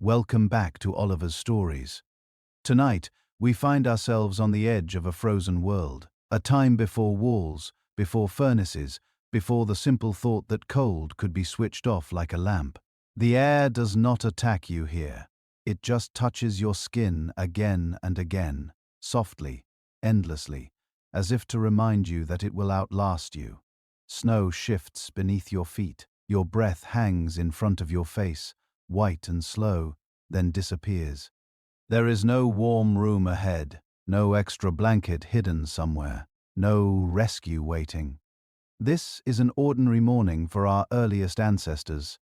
Welcome back to Oliver's Stories. Tonight, we find ourselves on the edge of a frozen world, a time before walls, before furnaces, before the simple thought that cold could be switched off like a lamp. The air does not attack you here. It just touches your skin again and again, softly, endlessly, as if to remind you that it will outlast you. Snow shifts beneath your feet. Your breath hangs in front of your face, white and slow, then disappears. There is no warm room ahead, no extra blanket hidden somewhere, no rescue waiting. This is an ordinary morning for our earliest ancestors,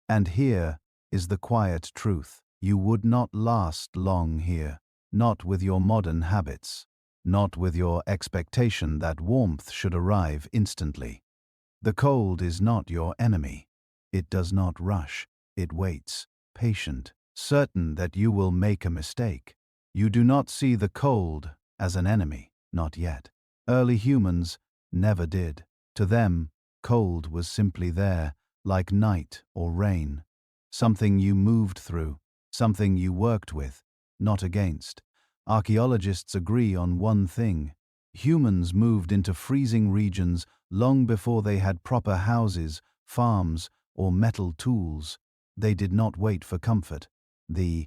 and here is the quiet truth. You would not last long here, not with your modern habits, not with your expectation that warmth should arrive instantly. The cold is not your enemy. It does not rush. It waits, patient, certain that you will make a mistake. You do not see the cold as an enemy, not yet. Early humans never did. To them, cold was simply there, like night or rain. Something you moved through, something you worked with, not against. Archaeologists agree on one thing. Humans moved into freezing regions long before they had proper houses, farms, or metal tools. They did not wait for comfort. The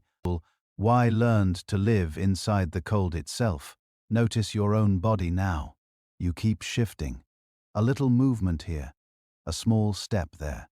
why learned to live inside the cold itself. Notice your own body now. You keep shifting. A little movement here, a small step there.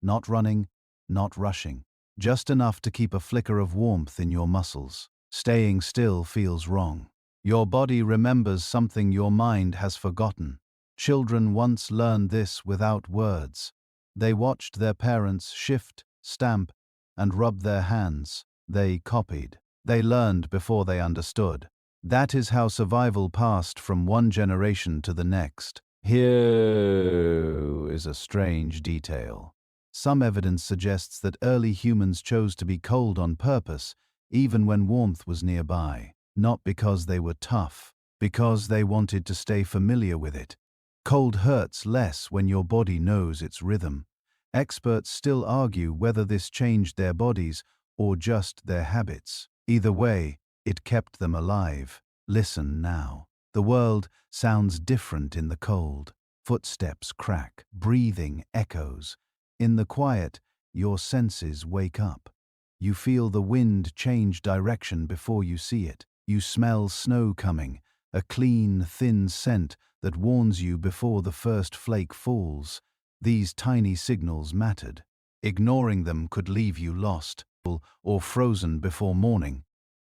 Not running, not rushing. Just enough to keep a flicker of warmth in your muscles. Staying still feels wrong. Your body remembers something your mind has forgotten. Children once learned this without words. They watched their parents shift, stamp, and rub their hands. They copied. They learned before they understood. That is how survival passed from one generation to the next. Here is a strange detail. Some evidence suggests that early humans chose to be cold on purpose, even when warmth was nearby. Not because they were tough, because they wanted to stay familiar with it. Cold hurts less when your body knows its rhythm. Experts still argue whether this changed their bodies or just their habits. Either way, it kept them alive. Listen now. The world sounds different in the cold. Footsteps crack, breathing echoes. In the quiet, your senses wake up. You feel the wind change direction before you see it. You smell snow coming, a clean, thin scent that warns you before the first flake falls. These tiny signals mattered. Ignoring them could leave you lost or frozen before morning.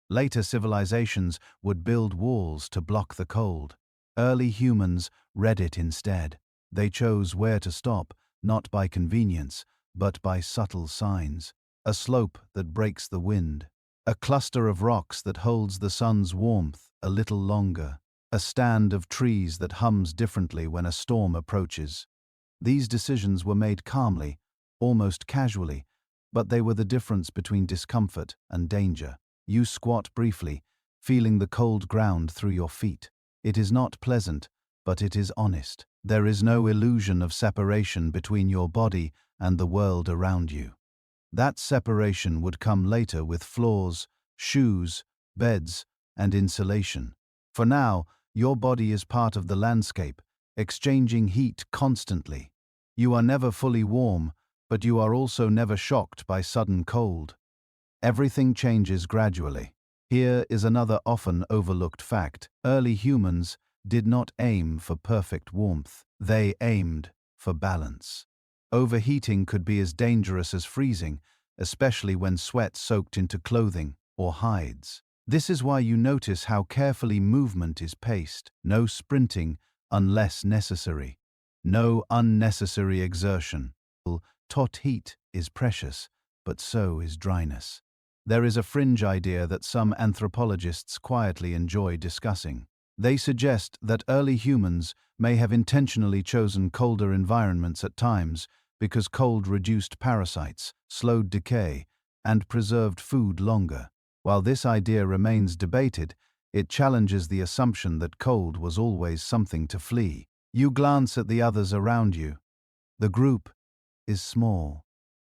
Later civilizations would build walls to block the cold. Early humans read it instead. They chose where to stop, not by convenience, but by subtle signs. A slope that breaks the wind. A cluster of rocks that holds the sun's warmth a little longer. A stand of trees that hums differently when a storm approaches. These decisions were made calmly, almost casually, but they were the difference between discomfort and danger. You squat briefly, feeling the cold ground through your feet. It is not pleasant, but it is honest. There is no illusion of separation between your body and the world around you. That separation would come later with floors, shoes, beds, and insulation. For now, your body is part of the landscape, exchanging heat constantly. You are never fully warm, but you are also never shocked by sudden cold. Everything changes gradually. Here is another often overlooked fact. Early humans did not aim for perfect warmth. They aimed for balance. Overheating could be as dangerous as freezing, especially when sweat soaked into clothing or hides. This is why you notice how carefully movement is paced. No sprinting unless necessary. No unnecessary exertion. Taut heat is precious, but so is dryness. There is a fringe idea that some anthropologists quietly enjoy discussing. They suggest that early humans may have intentionally chosen colder environments at times because cold reduced parasites, slowed decay, and preserved food longer. While this idea remains debated, it challenges the assumption that cold was always something to flee. You glance at the others around you. The group is small.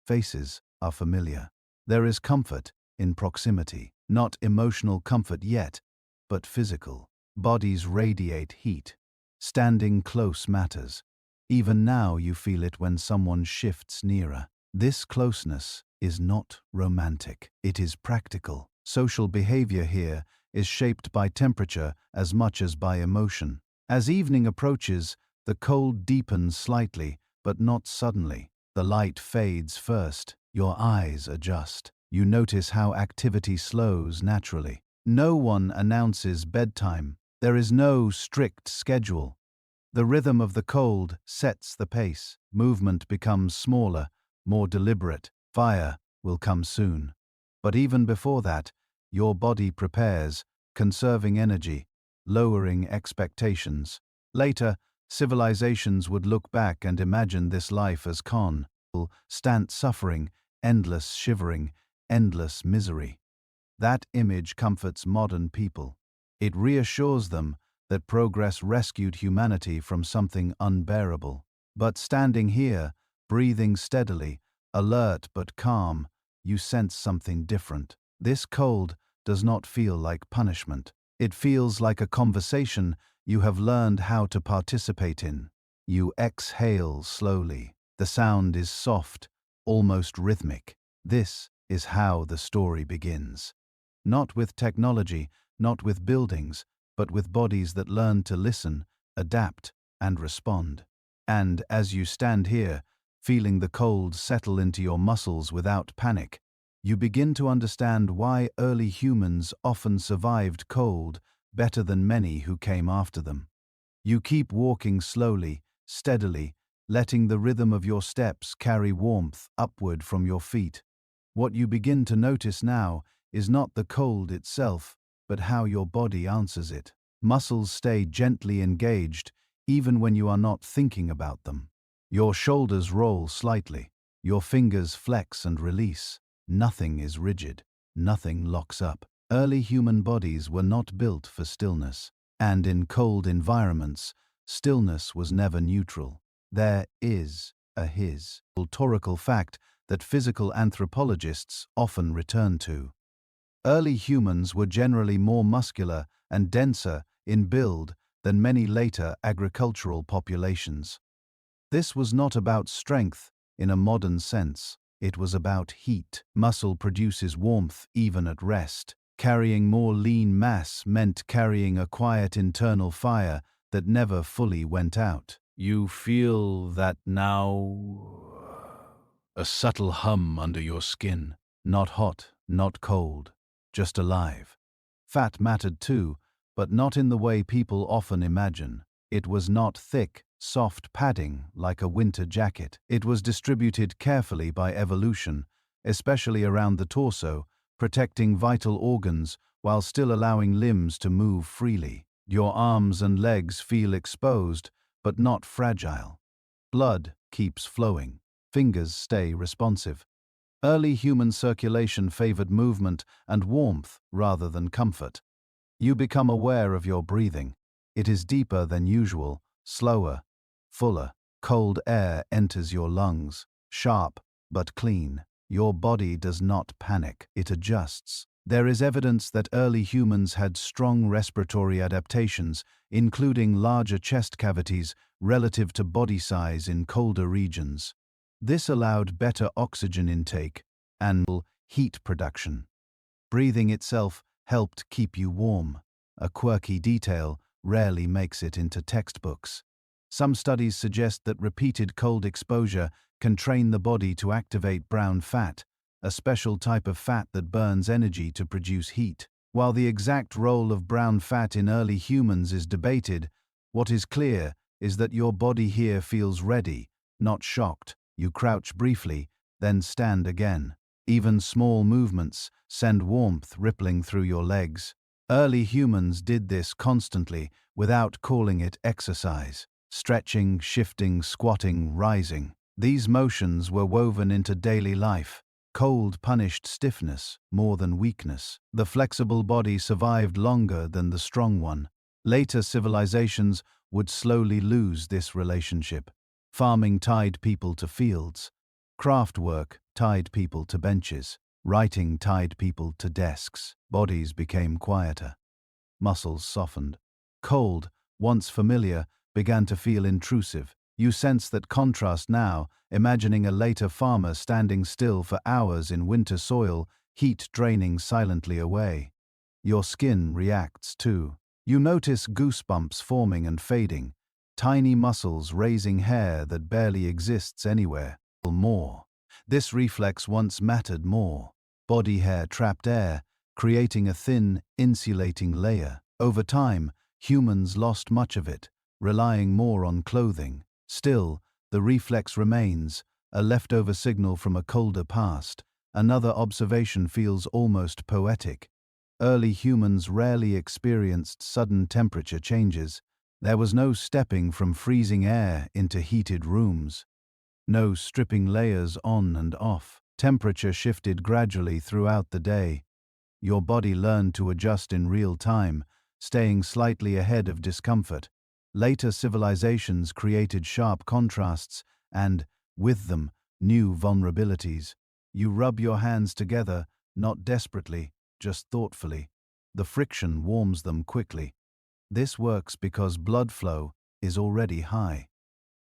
Faces are familiar. There is comfort in proximity, not emotional comfort yet, but physical. Bodies radiate heat. Standing close matters. Even now you feel it when someone shifts nearer. This closeness is not romantic. It is practical. Social behavior here is shaped by temperature as much as by emotion. As evening approaches, the cold deepens slightly, but not suddenly. The light fades first. Your eyes adjust. You notice how activity slows naturally. No one announces bedtime. There is no strict schedule. The rhythm of the cold sets the pace. Movement becomes smaller, more deliberate. Fire will come soon. But even before that, your body prepares, conserving energy, lowering expectations. Later, civilizations would look back and imagine this life as constant suffering, endless shivering, endless misery. That image comforts modern people. It reassures them that progress rescued humanity from something unbearable. But standing here, breathing steadily, alert but calm, you sense something different. This cold does not feel like punishment. It feels like a conversation you have learned how to participate in. You exhale slowly. The sound is soft, almost rhythmic. This is how the story begins. Not with technology, not with buildings, but with bodies that learn to listen, adapt, and respond. And as you stand here, feeling the cold settle into your muscles without panic, you begin to understand why early humans often survived cold better than many who came after them. You keep walking slowly, steadily, letting the rhythm of your steps carry warmth upward from your feet. What you begin to notice now is not the cold itself, but how your body answers it. Muscles stay gently engaged even when you are not thinking about them. Your shoulders roll slightly. Your fingers flex and release. Nothing is rigid. Nothing locks up. Early human bodies were not built for stillness. And in cold environments, stillness was never neutral. There is a historical fact that physical anthropologists often return to. Early humans were generally more muscular and denser in build than many later agricultural populations. This was not about strength in a modern sense. It was about heat. Muscle produces warmth even at rest. Carrying more lean mass meant carrying a quiet internal fire that never fully went out. You feel that now, a subtle hum under your skin. Not hot, not cold, just alive. Fat mattered too, but not in the way people often imagine. It was not thick, soft padding like a winter jacket. It was distributed carefully by evolution, especially around the torso, protecting vital organs while still allowing limbs to move freely. Your arms and legs feel exposed, but not fragile. Blood keeps flowing. Fingers stay responsive. Early human circulation favored movement and warmth rather than comfort. You become aware of your breathing. It is deeper than usual, slower, fuller. Cold air enters your lungs, sharp but clean. Your body does not panic, it adjusts. There is evidence that early humans had strong respiratory adaptations, including larger chest cavities relative to body size in colder regions. This allowed better oxygen intake and heat production. Breathing itself helped keep you warm. A quirky detail rarely makes it into textbooks. Some studies suggest that repeated cold exposure can train the body to activate brown fat, a special type of fat that burns energy to produce heat. While the exact role of brown fat in early humans is debated, what is clear is that your body here feels ready, not shocked. You crouch briefly, then stand again. Even small movements send warmth rippling through your legs. Early humans did this constantly without calling it exercise. Stretching, shifting, squatting, rising. These motions were woven into daily life. Cold punished stiffness more than weakness. The flexible body survived longer than the strong one. Later civilizations would slowly lose this relationship. Farming tied people to fields. Craft work tied people to benches. Writing tied people to desks. Bodies became quieter. Muscles softened. Cold, once familiar, began to feel intrusive. You sense that contrast now, imagining a later farmer standing still for hours in winter soil, heat draining silently away. Your skin reacts too. You notice goosebumps forming and fading, tiny muscles raising hair that barely exists anywhere. More. This reflex once mattered more. Body hair trapped air, creating a thin, insulating layer. Over time, humans lost much of it, relying more on clothing. Still, the reflex remains, a leftover signal from a colder past. Another observation feels almost poetic. Early humans rarely experienced sudden temperature changes. There was no stepping from freezing air into heated rooms. No stripping layers on and off. Temperature shifted gradually throughout the day. Your body learned to adjust in real time, staying slightly ahead of discomfort. Later civilizations created sharp contrasts and, with them, new vulnerabilities. You rub your hands together, not desperately, just thoughtfully. The friction warms them quickly. This works because blood flow is already high.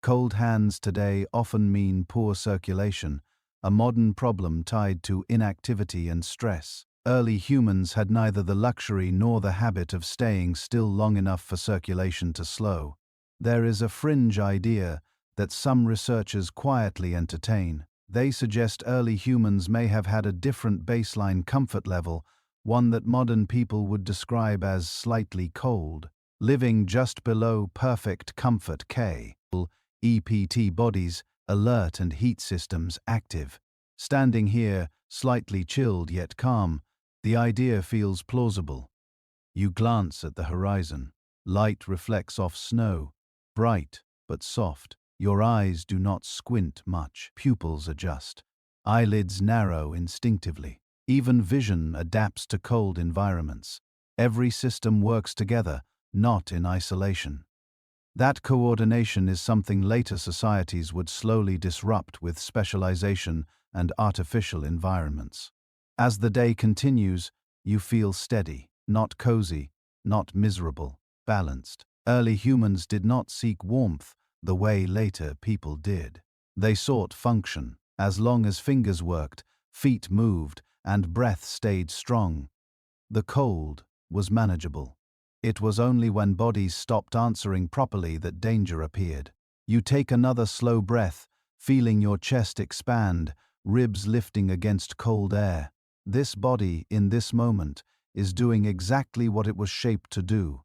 Cold hands today often mean poor circulation, a modern problem tied to inactivity and stress. Early humans had neither the luxury nor the habit of staying still long enough for circulation to slow. There is a fringe idea that some researchers quietly entertain. They suggest early humans may have had a different baseline comfort level, one that modern people would describe as slightly cold, living just below perfect comfort K. EPT bodies, alert and heat systems active. Standing here, slightly chilled yet calm, the idea feels plausible. You glance at the horizon. Light reflects off snow, bright but soft. Your eyes do not squint much. Pupils adjust. Eyelids narrow instinctively. Even vision adapts to cold environments. Every system works together, not in isolation. That coordination is something later societies would slowly disrupt with specialization and artificial environments. As the day continues, you feel steady, not cozy, not miserable, balanced. Early humans did not seek warmth the way later people did. They sought function. As long as fingers worked, feet moved, and breath stayed strong, the cold was manageable. It was only when bodies stopped answering properly that danger appeared. You take another slow breath, feeling your chest expand, ribs lifting against cold air. This body, in this moment, is doing exactly what it was shaped to do.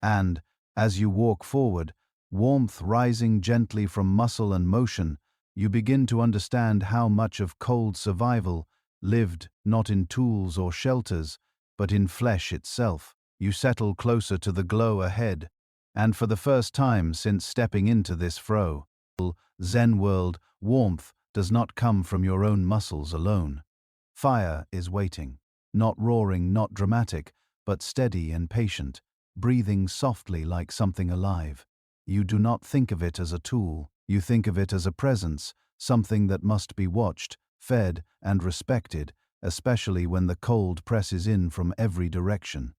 And, as you walk forward, warmth rising gently from muscle and motion, you begin to understand how much of cold survival lived not in tools or shelters, but in flesh itself. You settle closer to the glow ahead, and for the first time since stepping into this Zen world, warmth does not come from your own muscles alone. Fire is waiting, not roaring, not dramatic, but steady and patient, breathing softly like something alive. You do not think of it as a tool, you think of it as a presence, something that must be watched, fed, and respected, especially when the cold presses in from every direction.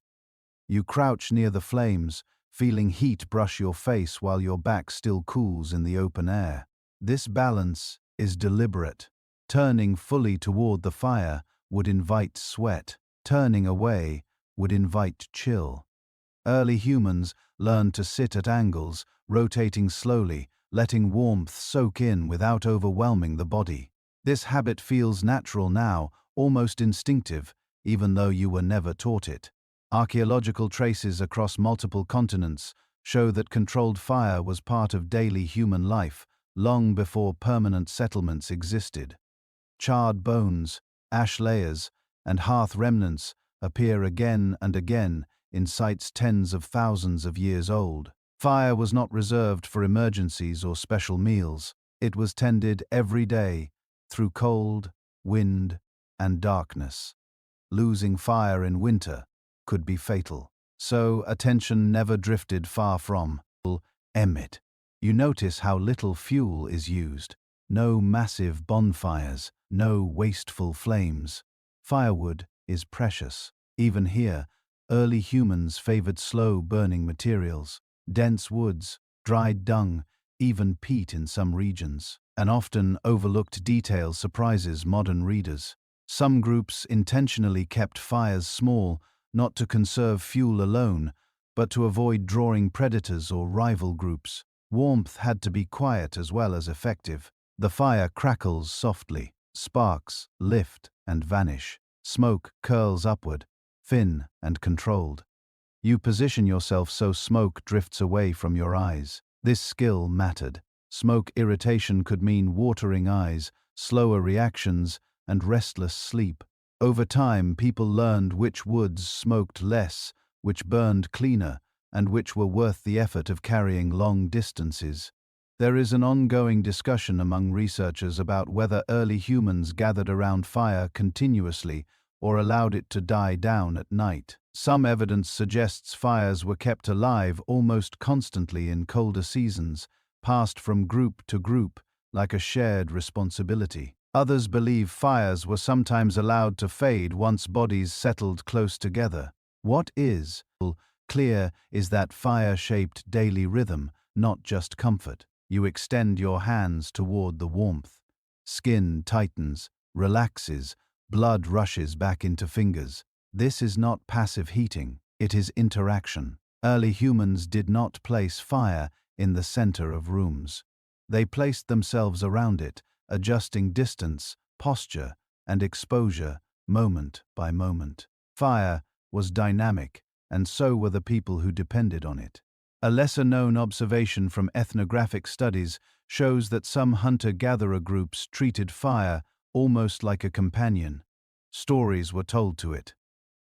You crouch near the flames, feeling heat brush your face while your back still cools in the open air. This balance is deliberate. Turning fully toward the fire would invite sweat. Turning away would invite chill. Early humans learned to sit at angles, rotating slowly, letting warmth soak in without overwhelming the body. This habit feels natural now, almost instinctive, even though you were never taught it. Archaeological traces across multiple continents show that controlled fire was part of daily human life long before permanent settlements existed. Charred bones, ash layers, and hearth remnants appear again and again in sites tens of thousands of years old. Fire was not reserved for emergencies or special meals. It was tended every day, through cold, wind, and darkness. Losing fire in winter could be fatal. So attention never drifted far from Emmet. You notice how little fuel is used. No massive bonfires, no wasteful flames. Firewood is precious. Even here, early humans favored slow-burning materials, dense woods, dried dung, even peat in some regions. An often overlooked detail surprises modern readers. Some groups intentionally kept fires small, not to conserve fuel alone, but to avoid drawing predators or rival groups. Warmth had to be quiet as well as effective. The fire crackles softly, sparks lift and vanish, smoke curls upward, thin and controlled. You position yourself so smoke drifts away from your eyes. This skill mattered. Smoke irritation could mean watering eyes, slower reactions, and restless sleep. Over time, people learned which woods smoked less, which burned cleaner, and which were worth the effort of carrying long distances. There is an ongoing discussion among researchers about whether early humans gathered around fire continuously or allowed it to die down at night. Some evidence suggests fires were kept alive almost constantly in colder seasons, passed from group to group like a shared responsibility. Others believe fires were sometimes allowed to fade once bodies settled close together. What is clear is that fire shaped daily rhythm, not just comfort. You extend your hands toward the warmth. Skin tightens, relaxes, blood rushes back into fingers. This is not passive heating, it is interaction. Early humans did not place fire in the center of rooms. They placed themselves around it, adjusting distance, posture, and exposure moment by moment. Fire was dynamic, and so were the people who depended on it. A lesser-known observation from ethnographic studies shows that some hunter-gatherer groups treated fire almost like a companion. Stories were told to it.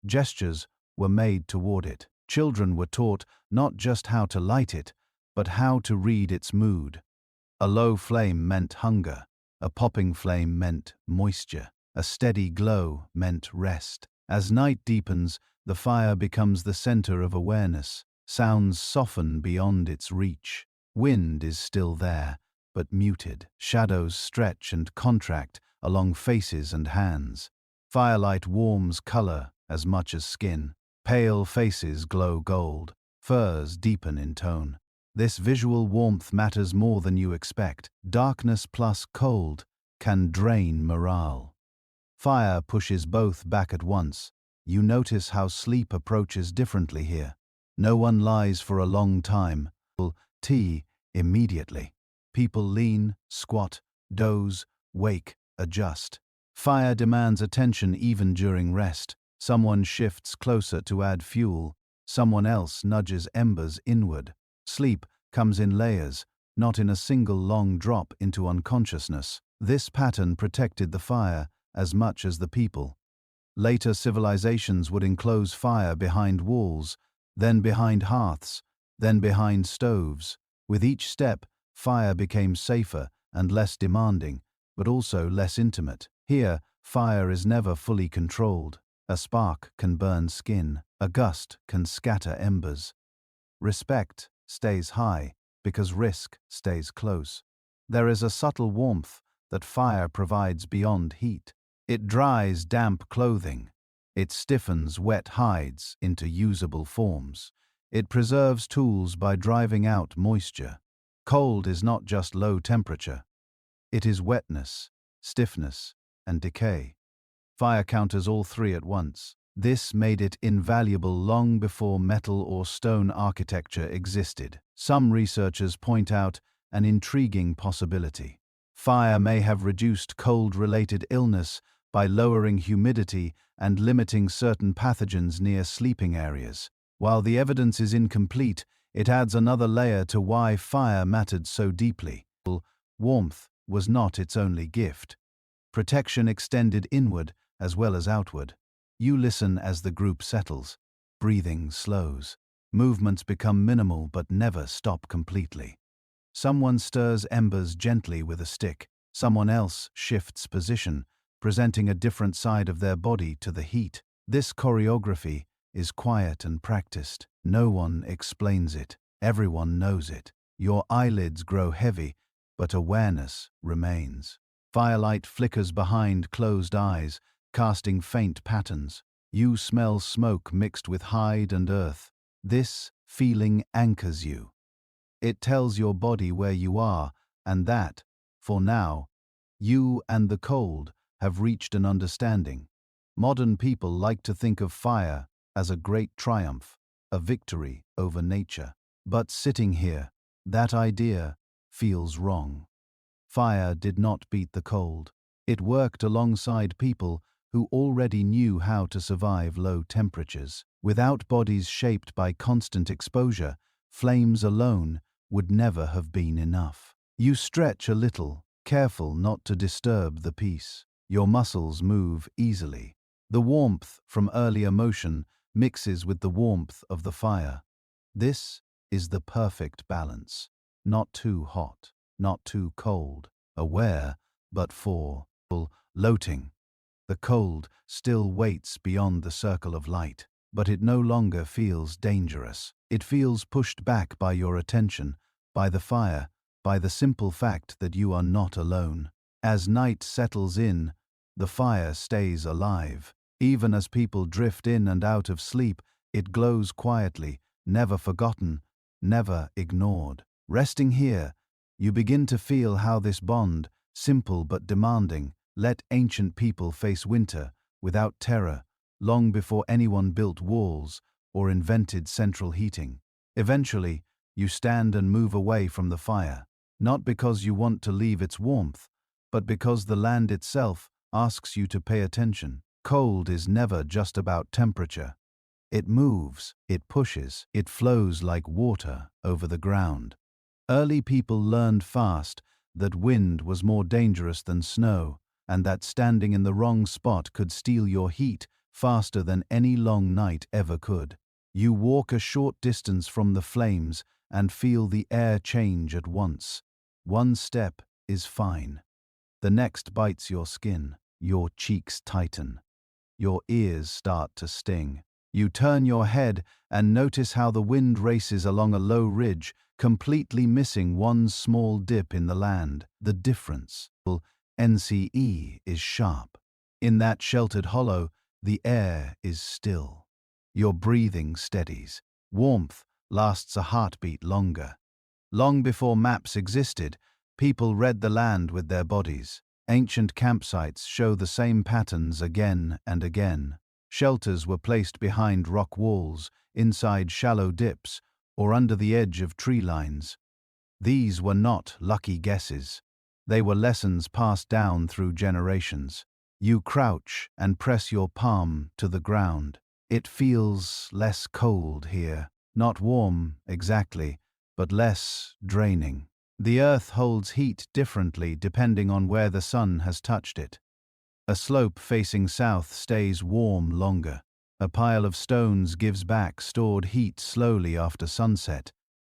Gestures were made toward it. Children were taught not just how to light it, but how to read its mood. A low flame meant hunger. A popping flame meant moisture. A steady glow meant rest. As night deepens, the fire becomes the center of awareness. Sounds soften beyond its reach. Wind is still there, but muted. Shadows stretch and contract along faces and hands. Firelight warms color as much as skin. Pale faces glow gold. Furs deepen in tone. This visual warmth matters more than you expect. Darkness plus cold can drain morale. Fire pushes both back at once. You notice how sleep approaches differently here. No one lies for a long time. Tea immediately. People lean, squat, doze, wake, adjust. Fire demands attention even during rest. Someone shifts closer to add fuel. Someone else nudges embers inward. Sleep comes in layers, not in a single long drop into unconsciousness. This pattern protected the fire as much as the people. Later civilizations would enclose fire behind walls, then behind hearths, then behind stoves. With each step, fire became safer and less demanding, but also less intimate. Here, fire is never fully controlled. A spark can burn skin. A gust can scatter embers. Respect stays high because risk stays close. There is a subtle warmth that fire provides beyond heat. It dries damp clothing. It stiffens wet hides into usable forms. It preserves tools by driving out moisture. Cold is not just low temperature. It is wetness, stiffness, and decay. Fire counters all three at once. This made it invaluable long before metal or stone architecture existed. Some researchers point out an intriguing possibility. Fire may have reduced cold-related illness by lowering humidity and limiting certain pathogens near sleeping areas. While the evidence is incomplete, it adds another layer to why fire mattered so deeply. Warmth was not its only gift. Protection extended inward as well as outward. You listen as the group settles. Breathing slows. Movements become minimal but never stop completely. Someone stirs embers gently with a stick. Someone else shifts position, presenting a different side of their body to the heat. This choreography is quiet and practiced. No one explains it. Everyone knows it. Your eyelids grow heavy, but awareness remains. Firelight flickers behind closed eyes, casting faint patterns. You smell smoke mixed with hide and earth. This feeling anchors you. It tells your body where you are, and that, for now, you and the cold have reached an understanding. Modern people like to think of fire as a great triumph, a victory over nature. But sitting here, that idea feels wrong. Fire did not beat the cold. It worked alongside people who already knew how to survive low temperatures. Without bodies shaped by constant exposure, flames alone would never have been enough. You stretch a little, careful not to disturb the peace. Your muscles move easily. The warmth from earlier motion mixes with the warmth of the fire. This is the perfect balance. Not too hot, not too cold. Aware, but full, floating. The cold still waits beyond the circle of light, but it no longer feels dangerous. It feels pushed back by your attention, by the fire, by the simple fact that you are not alone. As night settles in, the fire stays alive. Even as people drift in and out of sleep, it glows quietly, never forgotten, never ignored. Resting here, you begin to feel how this bond, simple but demanding, let ancient people face winter without terror, long before anyone built walls or invented central heating. Eventually, you stand and move away from the fire, not because you want to leave its warmth, but because the land itself asks you to pay attention. Cold is never just about temperature. It moves, it pushes, it flows like water over the ground. Early people learned fast that wind was more dangerous than snow, and that standing in the wrong spot could steal your heat faster than any long night ever could. You walk a short distance from the flames and feel the air change at once. One step is fine. The next bites your skin. Your cheeks tighten. Your ears start to sting. You turn your head and notice how the wind races along a low ridge, completely missing one small dip in the land. The difference, NCE, is sharp. In that sheltered hollow, the air is still. Your breathing steadies. Warmth lasts a heartbeat longer. Long before maps existed, people read the land with their bodies. Ancient campsites show the same patterns again and again. Shelters were placed behind rock walls, inside shallow dips, or under the edge of tree lines. These were not lucky guesses. They were lessons passed down through generations. You crouch and press your palm to the ground. It feels less cold here. Not warm, exactly, but less draining. The earth holds heat differently depending on where the sun has touched it. A slope facing south stays warm longer. A pile of stones gives back stored heat slowly after sunset.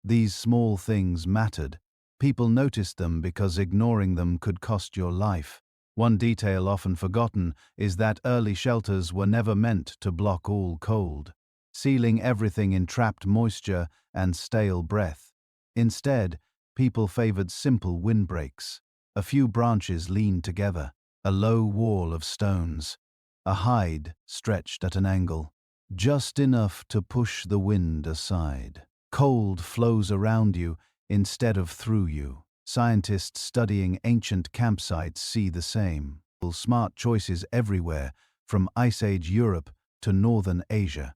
These small things mattered. People noticed them because ignoring them could cost your life. One detail often forgotten is that early shelters were never meant to block all cold, sealing everything in trapped moisture and stale breath. Instead, people favored simple windbreaks. A few branches leaned together, a low wall of stones, a hide stretched at an angle, just enough to push the wind aside. Cold flows around you instead of through you. Scientists studying ancient campsites see the same. Smart choices everywhere, from Ice Age Europe to Northern Asia.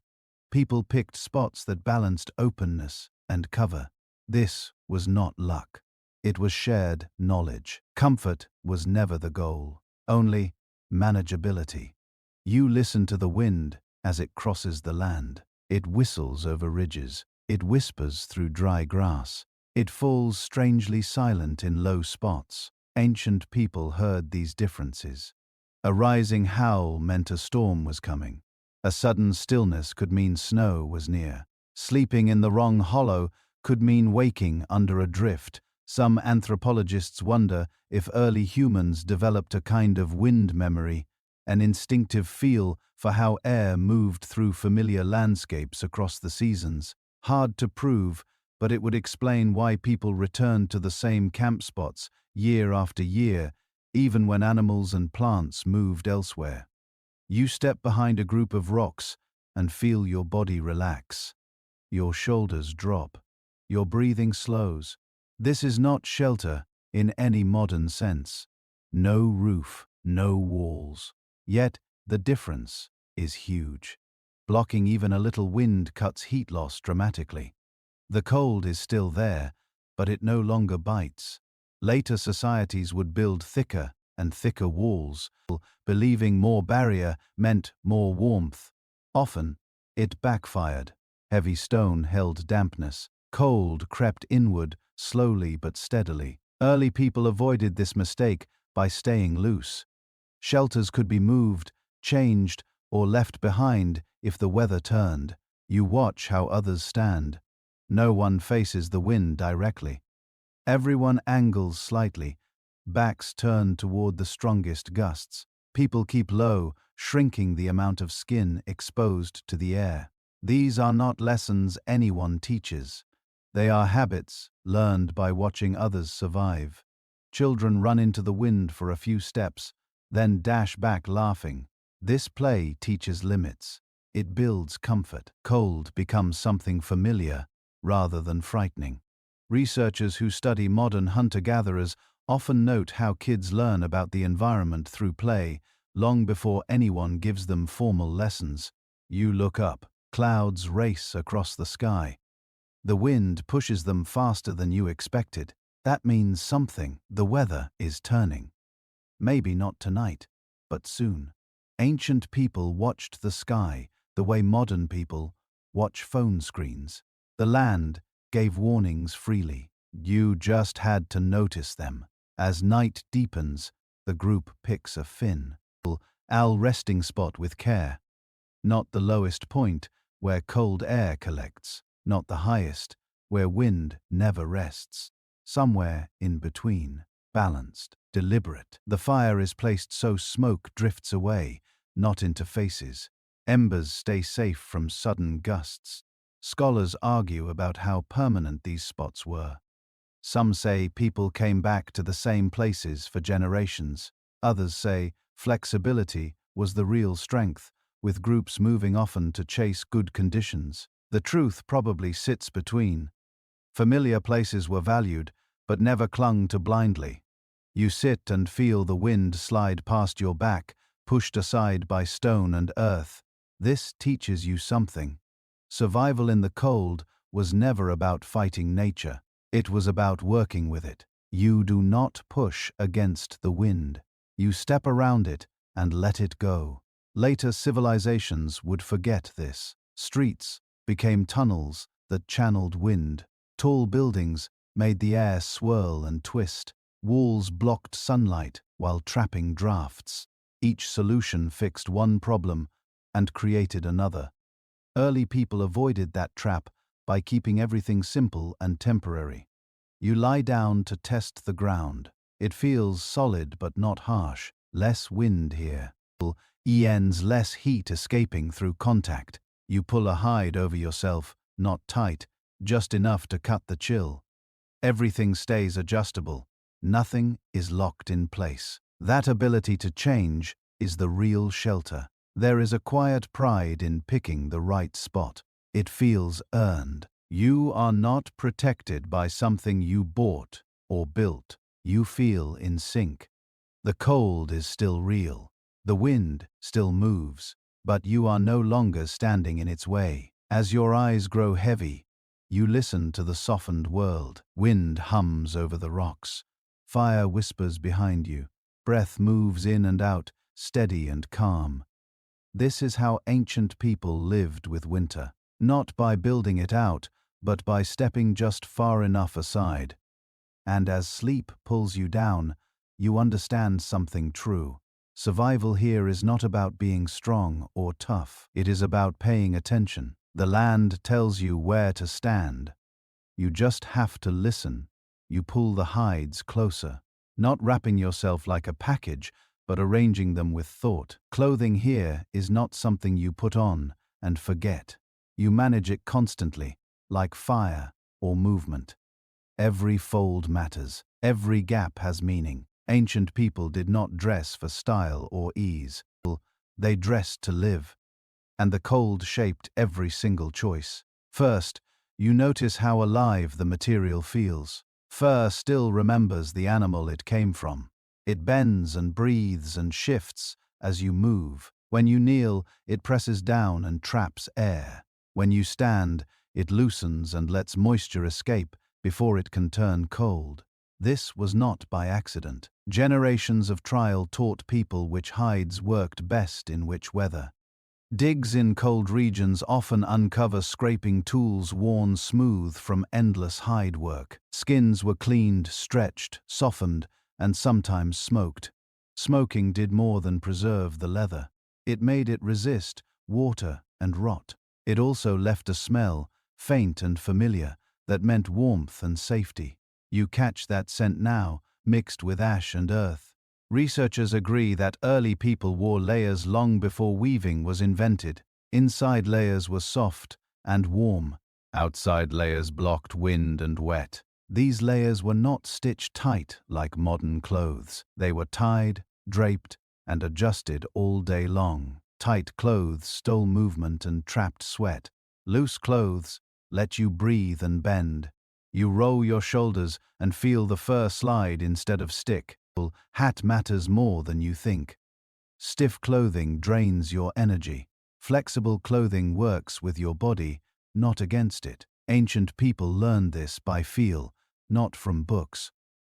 People picked spots that balanced openness and cover. This was not luck. It was shared knowledge. Comfort was never the goal, only manageability. You listen to the wind as it crosses the land. It whistles over ridges. It whispers through dry grass. It falls strangely silent in low spots. Ancient people heard these differences. A rising howl meant a storm was coming. A sudden stillness could mean snow was near. Sleeping in the wrong hollow could mean waking under a drift. Some anthropologists wonder if early humans developed a kind of wind memory, an instinctive feel for how air moved through familiar landscapes across the seasons. Hard to prove, but it would explain why people returned to the same camp spots year after year, even when animals and plants moved elsewhere. You step behind a group of rocks and feel your body relax. Your shoulders drop. Your breathing slows. This is not shelter in any modern sense. No roof, no walls. Yet, the difference is huge. Blocking even a little wind cuts heat loss dramatically. The cold is still there, but it no longer bites. Later societies would build thicker and thicker walls, believing more barrier meant more warmth. Often, it backfired. Heavy stone held dampness. Cold crept inward, slowly but steadily. Early people avoided this mistake by staying loose. Shelters could be moved, changed, or left behind if the weather turned. You watch how others stand. No one faces the wind directly. Everyone angles slightly, backs turned toward the strongest gusts. People keep low, shrinking the amount of skin exposed to the air. These are not lessons anyone teaches. They are habits learned by watching others survive. Children run into the wind for a few steps, then dash back laughing. This play teaches limits. It builds comfort. Cold becomes something familiar rather than frightening. Researchers who study modern hunter-gatherers often note how kids learn about the environment through play, long before anyone gives them formal lessons. You look up. Clouds race across the sky. The wind pushes them faster than you expected. That means something. The weather is turning. Maybe not tonight, but soon. Ancient people watched the sky the way modern people watch phone screens. The land gave warnings freely. You just had to notice them. As night deepens, the group picks a owl resting spot with care. Not the lowest point, where cold air collects. Not the highest, where wind never rests. Somewhere in between. Balanced, deliberate. The fire is placed so smoke drifts away, not into faces. Embers stay safe from sudden gusts. Scholars argue about how permanent these spots were. Some say people came back to the same places for generations. Others say flexibility was the real strength, with groups moving often to chase good conditions. The truth probably sits between. Familiar places were valued, but never clung to blindly. You sit and feel the wind slide past your back, pushed aside by stone and earth. This teaches you something. Survival in the cold was never about fighting nature. It was about working with it. You do not push against the wind. You step around it and let it go. Later civilizations would forget this. Streets became tunnels that channeled wind. Tall buildings made the air swirl and twist. Walls blocked sunlight while trapping drafts. Each solution fixed one problem and created another. Early people avoided that trap by keeping everything simple and temporary. You lie down to test the ground. It feels solid but not harsh. Less wind here. Less heat escaping through contact. You pull a hide over yourself, not tight, just enough to cut the chill. Everything stays adjustable. Nothing is locked in place. That ability to change is the real shelter. There is a quiet pride in picking the right spot. It feels earned. You are not protected by something you bought or built. You feel in sync. The cold is still real. The wind still moves, but you are no longer standing in its way. As your eyes grow heavy, you listen to the softened world. Wind hums over the rocks. Fire whispers behind you. Breath moves in and out, steady and calm. This is how ancient people lived with winter. Not by building it out, but by stepping just far enough aside. And as sleep pulls you down, you understand something true. Survival here is not about being strong or tough. It is about paying attention. The land tells you where to stand. You just have to listen. You pull the hides closer, not wrapping yourself like a package, but arranging them with thought. Clothing here is not something you put on and forget. You manage it constantly, like fire or movement. Every fold matters. Every gap has meaning. Ancient people did not dress for style or ease. They dressed to live, and the cold shaped every single choice. First, you notice how alive the material feels. Fur still remembers the animal it came from. It bends and breathes and shifts as you move. When you kneel, it presses down and traps air. When you stand, it loosens and lets moisture escape before it can turn cold. This was not by accident. Generations of trial taught people which hides worked best in which weather. Digs in cold regions often uncover scraping tools worn smooth from endless hide work. Skins were cleaned, stretched, softened, and sometimes smoked. Smoking did more than preserve the leather. It made it resist water and rot. It also left a smell, faint and familiar, that meant warmth and safety. You catch that scent now, mixed with ash and earth. Researchers agree that early people wore layers long before weaving was invented. Inside layers were soft and warm. Outside layers blocked wind and wet. These layers were not stitched tight like modern clothes. They were tied, draped, and adjusted all day long. Tight clothes stole movement and trapped sweat. Loose clothes let you breathe and bend. You roll your shoulders and feel the fur slide instead of stick. Hat matters more than you think. Stiff clothing drains your energy. Flexible clothing works with your body, not against it. Ancient people learned this by feel, not from books.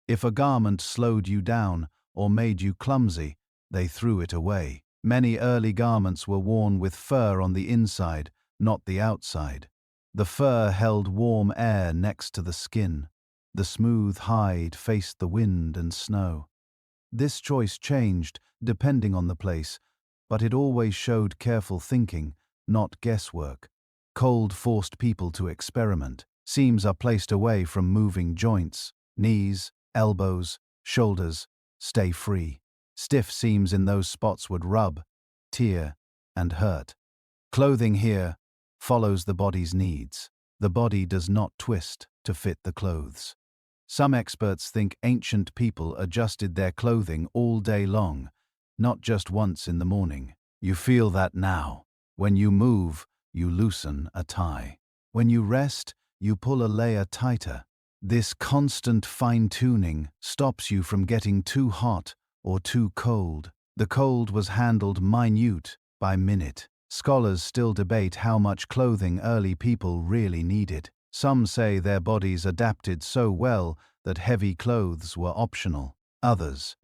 If a garment slowed you down or made you clumsy, they threw it away. Many early garments were worn with fur on the inside, not the outside. The fur held warm air next to the skin. The smooth hide faced the wind and snow. This choice changed depending on the place, but it always showed careful thinking, not guesswork. Cold forced people to experiment. Seams are placed away from moving joints. Knees, elbows, shoulders, stay free. Stiff seams in those spots would rub, tear, and hurt. Clothing here follows the body's needs. The body does not twist to fit the clothes. Some experts think ancient people adjusted their clothing all day long, not just once in the morning. You feel that now. When you move, you loosen a tie. When you rest, you pull a layer tighter. This constant fine-tuning stops you from getting too hot or too cold. The cold was handled minute by minute. Scholars still debate how much clothing early people really needed. Some say their bodies adapted so well that heavy clothes were optional. Others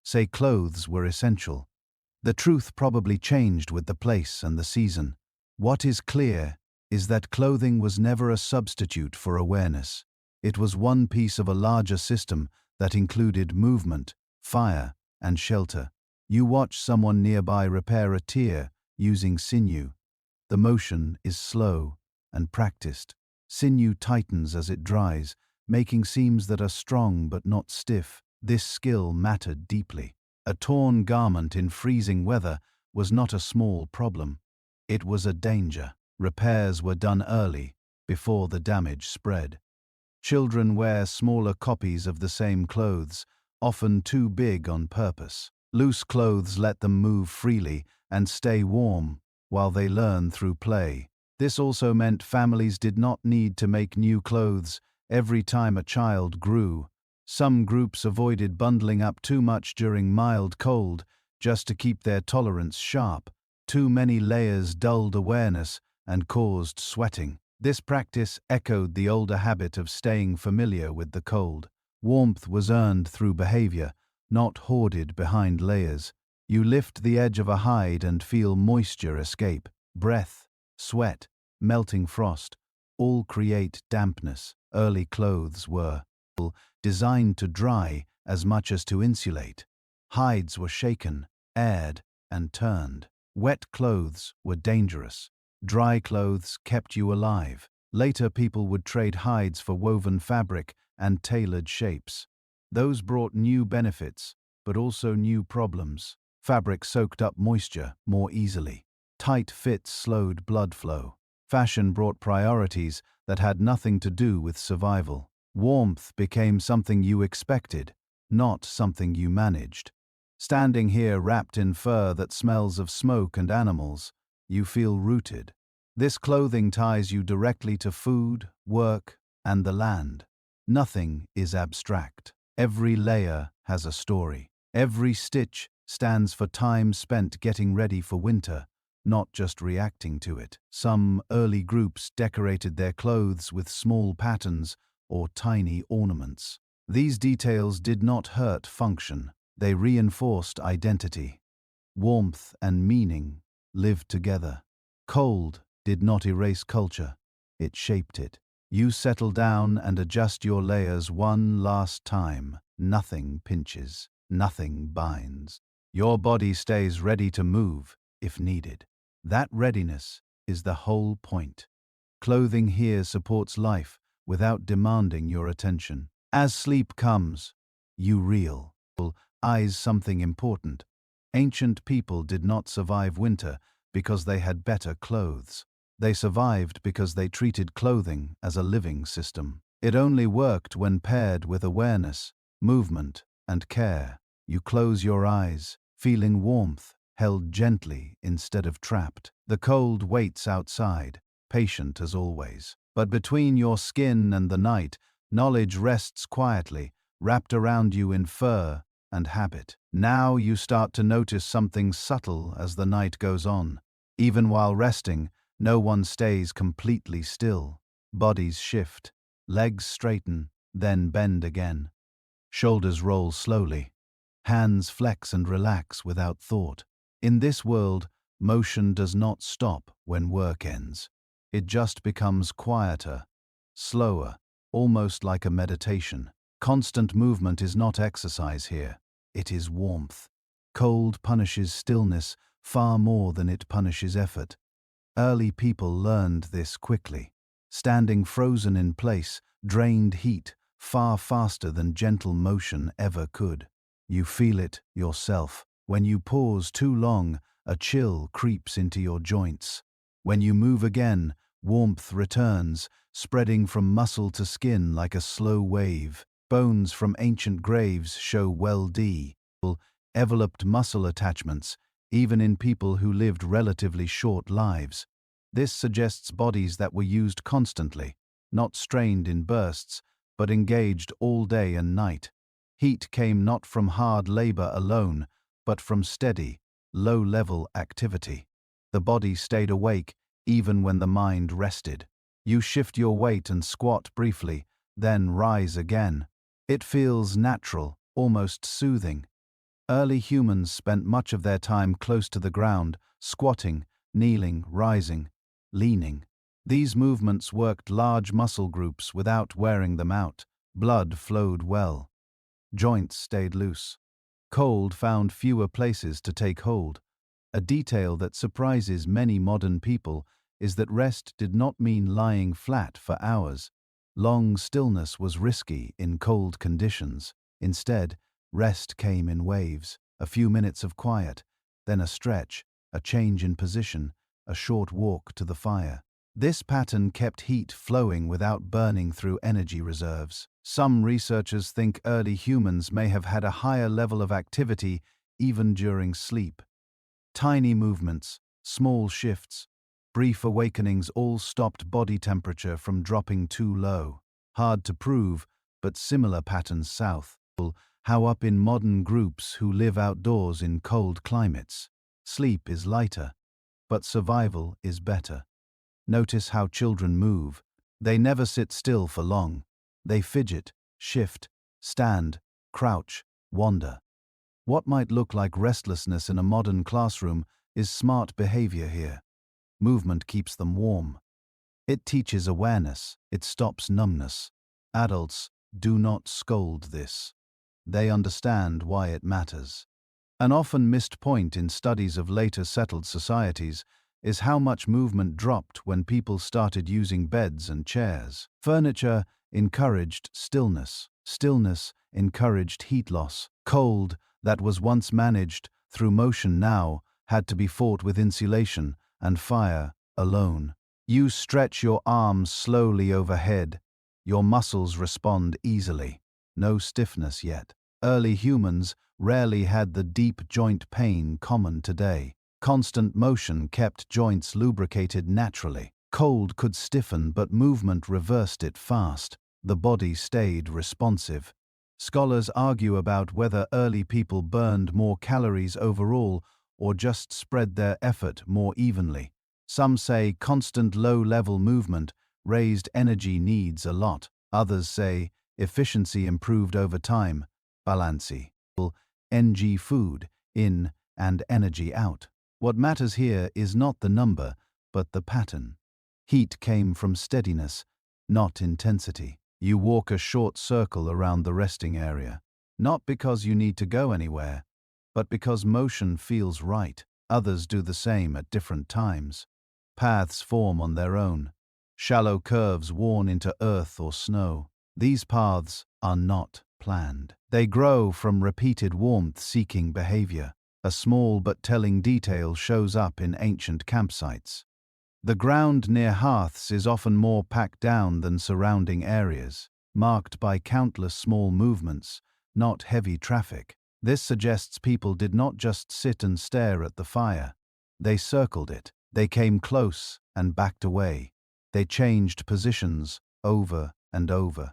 say clothes were essential. The truth probably changed with the place and the season. What is clear is that clothing was never a substitute for awareness. It was one piece of a larger system that included movement, fire, and shelter. You watch someone nearby repair a tear using sinew. The motion is slow and practiced. Sinew tightens as it dries, making seams that are strong but not stiff. This skill mattered deeply. A torn garment in freezing weather was not a small problem. It was a danger. Repairs were done early, before the damage spread. Children wear smaller copies of the same clothes, often too big on purpose. Loose clothes let them move freely and stay warm while they learn through play. This also meant families did not need to make new clothes every time a child grew. Some groups avoided bundling up too much during mild cold just to keep their tolerance sharp. Too many layers dulled awareness and caused sweating. This practice echoed the older habit of staying familiar with the cold. Warmth was earned through behavior, not hoarded behind layers. You lift the edge of a hide and feel moisture escape. Breath, sweat, melting frost, all create dampness. Early clothes were designed to dry as much as to insulate. Hides were shaken, aired, and turned. Wet clothes were dangerous. Dry clothes kept you alive. Later people would trade hides for woven fabric and tailored shapes. Those brought new benefits, but also new problems. Fabric soaked up moisture more easily. Tight fits slowed blood flow. Fashion brought priorities that had nothing to do with survival. Warmth became something you expected, not something you managed. Standing here wrapped in fur that smells of smoke and animals, you feel rooted. This clothing ties you directly to food, work, and the land. Nothing is abstract. Every layer has a story. Every stitch stands for time spent getting ready for winter, not just reacting to it. Some early groups decorated their clothes with small patterns or tiny ornaments. These details did not hurt function. They reinforced identity. Warmth and meaning lived together. Cold did not erase culture. It shaped it. You settle down and adjust your layers one last time. Nothing pinches. Nothing binds. Your body stays ready to move if needed. That readiness is the whole point. Clothing here supports life without demanding your attention. As sleep comes, you reel. Eyes something important. Ancient people did not survive winter because they had better clothes. They survived because they treated clothing as a living system. It only worked when paired with awareness, movement, and care. You close your eyes, feeling warmth, held gently instead of trapped. The cold waits outside, patient as always. But between your skin and the night, knowledge rests quietly, wrapped around you in fur and habit. Now you start to notice something subtle as the night goes on. Even while resting, no one stays completely still. Bodies shift, legs straighten, then bend again. Shoulders roll slowly. Hands flex and relax without thought. In this world, motion does not stop when work ends. It just becomes quieter, slower, almost like a meditation. Constant movement is not exercise here. It is warmth. Cold punishes stillness far more than it punishes effort. Early people learned this quickly. Standing frozen in place drained heat far faster than gentle motion ever could. You feel it yourself. When you pause too long, a chill creeps into your joints. When you move again, warmth returns, spreading from muscle to skin like a slow wave. Bones from ancient graves show enveloped muscle attachments, even in people who lived relatively short lives. This suggests bodies that were used constantly, not strained in bursts, but engaged all day and night. Heat came not from hard labor alone, but from steady, low-level activity. The body stayed awake even when the mind rested. You shift your weight and squat briefly, then rise again. It feels natural, almost soothing. Early humans spent much of their time close to the ground, squatting, kneeling, rising, leaning. These movements worked large muscle groups without wearing them out. Blood flowed well. Joints stayed loose. Cold found fewer places to take hold. A detail that surprises many modern people is that rest did not mean lying flat for hours. Long stillness was risky in cold conditions. Instead, rest came in waves, a few minutes of quiet, then a stretch, a change in position, a short walk to the fire. This pattern kept heat flowing without burning through energy reserves. Some researchers think early humans may have had a higher level of activity even during sleep. Tiny movements, small shifts, brief awakenings all stopped body temperature from dropping too low. Hard to prove, but similar patterns south. How up in modern groups who live outdoors in cold climates. Sleep is lighter, but survival is better. Notice how children move. They never sit still for long. They fidget, shift, stand, crouch, wander. What might look like restlessness in a modern classroom is smart behavior here. Movement keeps them warm. It teaches awareness. It stops numbness. Adults do not scold this. They understand why it matters. An often missed point in studies of later settled societies is how much movement dropped when people started using beds and chairs. Furniture encouraged stillness. Stillness encouraged heat loss. Cold, that was once managed through motion now, had to be fought with insulation and fire alone. You stretch your arms slowly overhead. Your muscles respond easily. No stiffness yet. Early humans rarely had the deep joint pain common today. Constant motion kept joints lubricated naturally. Cold could stiffen, but movement reversed it fast. The body stayed responsive. Scholars argue about whether early people burned more calories overall or just spread their effort more evenly. Some say constant low-level movement raised energy needs a lot. Others say efficiency improved over time. Balancy. NG food, in and energy out. What matters here is not the number, but the pattern. Heat came from steadiness, not intensity. You walk a short circle around the resting area, not because you need to go anywhere, but because motion feels right. Others do the same at different times. Paths form on their own, shallow curves worn into earth or snow. These paths are not planned. They grow from repeated warmth-seeking behavior. A small but telling detail shows up in ancient campsites. The ground near hearths is often more packed down than surrounding areas, marked by countless small movements, not heavy traffic. This suggests people did not just sit and stare at the fire. They circled it. They came close and backed away. They changed positions over and over.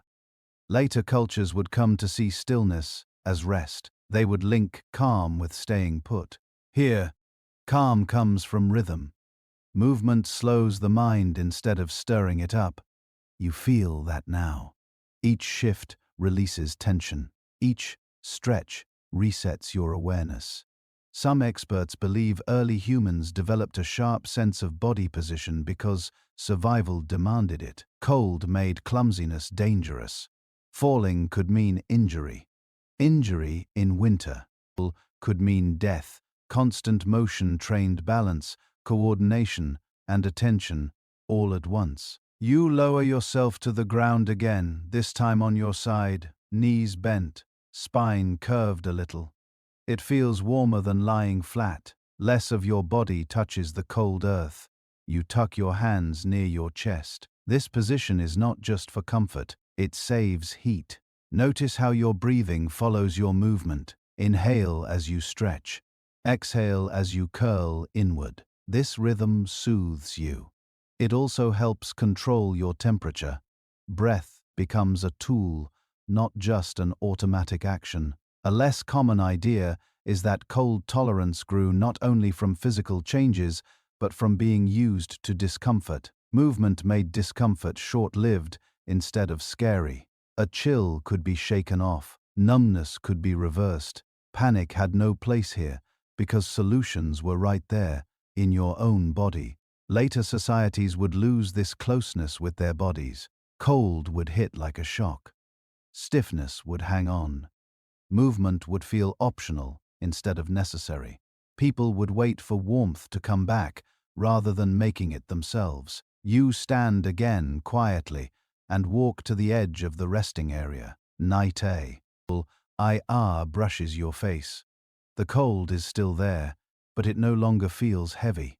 Later cultures would come to see stillness as rest. They would link calm with staying put. Here, calm comes from rhythm. Movement slows the mind instead of stirring it up. You feel that now. Each shift releases tension. Each stretch resets your awareness. Some experts believe early humans developed a sharp sense of body position because survival demanded it. Cold made clumsiness dangerous. Falling could mean injury. Injury in winter could mean death. Constant motion trained balance, coordination, and attention all at once. You lower yourself to the ground again, this time on your side, knees bent, spine curved a little. It feels warmer than lying flat. Less of your body touches the cold earth. You tuck your hands near your chest. This position is not just for comfort, it saves heat. Notice how your breathing follows your movement. Inhale as you stretch. Exhale as you curl inward. This rhythm soothes you. It also helps control your temperature. Breath becomes a tool, not just an automatic action. A less common idea is that cold tolerance grew not only from physical changes, but from being used to discomfort. Movement made discomfort short-lived instead of scary. A chill could be shaken off. Numbness could be reversed. Panic had no place here, because solutions were right there, in your own body. Later societies would lose this closeness with their bodies. Cold would hit like a shock. Stiffness would hang on. Movement would feel optional instead of necessary. People would wait for warmth to come back rather than making it themselves. You stand again quietly and walk to the edge of the resting area. Night IR brushes your face. The cold is still there, but it no longer feels heavy.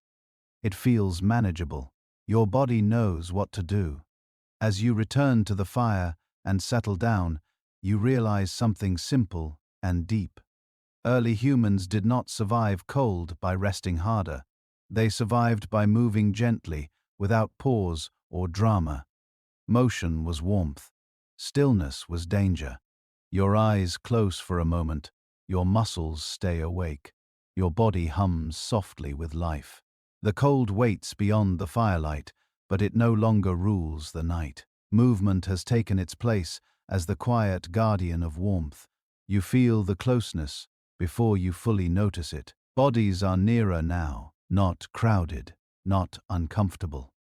It feels manageable. Your body knows what to do. As you return to the fire and settle down, you realize something simple and deep. Early humans did not survive cold by resting harder. They survived by moving gently, without pause or drama. Motion was warmth. Stillness was danger. Your eyes close for a moment. Your muscles stay awake. Your body hums softly with life. The cold waits beyond the firelight, but it no longer rules the night. Movement has taken its place as the quiet guardian of warmth. You feel the closeness before you fully notice it. Bodies are nearer now, not crowded, not uncomfortable.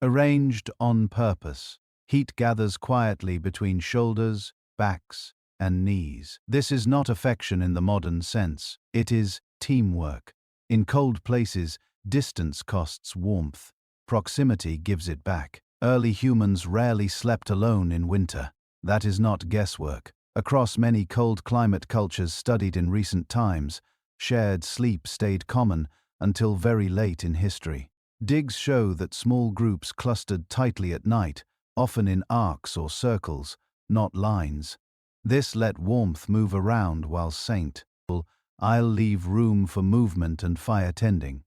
Arranged on purpose. Heat gathers quietly between shoulders, backs, and knees. This is not affection in the modern sense. It is teamwork. In cold places, distance costs warmth. Proximity gives it back. Early humans rarely slept alone in winter. That is not guesswork. Across many cold climate cultures studied in recent times, shared sleep stayed common until very late in history. Digs show that small groups clustered tightly at night, often in arcs or circles, not lines. This let warmth move around while I'll leave room for movement and fire tending.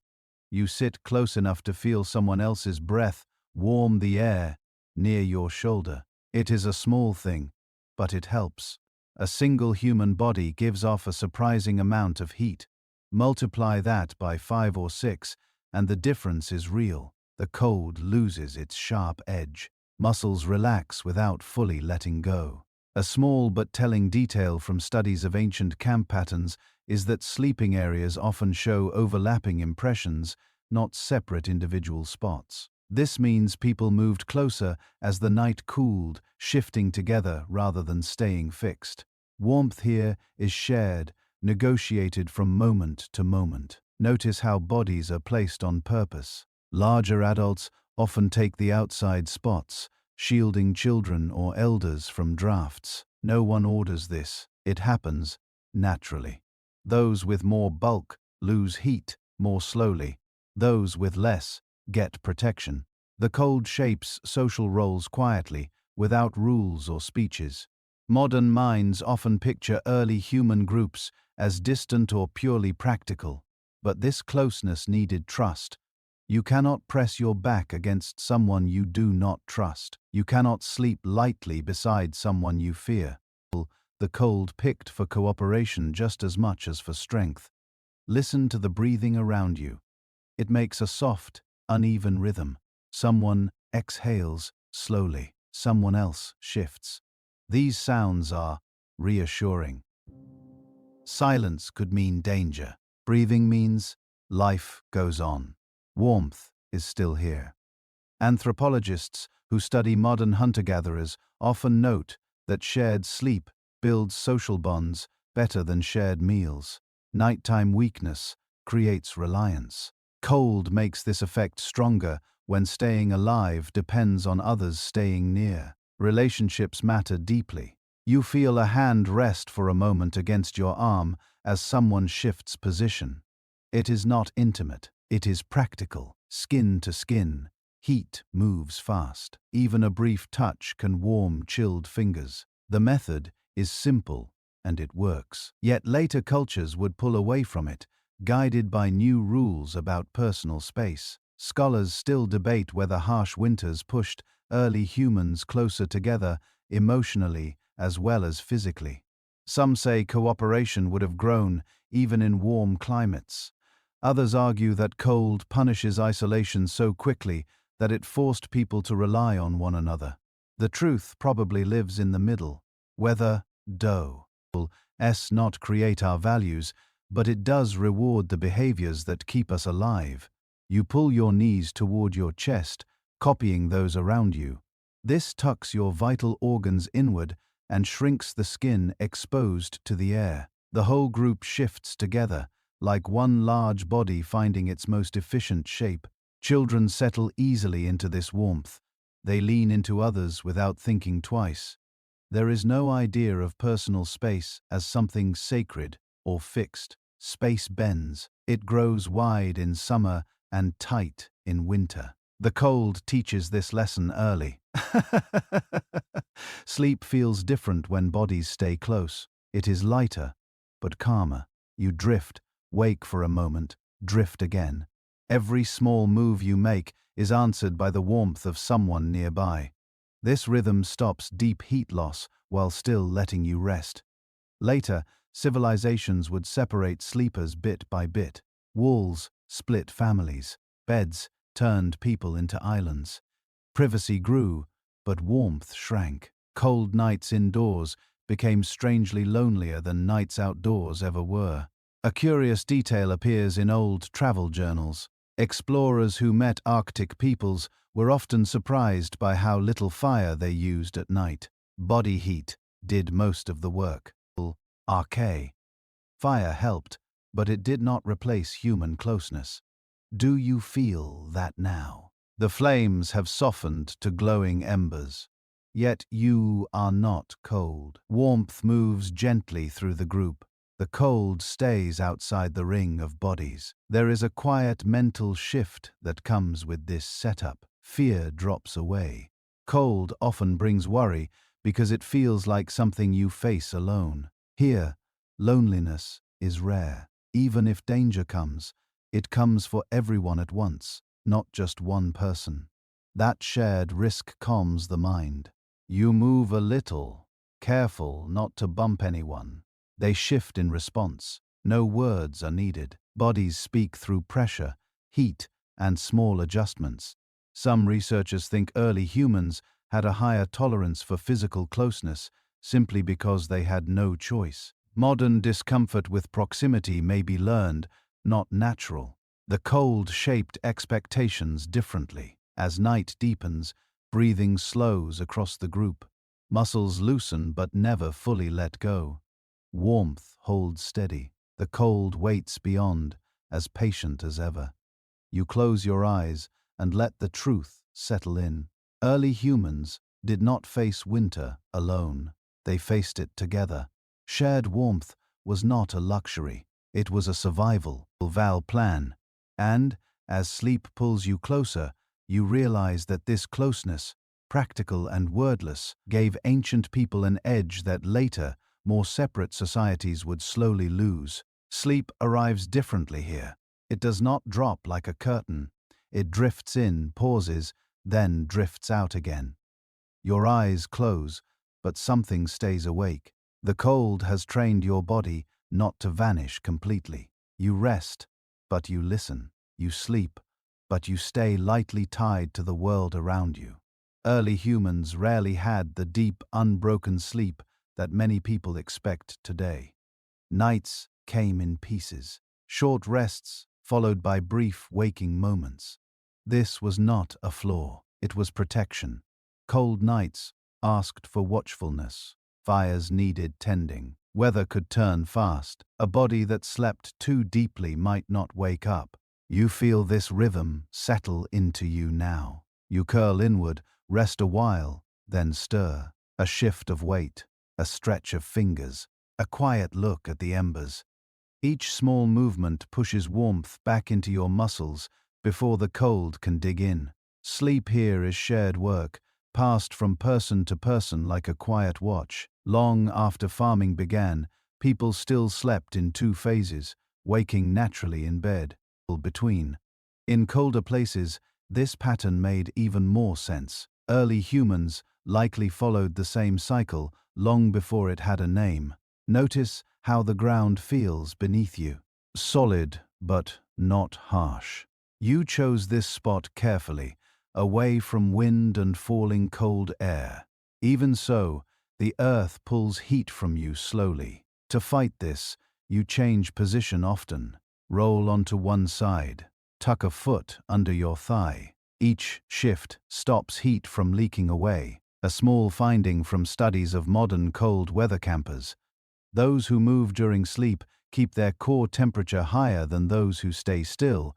You sit close enough to feel someone else's breath warm the air near your shoulder. It is a small thing, but it helps. A single human body gives off a surprising amount of heat. Multiply that by 5 or 6, and the difference is real. The cold loses its sharp edge. Muscles relax without fully letting go. A small but telling detail from studies of ancient camp patterns is that sleeping areas often show overlapping impressions, not separate individual spots. This means people moved closer as the night cooled, shifting together rather than staying fixed. Warmth here is shared, negotiated from moment to moment. Notice how bodies are placed on purpose. Larger adults often take the outside spots, shielding children or elders from drafts. No one orders this. It happens naturally. Those with more bulk lose heat more slowly. Those with less get protection. The cold shapes social roles quietly, without rules or speeches. Modern minds often picture early human groups as distant or purely practical, but this closeness needed trust. You cannot press your back against someone you do not trust. You cannot sleep lightly beside someone you fear. The cold picked for cooperation just as much as for strength. Listen to the breathing around you. It makes a soft, uneven rhythm. Someone exhales slowly, someone else shifts. These sounds are reassuring. Silence could mean danger. Breathing means life goes on. Warmth is still here. Anthropologists who study modern hunter-gatherers often note that shared sleep builds social bonds better than shared meals. Nighttime weakness creates reliance. Cold makes this effect stronger when staying alive depends on others staying near. Relationships matter deeply. You feel a hand rest for a moment against your arm as someone shifts position. It is not intimate. It is practical. Skin to skin. Heat moves fast. Even a brief touch can warm chilled fingers. The method is simple, and it works. Yet later cultures would pull away from it, guided by new rules about personal space. Scholars still debate whether harsh winters pushed early humans closer together emotionally as well as physically. Some say cooperation would have grown even in warm climates. Others argue that cold punishes isolation so quickly that it forced people to rely on one another. The truth probably lives in the middle. Whether not create our values, but it does reward the behaviors that keep us alive. You pull your knees toward your chest, copying those around you. This tucks your vital organs inward and shrinks the skin exposed to the air. The whole group shifts together, like one large body finding its most efficient shape. Children settle easily into this warmth. They lean into others without thinking twice. There is no idea of personal space as something sacred or fixed. Space bends. It grows wide in summer and tight in winter. The cold teaches this lesson early. Sleep feels different when bodies stay close. It is lighter, but calmer. You drift, wake for a moment, drift again. Every small move you make is answered by the warmth of someone nearby. This rhythm stops deep heat loss while still letting you rest. Later, civilizations would separate sleepers bit by bit. Walls split families. Beds turned people into islands. Privacy grew, but warmth shrank. Cold nights indoors became strangely lonelier than nights outdoors ever were. A curious detail appears in old travel journals. Explorers who met Arctic peoples were often surprised by how little fire they used at night. Body heat did most of the work. Arcade. Fire helped, but it did not replace human closeness. Do you feel that now? The flames have softened to glowing embers. Yet you are not cold. Warmth moves gently through the group. The cold stays outside the ring of bodies. There is a quiet mental shift that comes with this setup. Fear drops away. Cold often brings worry because it feels like something you face alone. Here, loneliness is rare. Even if danger comes, it comes for everyone at once, not just one person. That shared risk calms the mind. You move a little, careful not to bump anyone. They shift in response. No words are needed. Bodies speak through pressure, heat, and small adjustments. Some researchers think early humans had a higher tolerance for physical closeness simply because they had no choice. Modern discomfort with proximity may be learned, not natural. The cold shaped expectations differently. As night deepens, breathing slows across the group. Muscles loosen but never fully let go. Warmth holds steady. The cold waits beyond, as patient as ever. You close your eyes and let the truth settle in. Early humans did not face winter alone. They faced it together. Shared warmth was not a luxury. It was a survival plan. And, as sleep pulls you closer, you realize that this closeness, practical and wordless, gave ancient people an edge that later, more separate societies would slowly lose. Sleep arrives differently here. It does not drop like a curtain. It drifts in, pauses, then drifts out again. Your eyes close, but something stays awake. The cold has trained your body not to vanish completely. You rest, but you listen. You sleep, but you stay lightly tied to the world around you. Early humans rarely had the deep, unbroken sleep that many people expect today. Nights came in pieces, short rests followed by brief waking moments. This was not a flaw, it was protection. Cold nights asked for watchfulness. Fires needed tending. Weather could turn fast. A body that slept too deeply might not wake up. You feel this rhythm settle into you now. You curl inward, rest a while, then stir. A shift of weight, a stretch of fingers, a quiet look at the embers. Each small movement pushes warmth back into your muscles before the cold can dig in. Sleep here is shared work, passed from person to person like a quiet watch. Long after farming began, people still slept in two phases, waking naturally in bed. Between. In colder places, this pattern made even more sense. Early humans likely followed the same cycle long before it had a name. Notice how the ground feels beneath you. Solid, but not harsh. You chose this spot carefully, away from wind and falling cold air. Even so, the earth pulls heat from you slowly. To fight this, you change position often. Roll onto one side. Tuck a foot under your thigh. Each shift stops heat from leaking away. A small finding from studies of modern cold weather campers. Those who move during sleep keep their core temperature higher than those who stay still,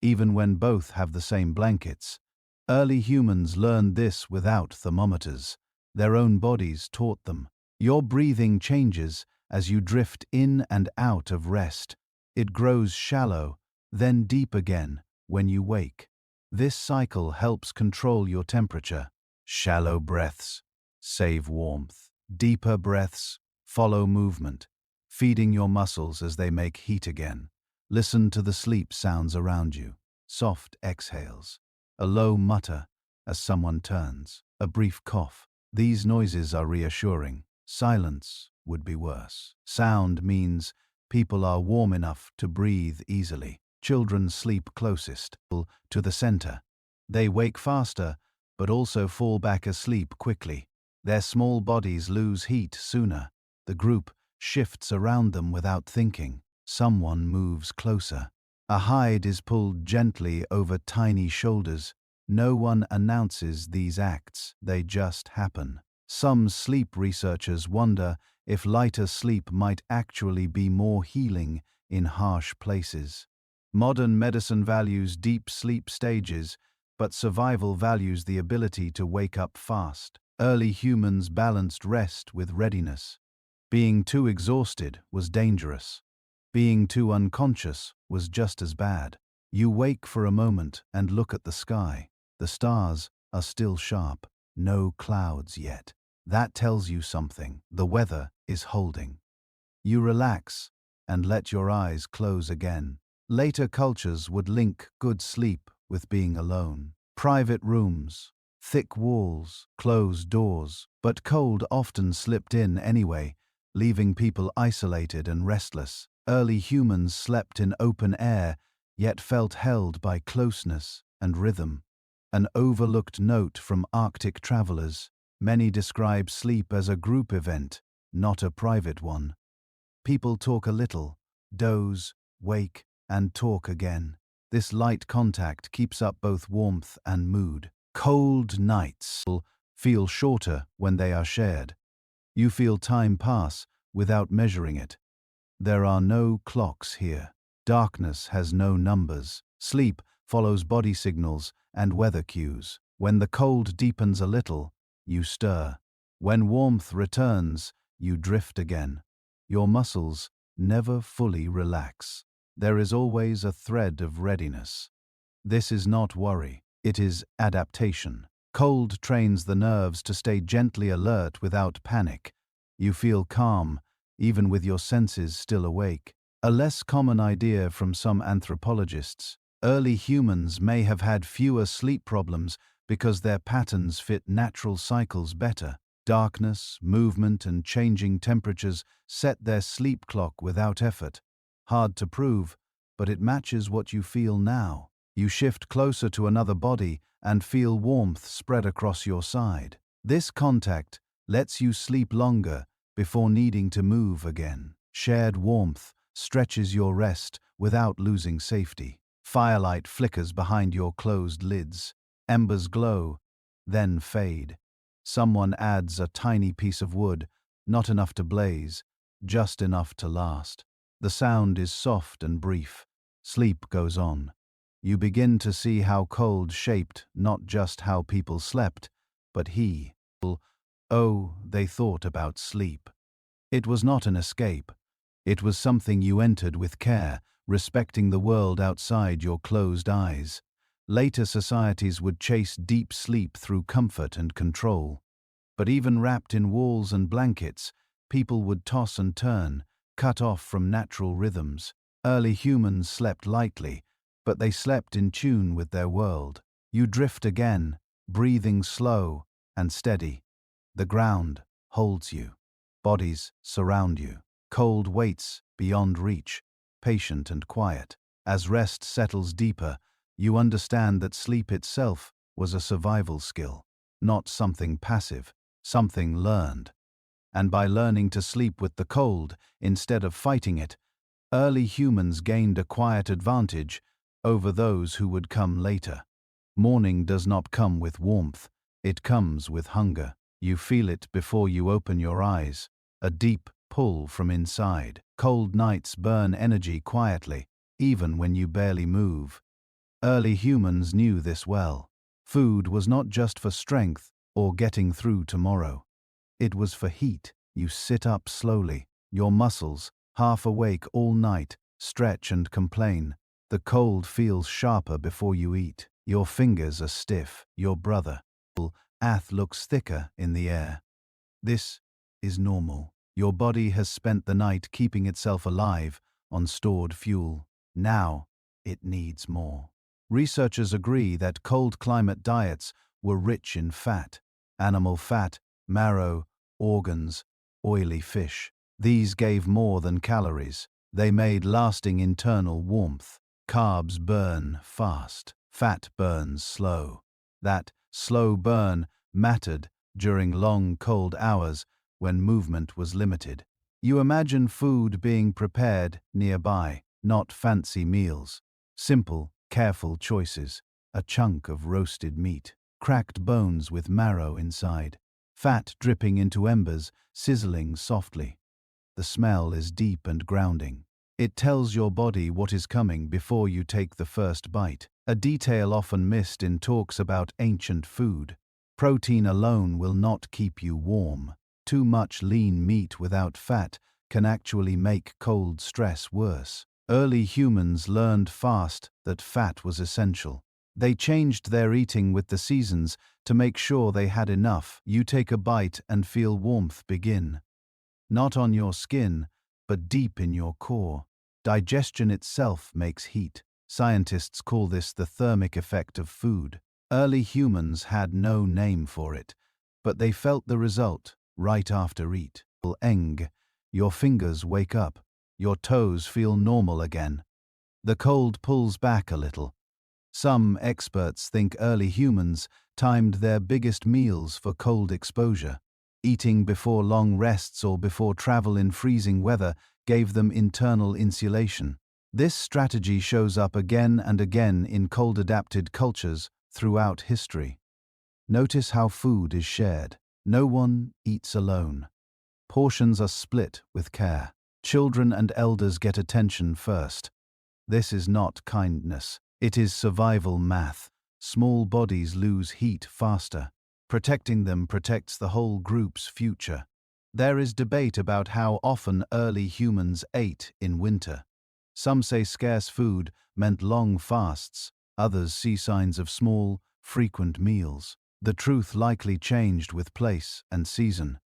even when both have the same blankets. Early humans learned this without thermometers. Their own bodies taught them. Your breathing changes as you drift in and out of rest. It grows shallow, then deep again when you wake. This cycle helps control your temperature. Shallow breaths save warmth. Deeper breaths follow movement, feeding your muscles as they make heat again. Listen to the sleep sounds around you. Soft exhales. A low mutter as someone turns. A brief cough. These noises are reassuring. Silence would be worse. Sound means people are warm enough to breathe easily. Children sleep closest to the center. They wake faster, but also fall back asleep quickly. Their small bodies lose heat sooner. The group shifts around them without thinking. Someone moves closer. A hide is pulled gently over tiny shoulders. No one announces these acts, they just happen. Some sleep researchers wonder if lighter sleep might actually be more healing in harsh places. Modern medicine values deep sleep stages, but survival values the ability to wake up fast. Early humans balanced rest with readiness. Being too exhausted was dangerous. Being too unconscious was just as bad. You wake for a moment and look at the sky. The stars are still sharp. No clouds yet. That tells you something. The weather is holding. You relax and let your eyes close again. Later cultures would link good sleep with being alone. Private rooms, thick walls, closed doors, but cold often slipped in anyway, leaving people isolated and restless. Early humans slept in open air, yet felt held by closeness and rhythm. An overlooked note from Arctic travelers: many describe sleep as a group event, not a private one. People talk a little, doze, wake, and talk again. This light contact keeps up both warmth and mood. Cold nights feel shorter when they are shared. You feel time pass without measuring it. There are no clocks here. Darkness has no numbers. Sleep follows body signals and weather cues. When the cold deepens a little, you stir. When warmth returns, you drift again. Your muscles never fully relax. There is always a thread of readiness. This is not worry, it is adaptation. Cold trains the nerves to stay gently alert without panic. You feel calm, even with your senses still awake. A less common idea from some anthropologists: early humans may have had fewer sleep problems because their patterns fit natural cycles better. Darkness, movement, and changing temperatures set their sleep clock without effort. Hard to prove, but it matches what you feel now. You shift closer to another body and feel warmth spread across your side. This contact lets you sleep longer before needing to move again. Shared warmth stretches your rest without losing safety. Firelight flickers behind your closed lids. Embers glow, then fade. Someone adds a tiny piece of wood, not enough to blaze, just enough to last. The sound is soft and brief. Sleep goes on. You begin to see how cold shaped not just how people slept, but they thought about sleep. It was not an escape. It was something you entered with care, respecting the world outside your closed eyes. Later societies would chase deep sleep through comfort and control. But even wrapped in walls and blankets, people would toss and turn, cut off from natural rhythms. Early humans slept lightly, but they slept in tune with their world. You drift again, breathing slow and steady. The ground holds you. Bodies surround you. Cold waits beyond reach, patient and quiet. As rest settles deeper, you understand that sleep itself was a survival skill, not something passive, something learned. And by learning to sleep with the cold instead of fighting it, early humans gained a quiet advantage over those who would come later. Morning does not come with warmth, it comes with hunger. You feel it before you open your eyes, a deep pull from inside. Cold nights burn energy quietly, even when you barely move. Early humans knew this well. Food was not just for strength or getting through tomorrow. It was for heat. You sit up slowly, your muscles, half awake all night, stretch and complain. The cold feels sharper before you eat. Your fingers are stiff. Your breath looks thicker in the air. This is normal. Your body has spent the night keeping itself alive on stored fuel. Now, it needs more. Researchers agree that cold climate diets were rich in fat. Animal fat, marrow, organs, oily fish. These gave more than calories. They made lasting internal warmth. Carbs burn fast. Fat burns slow. That slow burn mattered during long cold hours when movement was limited. You imagine food being prepared nearby, not fancy meals. Simple, careful choices. A chunk of roasted meat. Cracked bones with marrow inside. Fat dripping into embers, sizzling softly. The smell is deep and grounding. It tells your body what is coming before you take the first bite. A detail often missed in talks about ancient food. Protein alone will not keep you warm. Too much lean meat without fat can actually make cold stress worse. Early humans learned fast that fat was essential. They changed their eating with the seasons to make sure they had enough. You take a bite and feel warmth begin. Not on your skin, but deep in your core. Digestion itself makes heat. Scientists call this the thermic effect of food. Early humans had no name for it, but they felt the result right after eat. Eng, your fingers wake up, your toes feel normal again. The cold pulls back a little. Some experts think early humans timed their biggest meals for cold exposure. Eating before long rests or before travel in freezing weather gave them internal insulation. This strategy shows up again and again in cold-adapted cultures throughout history. Notice how food is shared. No one eats alone. Portions are split with care. Children and elders get attention first. This is not kindness. It is survival math. Small bodies lose heat faster. Protecting them protects the whole group's future. There is debate about how often early humans ate in winter. Some say scarce food meant long fasts. Others see signs of small, frequent meals. The truth likely changed with place and season.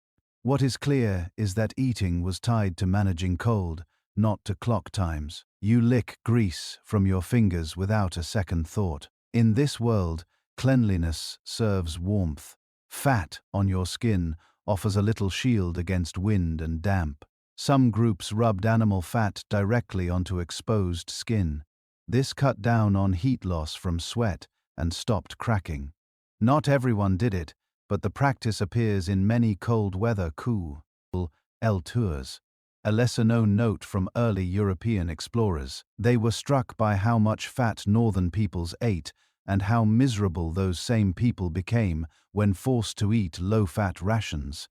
What is clear is that eating was tied to managing cold, not to clock times. You lick grease from your fingers without a second thought. In this world, cleanliness serves warmth. Fat on your skin offers a little shield against wind and damp. Some groups rubbed animal fat directly onto exposed skin. This cut down on heat loss from sweat and stopped cracking. Not everyone did it, but the practice appears in many cold weather tours. A lesser-known note from early European explorers. They were struck by how much fat northern peoples ate and how miserable those same people became when forced to eat low-fat rations.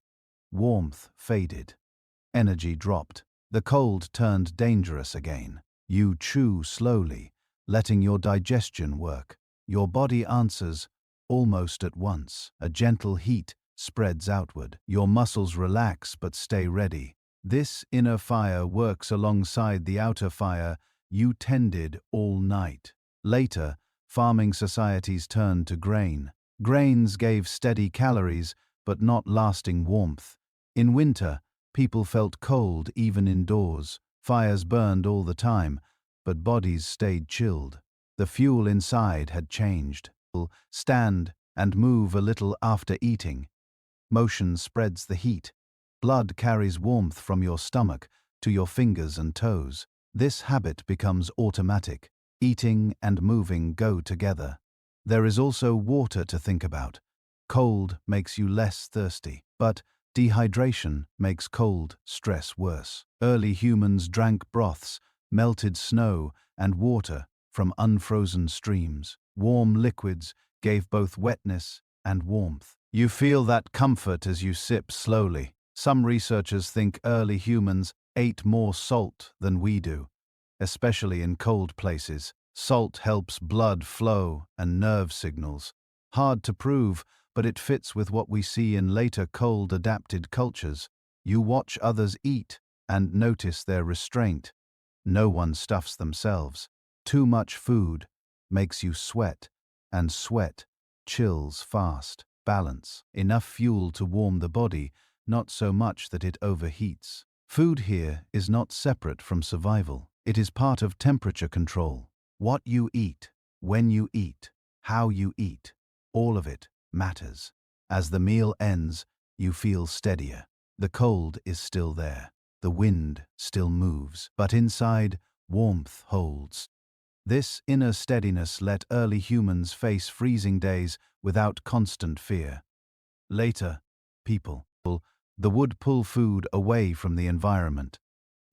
Warmth faded. Energy dropped. The cold turned dangerous again. You chew slowly, letting your digestion work. Your body answers almost at once. A gentle heat spreads outward. Your muscles relax but stay ready. This inner fire works alongside the outer fire you tended all night. Later, farming societies turned to grain. Grains gave steady calories, but not lasting warmth. In winter, people felt cold even indoors. Fires burned all the time, but bodies stayed chilled. The fuel inside had changed. Stand and move a little after eating. Motion spreads the heat. Blood carries warmth from your stomach to your fingers and toes. This habit becomes automatic. Eating and moving go together. There is also water to think about. Cold makes you less thirsty, but dehydration makes cold stress worse. Early humans drank broths, melted snow, and water from unfrozen streams. Warm liquids gave both wetness and warmth. You feel that comfort as you sip slowly. Some researchers think early humans ate more salt than we do, especially in cold places. Salt helps blood flow and nerve signals. Hard to prove, but it fits with what we see in later cold-adapted cultures. You watch others eat and notice their restraint. No one stuffs themselves. Too much food makes you sweat, and sweat chills fast. Balance. Enough fuel to warm the body, not so much that it overheats. Food here is not separate from survival. It is part of temperature control. What you eat, when you eat, how you eat, all of it matters. As the meal ends, you feel steadier. The cold is still there. The wind still moves, but inside, warmth holds. This inner steadiness let early humans face freezing days without constant fear. Later, the would pull food away from the environment.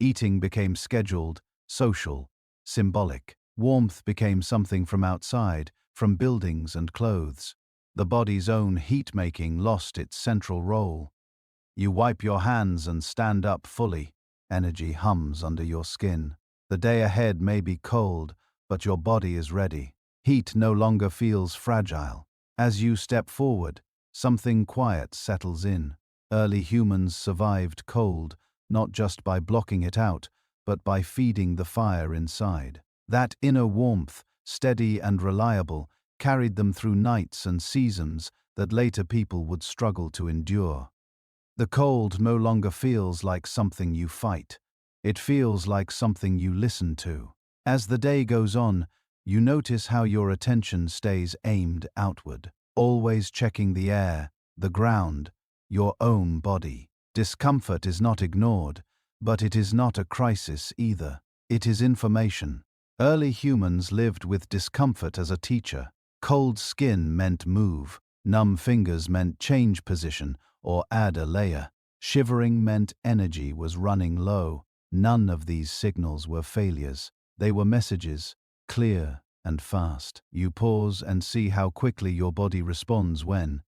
Eating became scheduled, social, symbolic. Warmth became something from outside, from buildings and clothes. The body's own heat-making lost its central role. You wipe your hands and stand up fully. Energy hums under your skin. The day ahead may be cold, but your body is ready. Heat no longer feels fragile. As you step forward, something quiet settles in. Early humans survived cold, not just by blocking it out, but by feeding the fire inside. That inner warmth, steady and reliable, carried them through nights and seasons that later people would struggle to endure. The cold no longer feels like something you fight. It feels like something you listen to. As the day goes on, you notice how your attention stays aimed outward, always checking the air, the ground, your own body. Discomfort is not ignored, but it is not a crisis either. It is information. Early humans lived with discomfort as a teacher. Cold skin meant move, numb fingers meant change position or add a layer. Shivering meant energy was running low. None of these signals were failures. They were messages, clear and fast. You pause and see how quickly your body responds when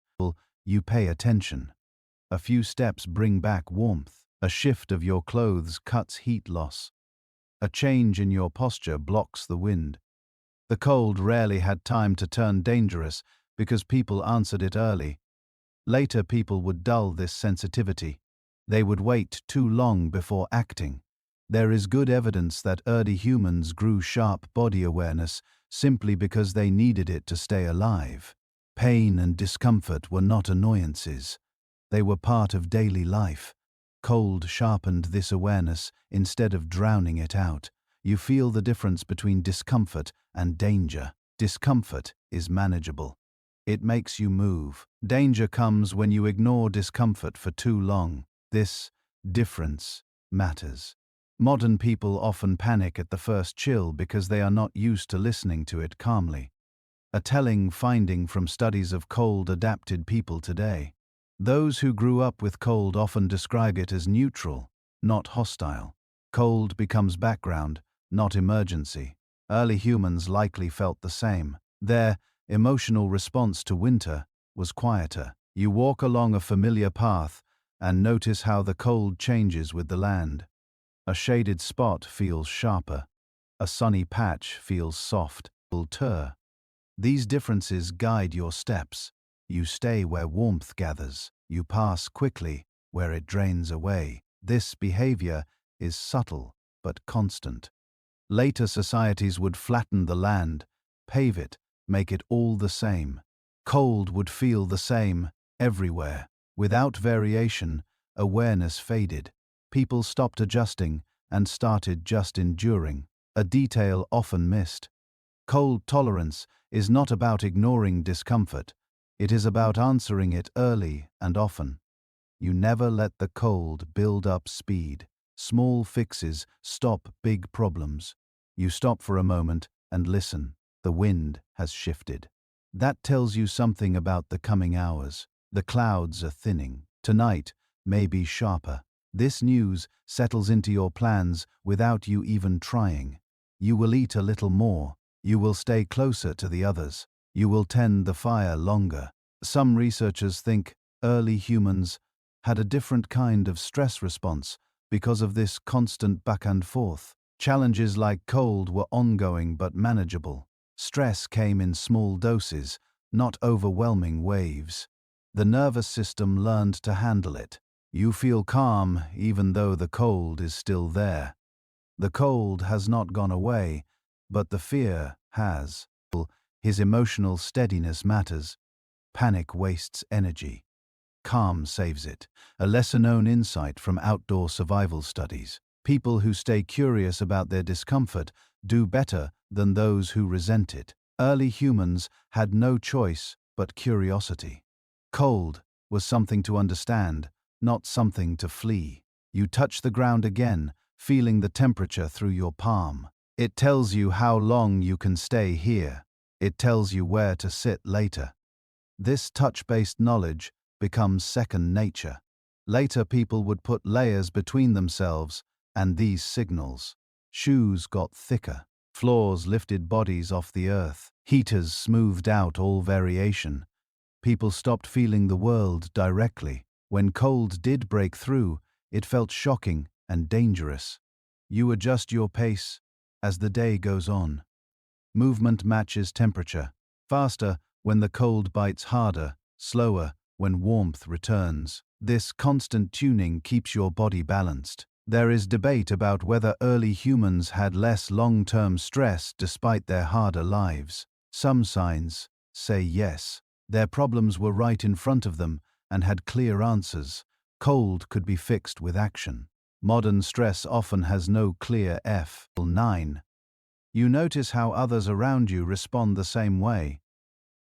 you pay attention. A few steps bring back warmth. A shift of your clothes cuts heat loss. A change in your posture blocks the wind. The cold rarely had time to turn dangerous because people answered it early. Later people would dull this sensitivity. They would wait too long before acting. There is good evidence that early humans grew sharp body awareness simply because they needed it to stay alive. Pain and discomfort were not annoyances. They were part of daily life. Cold sharpened this awareness instead of drowning it out. You feel the difference between discomfort and danger. Discomfort is manageable. It makes you move. Danger comes when you ignore discomfort for too long. This difference matters. Modern people often panic at the first chill because they are not used to listening to it calmly. A telling finding from studies of cold-adapted people today. Those who grew up with cold often describe it as neutral, not hostile. Cold becomes background, not emergency. Early humans likely felt the same. Their emotional response to winter was quieter. You walk along a familiar path and notice how the cold changes with the land. A shaded spot feels sharper. A sunny patch feels soft. These differences guide your steps. You stay where warmth gathers. You pass quickly where it drains away. This behavior is subtle but constant. Later societies would flatten the land, pave it, make it all the same. Cold would feel the same everywhere. Without variation, awareness faded. People stopped adjusting and started just enduring, a detail often missed. Cold tolerance is not about ignoring discomfort. It is about answering it early and often. You never let the cold build up speed. Small fixes stop big problems. You stop for a moment and listen. The wind has shifted. That tells you something about the coming hours. The clouds are thinning. Tonight may be sharper. This news settles into your plans without you even trying. You will eat a little more. You will stay closer to the others. You will tend the fire longer. Some researchers think early humans had a different kind of stress response because of this constant back and forth. Challenges like cold were ongoing but manageable. Stress came in small doses, not overwhelming waves. The nervous system learned to handle it. You feel calm even though the cold is still there. The cold has not gone away, but the fear has. His emotional steadiness matters. Panic wastes energy. Calm saves it. A lesser-known insight from outdoor survival studies. People who stay curious about their discomfort do better than those who resent it. Early humans had no choice but curiosity. Cold was something to understand, not something to flee. You touch the ground again, feeling the temperature through your palm. It tells you how long you can stay here. It tells you where to sit later. This touch-based knowledge becomes second nature. Later people would put layers between themselves and these signals. Shoes got thicker. Floors lifted bodies off the earth. Heaters smoothed out all variation. People stopped feeling the world directly. When cold did break through, it felt shocking and dangerous. You adjust your pace as the day goes on. Movement matches temperature. Faster when the cold bites harder, slower when warmth returns. This constant tuning keeps your body balanced. There is debate about whether early humans had less long-term stress despite their harder lives. Some science say yes. Their problems were right in front of them and had clear answers. Cold could be fixed with action. Modern stress often has no clear F. 9. You notice how others around you respond the same way.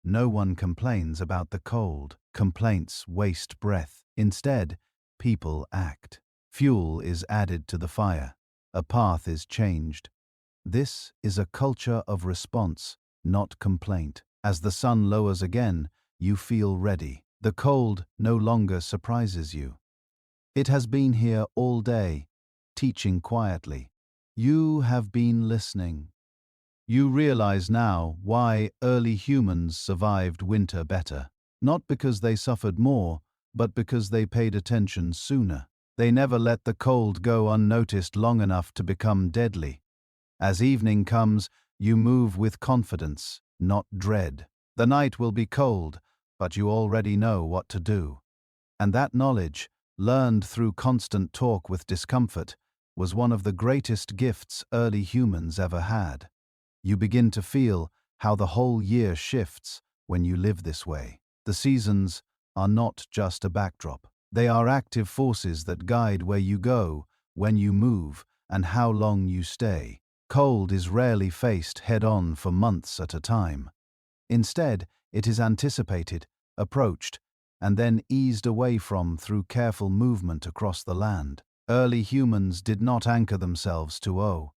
No one complains about the cold. Complaints waste breath. Instead, people act. Fuel is added to the fire. A path is changed. This is a culture of response, not complaint. As the sun lowers again, you feel ready. The cold no longer surprises you. It has been here all day, teaching quietly. You have been listening. You realize now why early humans survived winter better. Not because they suffered more, but because they paid attention sooner. They never let the cold go unnoticed long enough to become deadly. As evening comes, you move with confidence, not dread. The night will be cold, but you already know what to do. And that knowledge, learned through constant talk with discomfort, was one of the greatest gifts early humans ever had. You begin to feel how the whole year shifts when you live this way. The seasons are not just a backdrop. They are active forces that guide where you go, when you move, and how long you stay. Cold is rarely faced head-on for months at a time. Instead, it is anticipated, approached, and then eased away from through careful movement across the land. Early humans did not anchor themselves to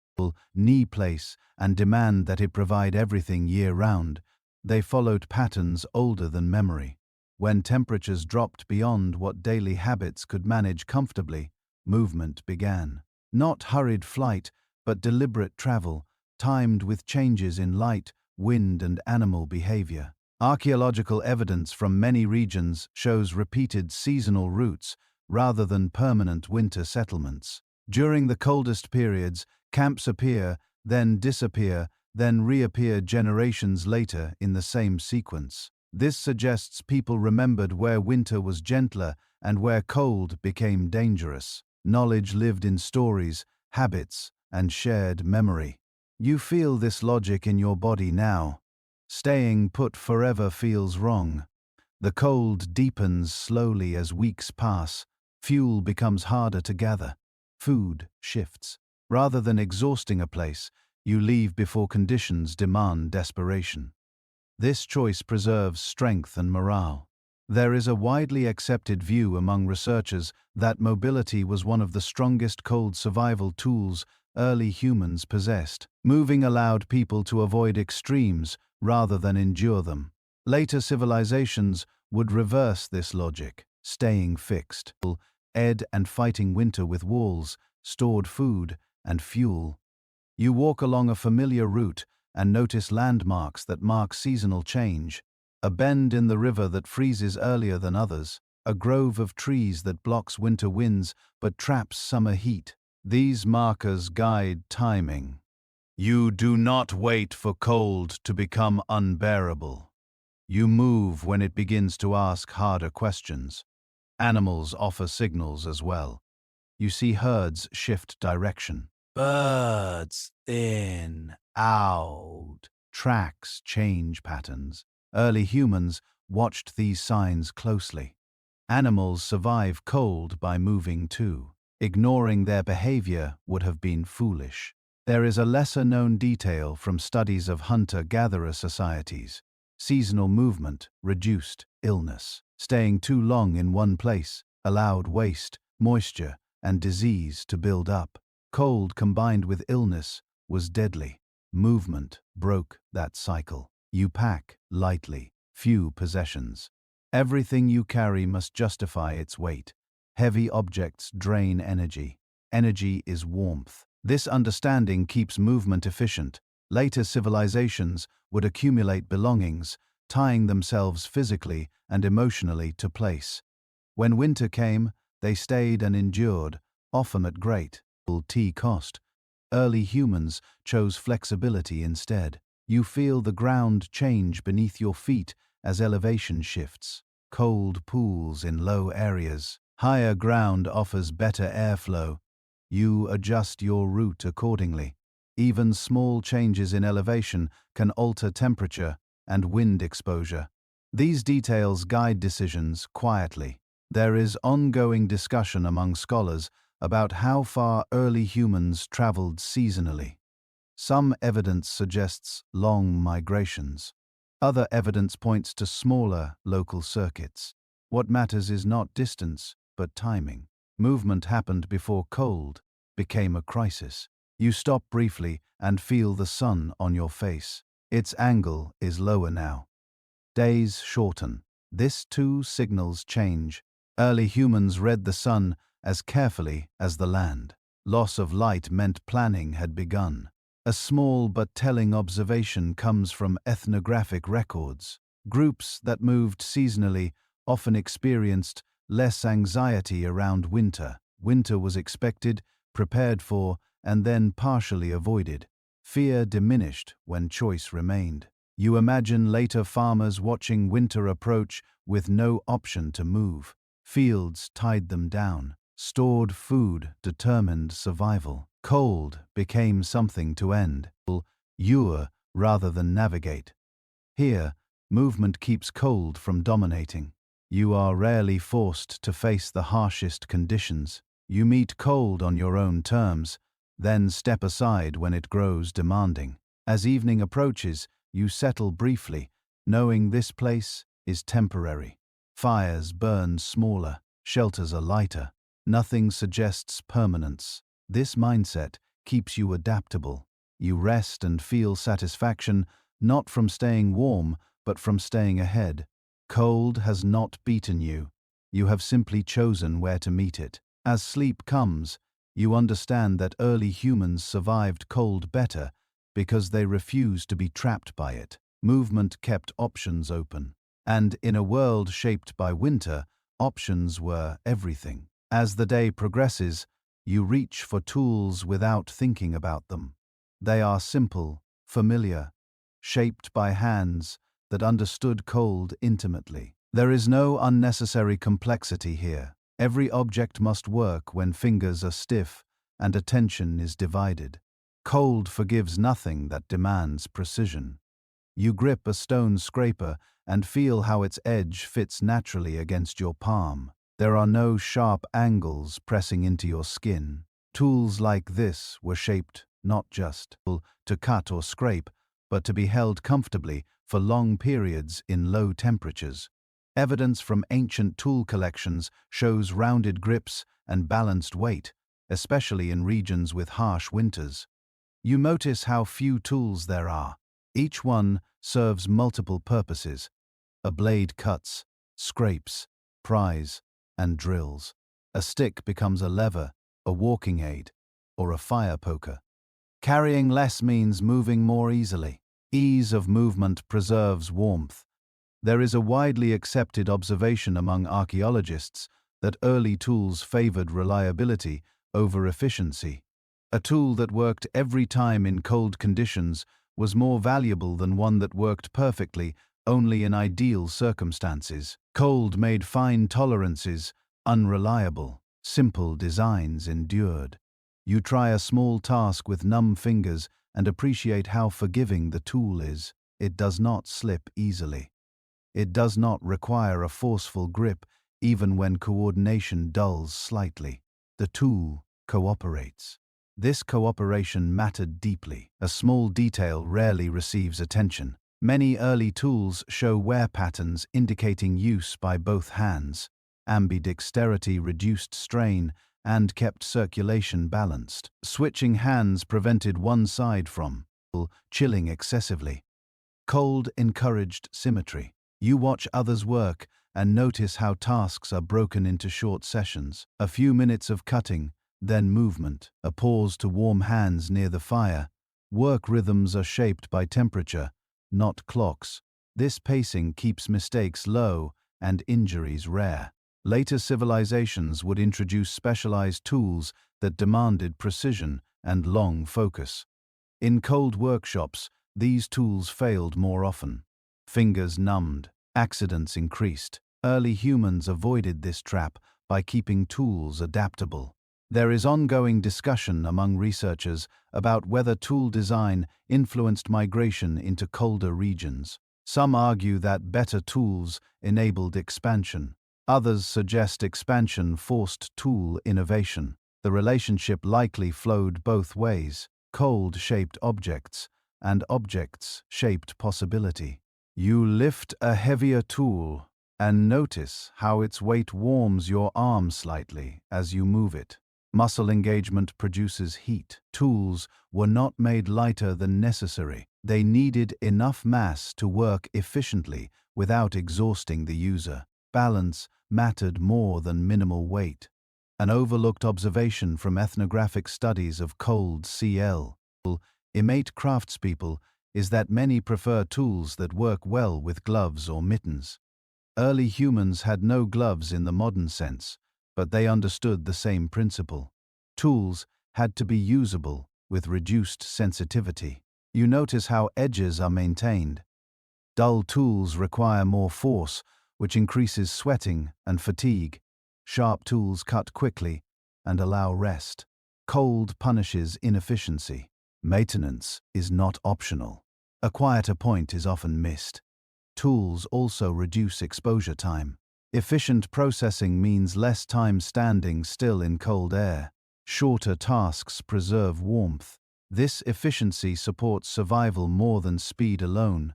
knee place and demand that it provide everything year-round. They followed patterns older than memory. When temperatures dropped beyond what daily habits could manage comfortably, movement began. Not hurried flight, but deliberate travel, timed with changes in light, wind, and animal behavior. Archaeological evidence from many regions shows repeated seasonal routes rather than permanent winter settlements. During the coldest periods, camps appear, then disappear, then reappear generations later in the same sequence. This suggests people remembered where winter was gentler and where cold became dangerous. Knowledge lived in stories, habits, and shared memory. You feel this logic in your body now. Staying put forever feels wrong. The cold deepens slowly as weeks pass. Fuel becomes harder to gather. Food shifts. Rather than exhausting a place, you leave before conditions demand desperation. This choice preserves strength and morale. There is a widely accepted view among researchers that mobility was one of the strongest cold survival tools early humans possessed. Moving allowed people to avoid extremes rather than endure them. Later civilizations would reverse this logic, staying fixed, and fighting winter with walls, stored food, and fuel. You walk along a familiar route and notice landmarks that mark seasonal change. A bend in the river that freezes earlier than others, a grove of trees that blocks winter winds but traps summer heat. These markers guide timing. You do not wait for cold to become unbearable. You move when it begins to ask harder questions. Animals offer signals as well. You see herds shift direction. Birds thin out. Tracks change patterns. Early humans watched these signs closely. Animals survive cold by moving too. Ignoring their behavior would have been foolish. There is a lesser-known detail from studies of hunter-gatherer societies. Seasonal movement reduced illness. Staying too long in one place allowed waste, moisture, and disease to build up. Cold combined with illness was deadly. Movement broke that cycle. You pack lightly, few possessions. Everything you carry must justify its weight. Heavy objects drain energy. Energy is warmth. This understanding keeps movement efficient. Later civilizations would accumulate belongings, tying themselves physically and emotionally to place. When winter came, they stayed and endured, often at great cost. Early humans chose flexibility instead. You feel the ground change beneath your feet as elevation shifts. Cold pools in low areas. Higher ground offers better airflow. You adjust your route accordingly. Even small changes in elevation can alter temperature, and wind exposure. These details guide decisions quietly. There is ongoing discussion among scholars about how far early humans traveled seasonally. Some evidence suggests long migrations. Other evidence points to smaller local circuits. What matters is not distance, but timing. Movement happened before cold became a crisis. You stop briefly and feel the sun on your face. Its angle is lower now. Days shorten. This too signals change. Early humans read the sun as carefully as the land. Loss of light meant planning had begun. A small but telling observation comes from ethnographic records. Groups that moved seasonally often experienced less anxiety around winter. Winter was expected, prepared for, and then partially avoided. Fear diminished when choice remained. You imagine later farmers watching winter approach with no option to move. Fields tied them down. Stored food determined survival. Cold became something to end, rather than navigate. Here, movement keeps cold from dominating. You are rarely forced to face the harshest conditions. You meet cold on your own terms, then step aside when it grows demanding. As evening approaches, you settle briefly, knowing this place is temporary. Fires burn smaller, shelters are lighter. Nothing suggests permanence. This mindset keeps you adaptable. You rest and feel satisfaction, not from staying warm, but from staying ahead. Cold has not beaten you. You have simply chosen where to meet it. As sleep comes, you understand that early humans survived cold better because they refused to be trapped by it. Movement kept options open. And in a world shaped by winter, options were everything. As the day progresses, you reach for tools without thinking about them. They are simple, familiar, shaped by hands that understood cold intimately. There is no unnecessary complexity here. Every object must work when fingers are stiff and attention is divided. Cold forgives nothing that demands precision. You grip a stone scraper and feel how its edge fits naturally against your palm. There are no sharp angles pressing into your skin. Tools like this were shaped not just to cut or scrape, but to be held comfortably for long periods in low temperatures. Evidence from ancient tool collections shows rounded grips and balanced weight, especially in regions with harsh winters. You notice how few tools there are. Each one serves multiple purposes. A blade cuts, scrapes, pries, and drills. A stick becomes a lever, a walking aid, or a fire poker. Carrying less means moving more easily. Ease of movement preserves warmth. There is a widely accepted observation among archaeologists that early tools favored reliability over efficiency. A tool that worked every time in cold conditions was more valuable than one that worked perfectly only in ideal circumstances. Cold made fine tolerances unreliable. Simple designs endured. You try a small task with numb fingers and appreciate how forgiving the tool is. It does not slip easily. It does not require a forceful grip even when coordination dulls slightly. The tool cooperates. This cooperation mattered deeply. A small detail rarely receives attention. Many early tools show wear patterns indicating use by both hands. Ambidexterity reduced strain and kept circulation balanced. Switching hands prevented one side from chilling excessively. Cold encouraged symmetry. You watch others work and notice how tasks are broken into short sessions. A few minutes of cutting, then movement, a pause to warm hands near the fire. Work rhythms are shaped by temperature, not clocks. This pacing keeps mistakes low and injuries rare. Later civilizations would introduce specialized tools that demanded precision and long focus. In cold workshops, these tools failed more often. Fingers numbed, accidents increased. Early humans avoided this trap by keeping tools adaptable. There is ongoing discussion among researchers about whether tool design influenced migration into colder regions. Some argue that better tools enabled expansion. Others suggest expansion forced tool innovation. The relationship likely flowed both ways. Cold shaped objects, and objects shaped possibility. You lift a heavier tool and notice how its weight warms your arm slightly as you move it. Muscle engagement produces heat. Tools were not made lighter than necessary. They needed enough mass to work efficiently without exhausting the user. Balance mattered more than minimal weight. An overlooked observation from ethnographic studies of cold CL innate craftspeople is that many prefer tools that work well with gloves or mittens. Early humans had no gloves in the modern sense, but they understood the same principle. Tools had to be usable, with reduced sensitivity. You notice how edges are maintained. Dull tools require more force, which increases sweating and fatigue. Sharp tools cut quickly and allow rest. Cold punishes inefficiency. Maintenance is not optional. A quieter point is often missed. Tools also reduce exposure time. Efficient processing means less time standing still in cold air. Shorter tasks preserve warmth. This efficiency supports survival more than speed alone.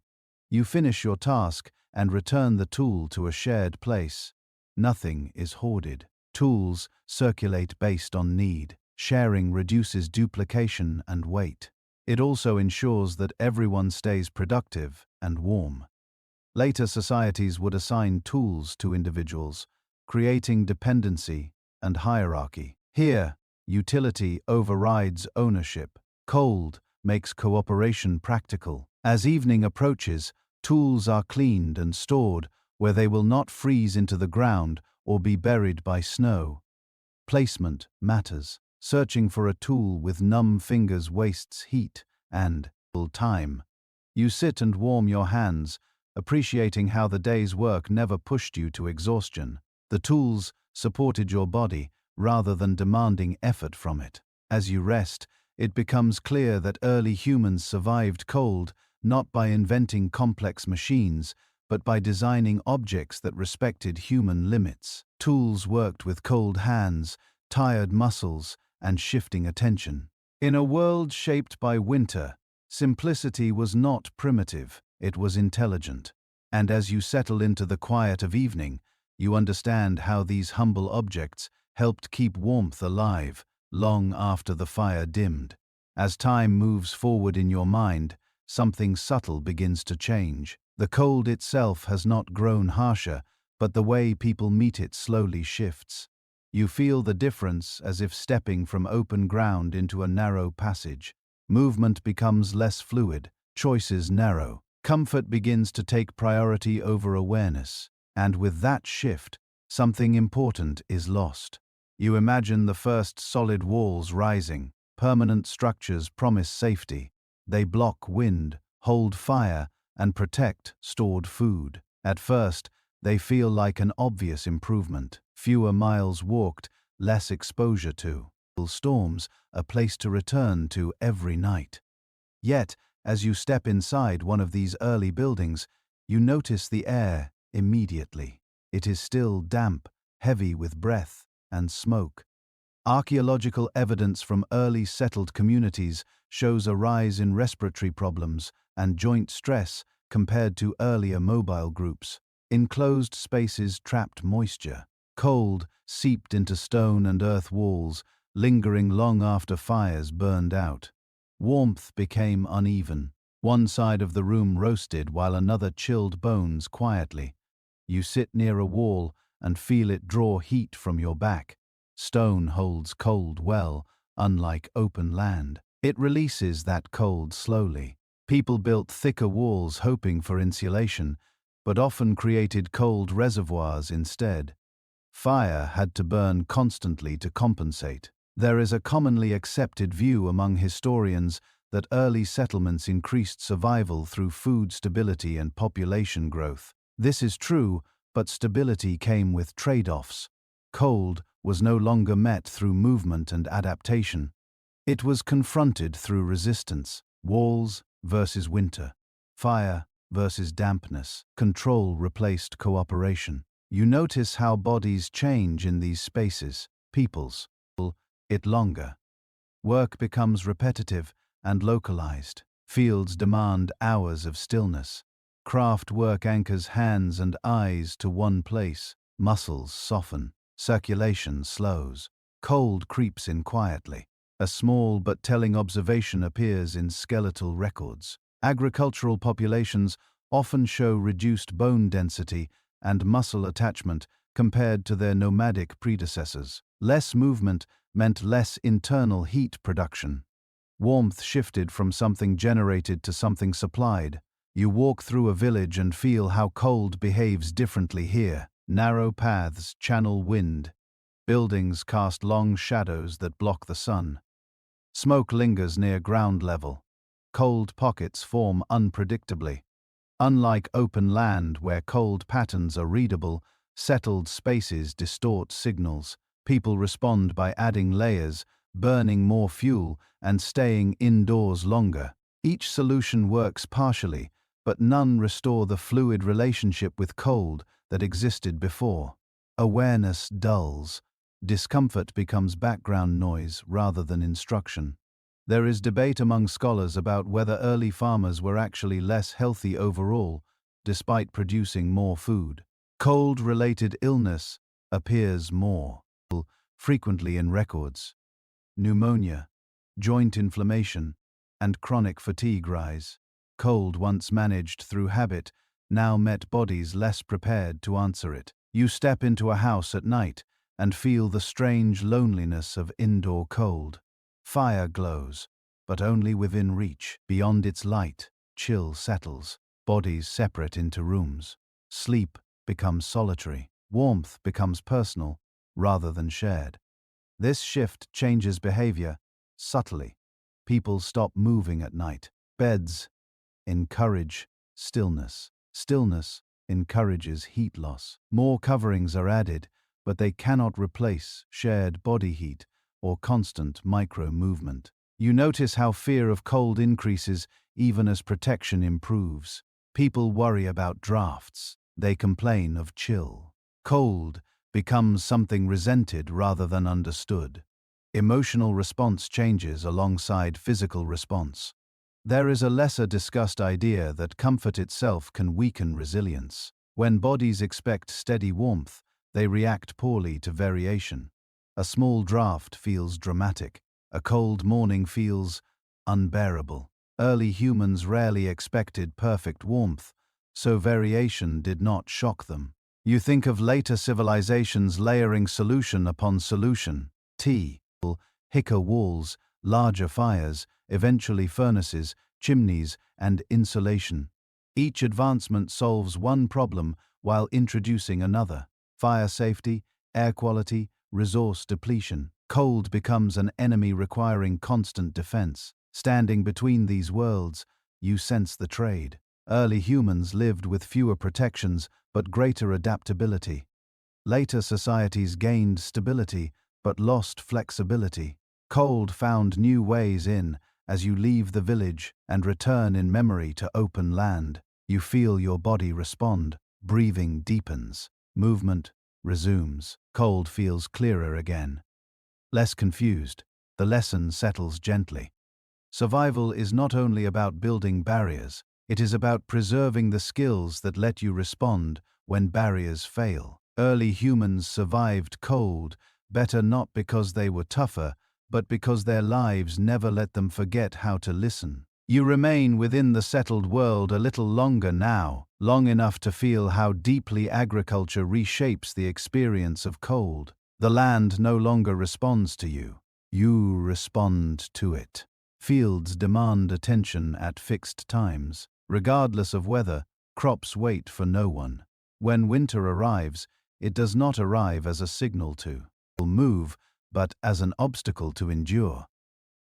You finish your task and return the tool to a shared place. Nothing is hoarded. Tools circulate based on need. Sharing reduces duplication and weight. It also ensures that everyone stays productive and warm. Later societies would assign tools to individuals, creating dependency and hierarchy. Here, utility overrides ownership. Cold makes cooperation practical. As evening approaches, tools are cleaned and stored where they will not freeze into the ground or be buried by snow. Placement matters. Searching for a tool with numb fingers wastes heat and time. You sit and warm your hands, appreciating how the day's work never pushed you to exhaustion. The tools supported your body rather than demanding effort from it. As you rest, it becomes clear that early humans survived cold not by inventing complex machines, but by designing objects that respected human limits. Tools worked with cold hands, tired muscles, and shifting attention. In a world shaped by winter, simplicity was not primitive, it was intelligent. And as you settle into the quiet of evening, you understand how these humble objects helped keep warmth alive long after the fire dimmed. As time moves forward in your mind, something subtle begins to change. The cold itself has not grown harsher, but the way people meet it slowly shifts. You feel the difference as if stepping from open ground into a narrow passage. Movement becomes less fluid, choices narrow. Comfort begins to take priority over awareness. And with that shift, something important is lost. You imagine the first solid walls rising. Permanent structures promise safety. They block wind, hold fire, and protect stored food. At first, they feel like an obvious improvement. Fewer miles walked, less exposure to storms, a place to return to every night. Yet, as you step inside one of these early buildings, you notice the air immediately. It is still damp, heavy with breath and smoke. Archaeological evidence from early settled communities shows a rise in respiratory problems and joint stress compared to earlier mobile groups. Enclosed spaces trapped moisture. Cold seeped into stone and earth walls, lingering long after fires burned out. Warmth became uneven. One side of the room roasted while another chilled bones quietly. You sit near a wall and feel it draw heat from your back. Stone holds cold well, unlike open land. It releases that cold slowly. People built thicker walls hoping for insulation, but often created cold reservoirs instead. Fire had to burn constantly to compensate. There is a commonly accepted view among historians that early settlements increased survival through food stability and population growth. This is true, but stability came with trade-offs. Cold was no longer met through movement and adaptation. It was confronted through resistance, walls versus winter, fire versus dampness. Control replaced cooperation. You notice how bodies change in these spaces. People's it longer. Work becomes repetitive and localized. Fields demand hours of stillness. Craft work anchors hands and eyes to one place. Muscles soften. Circulation slows. Cold creeps in quietly. A small but telling observation appears in skeletal records. Agricultural populations often show reduced bone density and muscle attachment compared to their nomadic predecessors. Less movement meant less internal heat production. Warmth shifted from something generated to something supplied. You walk through a village and feel how cold behaves differently here. Narrow paths channel wind. Buildings cast long shadows that block the sun. Smoke lingers near ground level. Cold pockets form unpredictably. Unlike open land where cold patterns are readable, settled spaces distort signals. People respond by adding layers, burning more fuel, and staying indoors longer. Each solution works partially, but none restore the fluid relationship with cold that existed before. Awareness dulls. Discomfort becomes background noise rather than instruction. There is debate among scholars about whether early farmers were actually less healthy overall, despite producing more food. Cold-related illness appears more frequently in records. Pneumonia, joint inflammation, and chronic fatigue rise. Cold, once managed through habit, now met bodies less prepared to answer it. You step into a house at night and feel the strange loneliness of indoor cold. Fire glows, but only within reach. Beyond its light, chill settles. Bodies separate into rooms. Sleep becomes solitary. Warmth becomes personal, rather than shared. This shift changes behavior subtly. People stop moving at night. Beds encourage stillness. Stillness encourages heat loss. More coverings are added, but they cannot replace shared body heat or constant micro-movement. You notice how fear of cold increases even as protection improves. People worry about drafts. They complain of chill. Cold becomes something resented rather than understood. Emotional response changes alongside physical response. There is a lesser discussed idea that comfort itself can weaken resilience. When bodies expect steady warmth, they react poorly to variation. A small draft feels dramatic. A cold morning feels unbearable. Early humans rarely expected perfect warmth, so variation did not shock them. You think of later civilizations layering solution upon solution. Thicker walls, larger fires, eventually furnaces, chimneys, and insulation. Each advancement solves one problem while introducing another. Fire safety, air quality, resource depletion. Cold becomes an enemy requiring constant defense. Standing between these worlds, you sense the trade. Early humans lived with fewer protections but greater adaptability. Later societies gained stability but lost flexibility. Cold found new ways in. As you leave the village and return in memory to open land, you feel your body respond. Breathing deepens. Movement resumes. Cold feels clearer again. Less confused, the lesson settles gently. Survival is not only about building barriers, it is about preserving the skills that let you respond when barriers fail. Early humans survived cold, better not because they were tougher, but because their lives never let them forget how to listen. You remain within the settled world a little longer now, long enough to feel how deeply agriculture reshapes the experience of cold. The land no longer responds to you. You respond to it. Fields demand attention at fixed times. Regardless of weather, crops wait for no one. When winter arrives, it does not arrive as a signal to move, but as an obstacle to endure.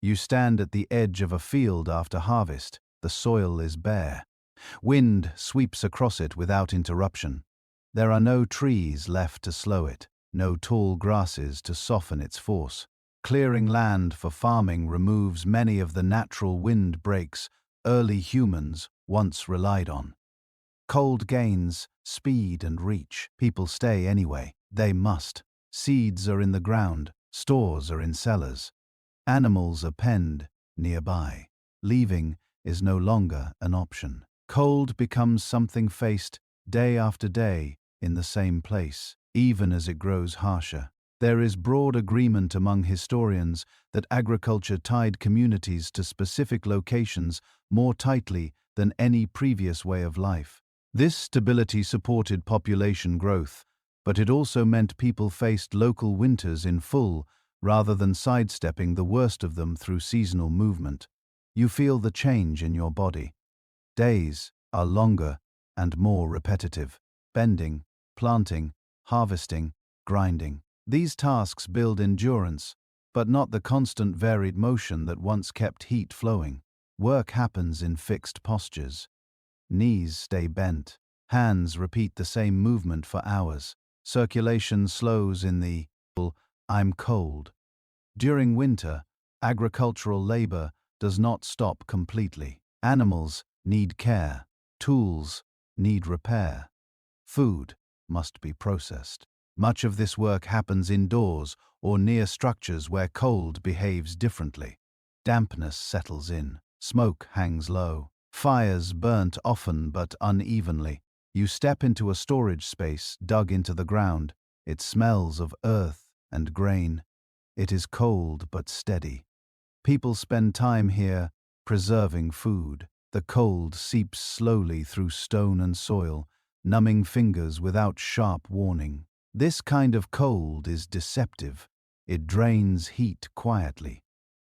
You stand at the edge of a field after harvest. The soil is bare. Wind sweeps across it without interruption. There are no trees left to slow it, no tall grasses to soften its force. Clearing land for farming removes many of the natural wind breaks early humans once relied on. Cold gains speed and reach. People stay anyway. They must. Seeds are in the ground. Stores are in cellars. Animals are penned nearby. Leaving is no longer an option. Cold becomes something faced day after day in the same place, even as it grows harsher. There is broad agreement among historians that agriculture tied communities to specific locations more tightly than any previous way of life. This stability supported population growth, but it also meant people faced local winters in full rather than sidestepping the worst of them through seasonal movement. You feel the change in your body. Days are longer and more repetitive. Bending, planting, harvesting, grinding. These tasks build endurance, but not the constant varied motion that once kept heat flowing. Work happens in fixed postures. Knees stay bent. Hands repeat the same movement for hours. Circulation slows in the "I'm cold." During winter, agricultural labor does not stop completely. Animals need care. Tools need repair. Food must be processed. Much of this work happens indoors or near structures where cold behaves differently. Dampness settles in. Smoke hangs low. Fires burnt often but unevenly. You step into a storage space dug into the ground. It smells of earth and grain. It is cold but steady. People spend time here preserving food. The cold seeps slowly through stone and soil, numbing fingers without sharp warning. This kind of cold is deceptive. It drains heat quietly.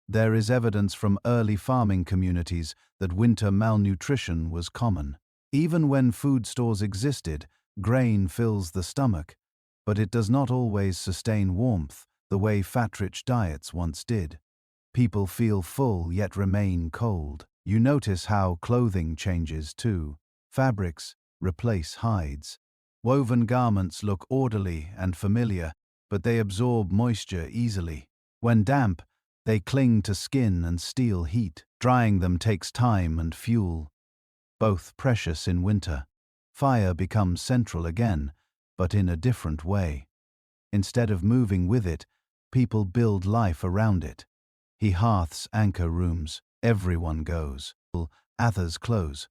There is evidence from early farming communities that winter malnutrition was common. Even when food stores existed, grain fills the stomach, but it does not always sustain warmth the way fat-rich diets once did. People feel full yet remain cold. You notice how clothing changes too. Fabrics replace hides. Woven garments look orderly and familiar, but they absorb moisture easily. When damp, they cling to skin and steal heat. Drying them takes time and fuel, both precious in winter. Fire becomes central again, but in a different way. Instead of moving with it, people build life around it. Hearths anchor rooms. Everyone goes. Others close.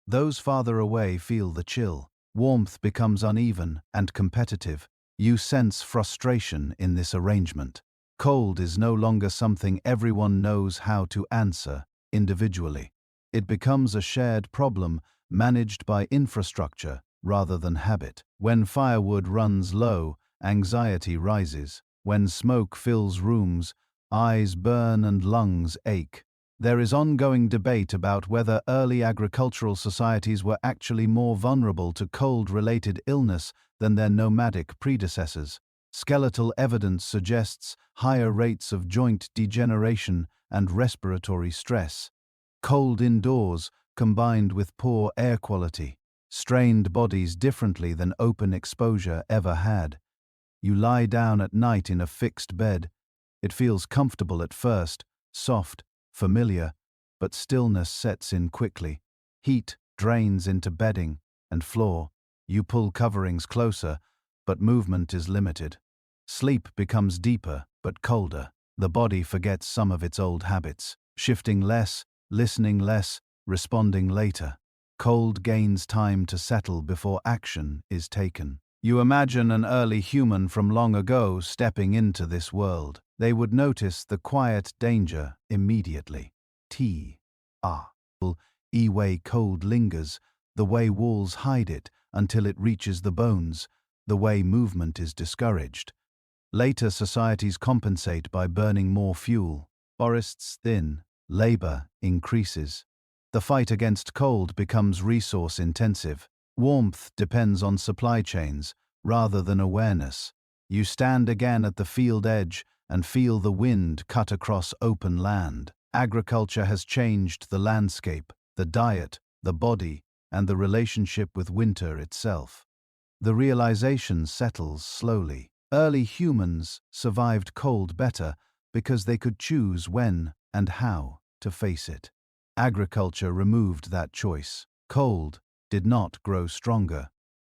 Those farther away feel the chill. Warmth becomes uneven and competitive. You sense frustration in this arrangement. Cold is no longer something everyone knows how to answer individually. It becomes a shared problem managed by infrastructure rather than habit. When firewood runs low, anxiety rises. When smoke fills rooms, eyes burn and lungs ache. There is ongoing debate about whether early agricultural societies were actually more vulnerable to cold-related illness than their nomadic predecessors. Skeletal evidence suggests higher rates of joint degeneration and respiratory stress. Cold indoors, combined with poor air quality, strained bodies differently than open exposure ever had. You lie down at night in a fixed bed. It feels comfortable at first, soft, familiar, but stillness sets in quickly. Heat drains into bedding and floor. You pull coverings closer, but movement is limited. Sleep becomes deeper, but colder. The body forgets some of its old habits, shifting less, listening less, responding later. Cold gains time to settle before action is taken. You imagine an early human from long ago stepping into this world. They would notice the quiet danger immediately. E-way cold lingers, the way walls hide it until it reaches the bones, the way movement is discouraged. Later societies compensate by burning more fuel. Forests thin, labor increases. The fight against cold becomes resource-intensive. Warmth depends on supply chains, rather than awareness. You stand again at the field edge and feel the wind cut across open land. Agriculture has changed the landscape, the diet, the body, and the relationship with winter itself. The realization settles slowly. Early humans survived cold better because they could choose when and how to face it. Agriculture removed that choice. Cold did not grow stronger.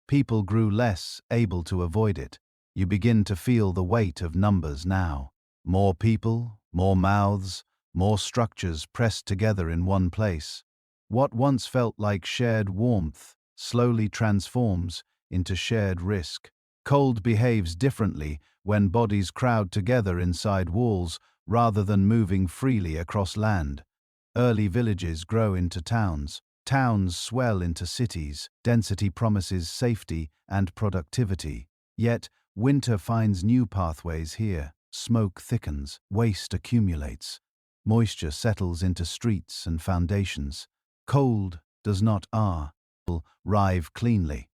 People grew less able to avoid it. You begin to feel the weight of numbers now. More people, more mouths, more structures pressed together in one place. What once felt like shared warmth slowly transforms into shared risk. Cold behaves differently when bodies crowd together inside walls rather than moving freely across land. Early villages grow into towns. Towns swell into cities. Density promises safety and productivity. Yet, winter finds new pathways here. Smoke thickens, waste accumulates. Moisture settles into streets and foundations. Cold does not arrive cleanly.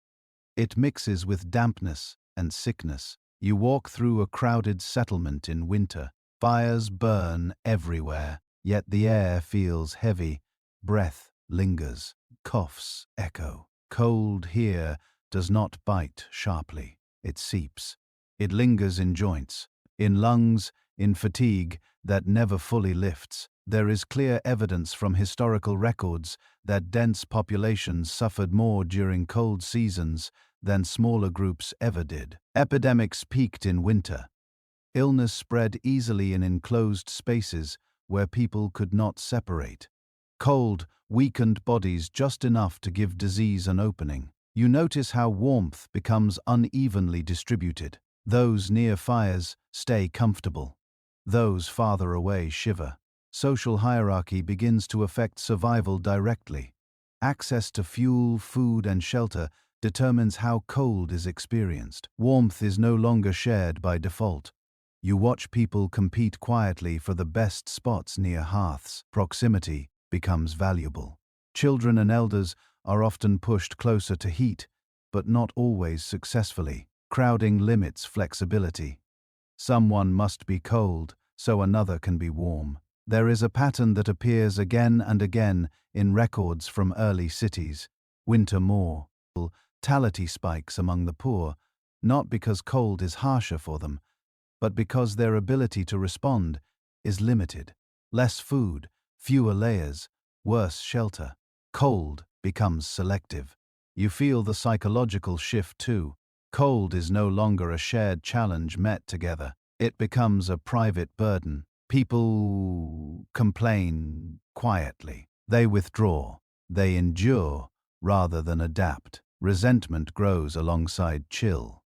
It mixes with dampness and sickness. You walk through a crowded settlement in winter. Fires burn everywhere, yet the air feels heavy. Breath lingers. Coughs echo. Cold here does not bite sharply. It seeps. It lingers in joints, in lungs, in fatigue that never fully lifts. There is clear evidence from historical records that dense populations suffered more during cold seasons than smaller groups ever did. Epidemics peaked in winter. Illness spread easily in enclosed spaces where people could not separate. Cold weakened bodies just enough to give disease an opening. You notice how warmth becomes unevenly distributed. Those near fires stay comfortable. Those farther away shiver. Social hierarchy begins to affect survival directly. Access to fuel, food, and shelter determines how cold is experienced. Warmth is no longer shared by default. You watch people compete quietly for the best spots near hearths. Proximity becomes valuable. Children and elders are often pushed closer to heat, but not always successfully. Crowding limits flexibility. Someone must be cold, so another can be warm. There is a pattern that appears again and again in records from early cities. Winter mortality spikes among the poor, not because cold is harsher for them, but because their ability to respond is limited. Less food, fewer layers, worse shelter. Cold becomes selective. You feel the psychological shift too. Cold is no longer a shared challenge met together. It becomes a private burden. People complain quietly. They withdraw. They endure rather than adapt. Resentment grows alongside chill.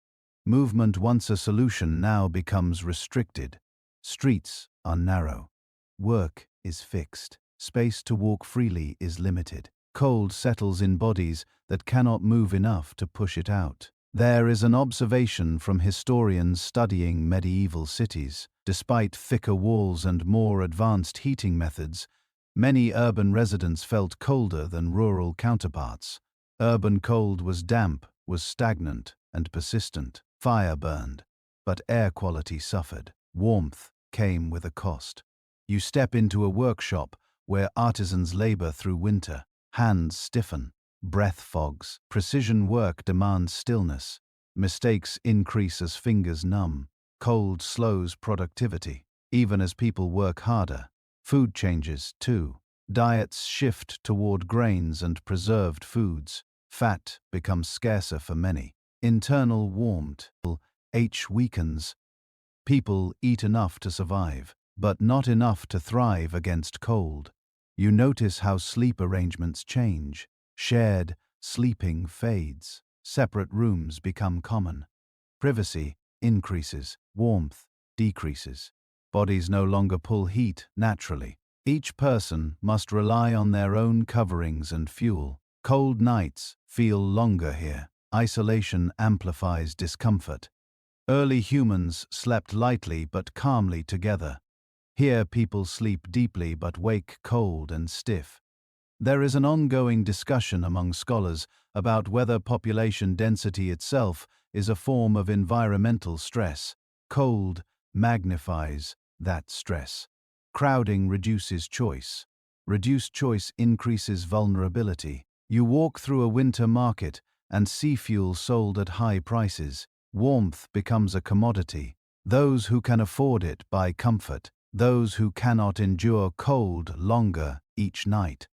Movement, once a solution, now becomes restricted. Streets are narrow. Work is fixed. Space to walk freely is limited. Cold settles in bodies that cannot move enough to push it out. There is an observation from historians studying medieval cities. Despite thicker walls and more advanced heating methods, many urban residents felt colder than rural counterparts. Urban cold was damp, was stagnant, and persistent. Fire burned, but air quality suffered. Warmth came with a cost. You step into a workshop where artisans labor through winter. Hands stiffen, breath fogs. Precision work demands stillness. Mistakes increase as fingers numb. Cold slows productivity. Even as people work harder, food changes too. Diets shift toward grains and preserved foods. Fat becomes scarcer for many. Internal warmth weakens. People eat enough to survive, but not enough to thrive against cold. You notice how sleep arrangements change. Shared sleeping fades. Separate rooms become common. Privacy increases. Warmth decreases. Bodies no longer pull heat naturally. Each person must rely on their own coverings and fuel. Cold nights feel longer here. Isolation amplifies discomfort. Early humans slept lightly but calmly together. Here people sleep deeply but wake cold and stiff. There is an ongoing discussion among scholars about whether population density itself is a form of environmental stress. Cold magnifies that stress. Crowding reduces choice. Reduced choice increases vulnerability. You walk through a winter market and see fuel sold at high prices. Warmth becomes a commodity. Those who can afford it buy comfort. Those who cannot endure cold longer each night.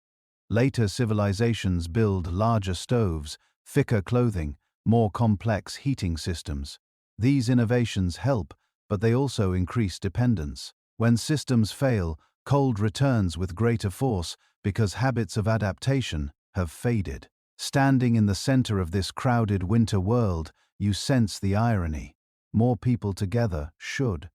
Later civilizations build larger stoves, thicker clothing, more complex heating systems. These innovations help, but they also increase dependence. When systems fail, cold returns with greater force because habits of adaptation have faded. Standing in the center of this crowded winter world, you sense the irony. More people together should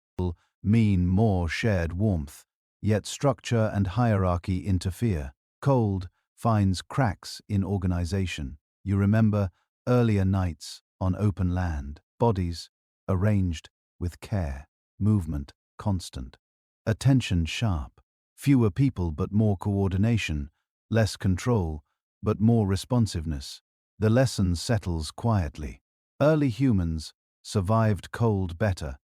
mean more shared warmth, yet structure and hierarchy interfere. Cold finds cracks in organization. You remember earlier nights on open land, bodies arranged with care, movement constant, attention sharp, fewer people but more coordination, less control but more responsiveness. The lesson settles quietly. Early humans survived cold better,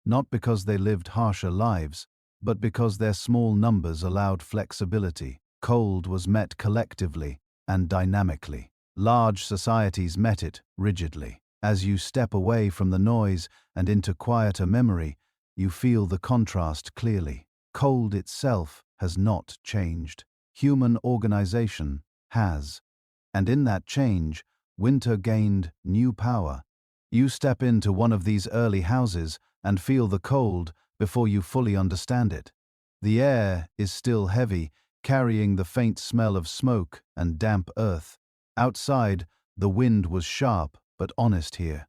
not because they lived harsher lives, but because their small numbers allowed flexibility. Cold was met collectively and dynamically. Large societies met it rigidly. As you step away from the noise and into quieter memory, you feel the contrast clearly. Cold itself has not changed. Human organization has. And in that change, winter gained new power. You step into one of these early houses and feel the cold before you fully understand it. The air is still heavy, carrying the faint smell of smoke and damp earth. Outside, the wind was sharp but honest here.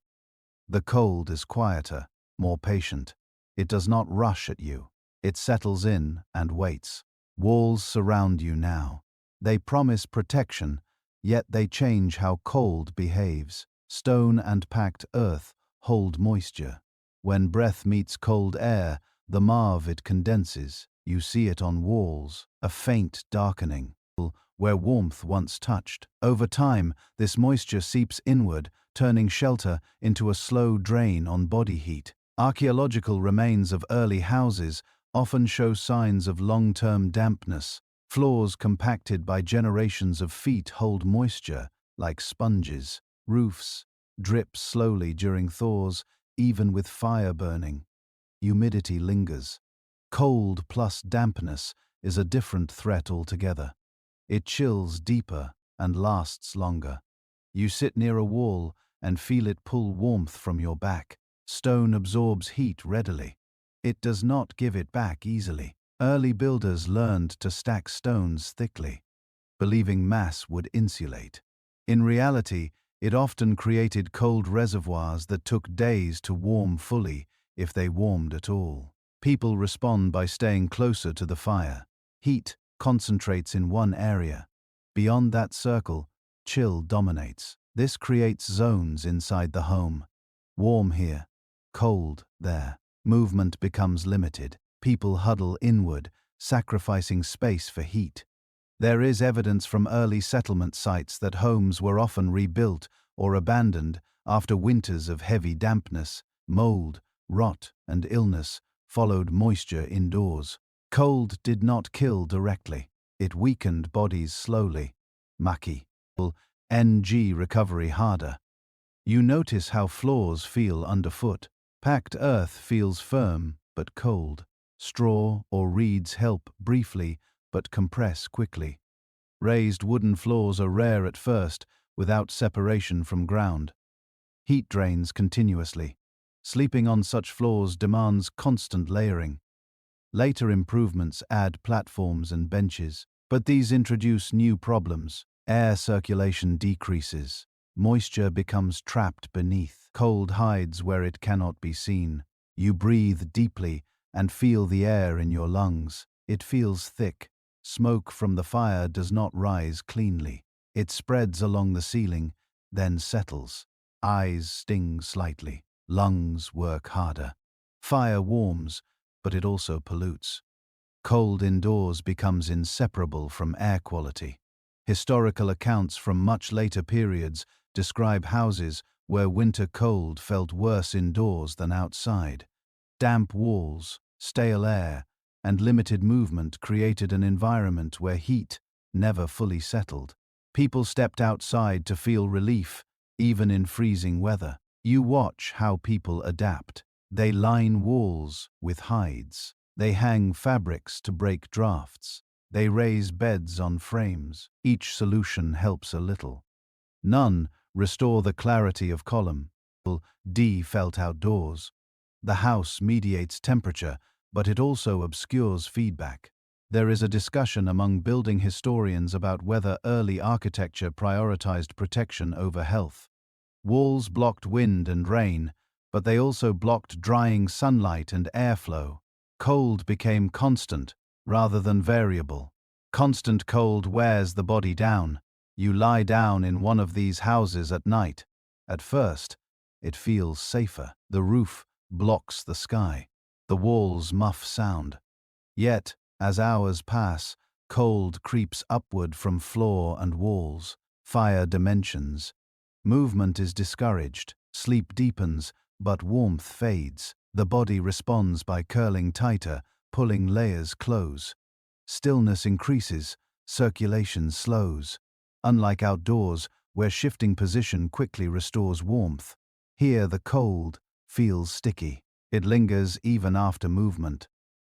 The cold is quieter, more patient. It does not rush at you. It settles in and waits. Walls surround you now. They promise protection, yet they change how cold behaves. Stone and packed earth hold moisture. When breath meets cold air, the marv it condenses. You see it on walls, a faint darkening, where warmth once touched. Over time, this moisture seeps inward, turning shelter into a slow drain on body heat. Archaeological remains of early houses often show signs of long-term dampness. Floors compacted by generations of feet hold moisture, like sponges. Roofs drip slowly during thaws, even with fire burning. Humidity lingers. Cold plus dampness is a different threat altogether. It chills deeper and lasts longer. You sit near a wall and feel it pull warmth from your back. Stone absorbs heat readily. It does not give it back easily. Early builders learned to stack stones thickly, believing mass would insulate. In reality, it often created cold reservoirs that took days to warm fully, if they warmed at all. People respond by staying closer to the fire. Heat concentrates in one area. Beyond that circle, chill dominates. This creates zones inside the home. Warm here, cold there. Movement becomes limited. People huddle inward, sacrificing space for heat. There is evidence from early settlement sites that homes were often rebuilt or abandoned after winters of heavy dampness. Mold, rot, and illness followed moisture indoors. Cold did not kill directly. It weakened bodies slowly. Mucky. NG recovery harder. You notice how floors feel underfoot. Packed earth feels firm but cold. Straw or reeds help briefly but compress quickly. Raised wooden floors are rare at first without separation from ground. Heat drains continuously. Sleeping on such floors demands constant layering. Later improvements add platforms and benches, but these introduce new problems. Air circulation decreases. Moisture becomes trapped beneath. Cold hides where it cannot be seen. You breathe deeply and feel the air in your lungs. It feels thick. Smoke from the fire does not rise cleanly. It spreads along the ceiling, then settles. Eyes sting slightly. Lungs work harder. Fire warms, but it also pollutes. Cold indoors becomes inseparable from air quality. Historical accounts from much later periods describe houses where winter cold felt worse indoors than outside. Damp walls, stale air, and limited movement created an environment where heat never fully settled. People stepped outside to feel relief, even in freezing weather. You watch how people adapt. They line walls with hides. They hang fabrics to break drafts. They raise beds on frames. Each solution helps a little. None restore the clarity of column. D felt outdoors. The house mediates temperature, but it also obscures feedback. There is a discussion among building historians about whether early architecture prioritized protection over health. Walls blocked wind and rain, but they also blocked drying sunlight and airflow. Cold became constant, rather than variable. Constant cold wears the body down. You lie down in one of these houses at night. At first, it feels safer. The roof blocks the sky. The walls muff sound. Yet, as hours pass, cold creeps upward from floor and walls. Fire dimensions. Movement is discouraged. Sleep deepens, but warmth fades. The body responds by curling tighter, pulling layers close. Stillness increases, circulation slows. Unlike outdoors, where shifting position quickly restores warmth, here the cold feels sticky. It lingers even after movement.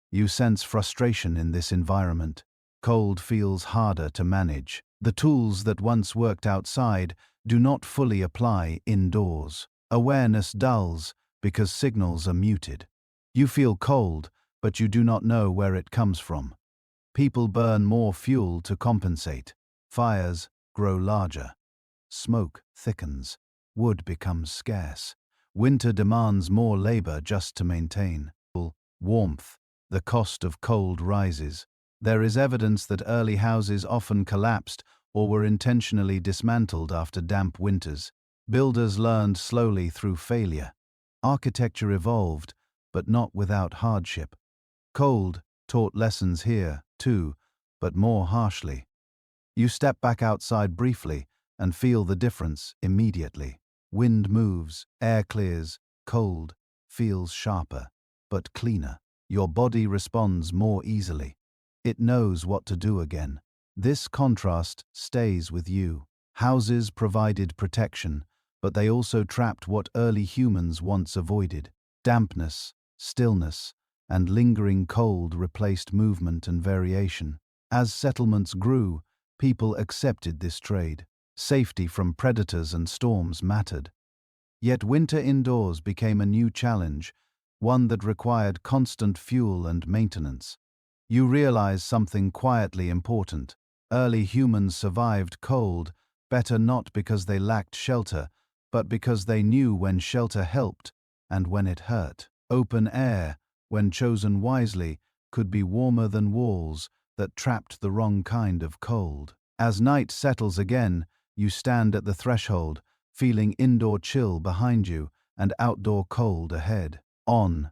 You sense frustration in this environment. Cold feels harder to manage. The tools that once worked outside do not fully apply indoors. Awareness dulls because signals are muted. You feel cold, but you do not know where it comes from. People burn more fuel to compensate. Fires grow larger. Smoke thickens. Wood becomes scarce. Winter demands more labor just to maintain. Warmth. The cost of cold rises. There is evidence that early houses often collapsed or were intentionally dismantled after damp winters. Builders learned slowly through failure. Architecture evolved, but not without hardship. Cold taught lessons here, too, but more harshly. You step back outside briefly and feel the difference immediately. Wind moves, air clears, cold feels sharper, but cleaner. Your body responds more easily. It knows what to do again. This contrast stays with you. Houses provided protection, but they also trapped what early humans once avoided. Dampness, stillness, and lingering cold replaced movement and variation. As settlements grew, people accepted this trade. Safety from predators and storms mattered. Yet winter indoors became a new challenge, one that required constant fuel and maintenance. You realize something quietly important. Early humans survived cold, better not because they lacked shelter, but because they knew when shelter helped and when it hurt. Open air, when chosen wisely, could be warmer than walls that trapped the wrong kind of cold. As night settles again, you stand at the threshold, feeling indoor chill behind you and outdoor cold ahead. On.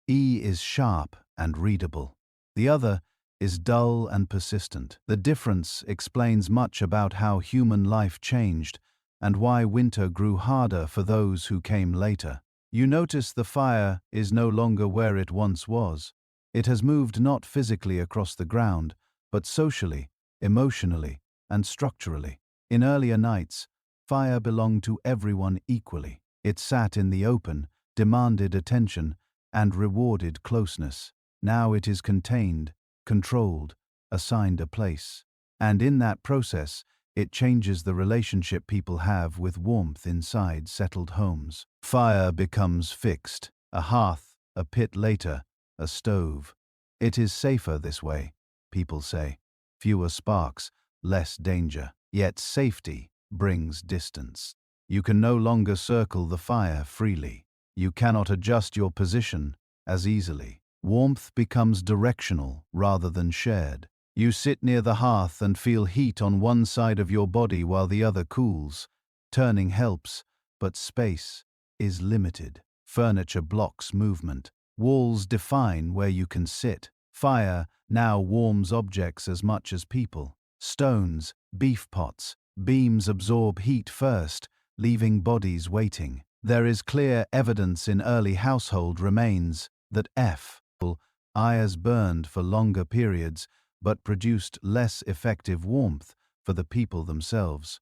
E is sharp and readable. The other is dull and persistent. The difference explains much about how human life changed and why winter grew harder for those who came later. You notice the fire is no longer where it once was. It has moved not physically across the ground, but socially, emotionally, and structurally. In earlier nights, fire belonged to everyone equally. It sat in the open, demanded attention, and rewarded closeness. Now it is contained, controlled, assigned a place. And in that process, it changes the relationship people have with warmth inside settled homes. Fire becomes fixed, a hearth, a pit later, a stove. It is safer this way, people say. Fewer sparks, less danger. Yet safety brings distance. You can no longer circle the fire freely. You cannot adjust your position as easily. Warmth becomes directional rather than shared. You sit near the hearth and feel heat on one side of your body while the other cools. Turning helps, but space is limited. Furniture blocks movement. Walls define where you can sit. Fire now warms objects as much as people. Stones, beef pots, beams absorb heat first, leaving bodies waiting. There is clear evidence in early household remains that fires burned for longer periods but produced less effective warmth for the people themselves.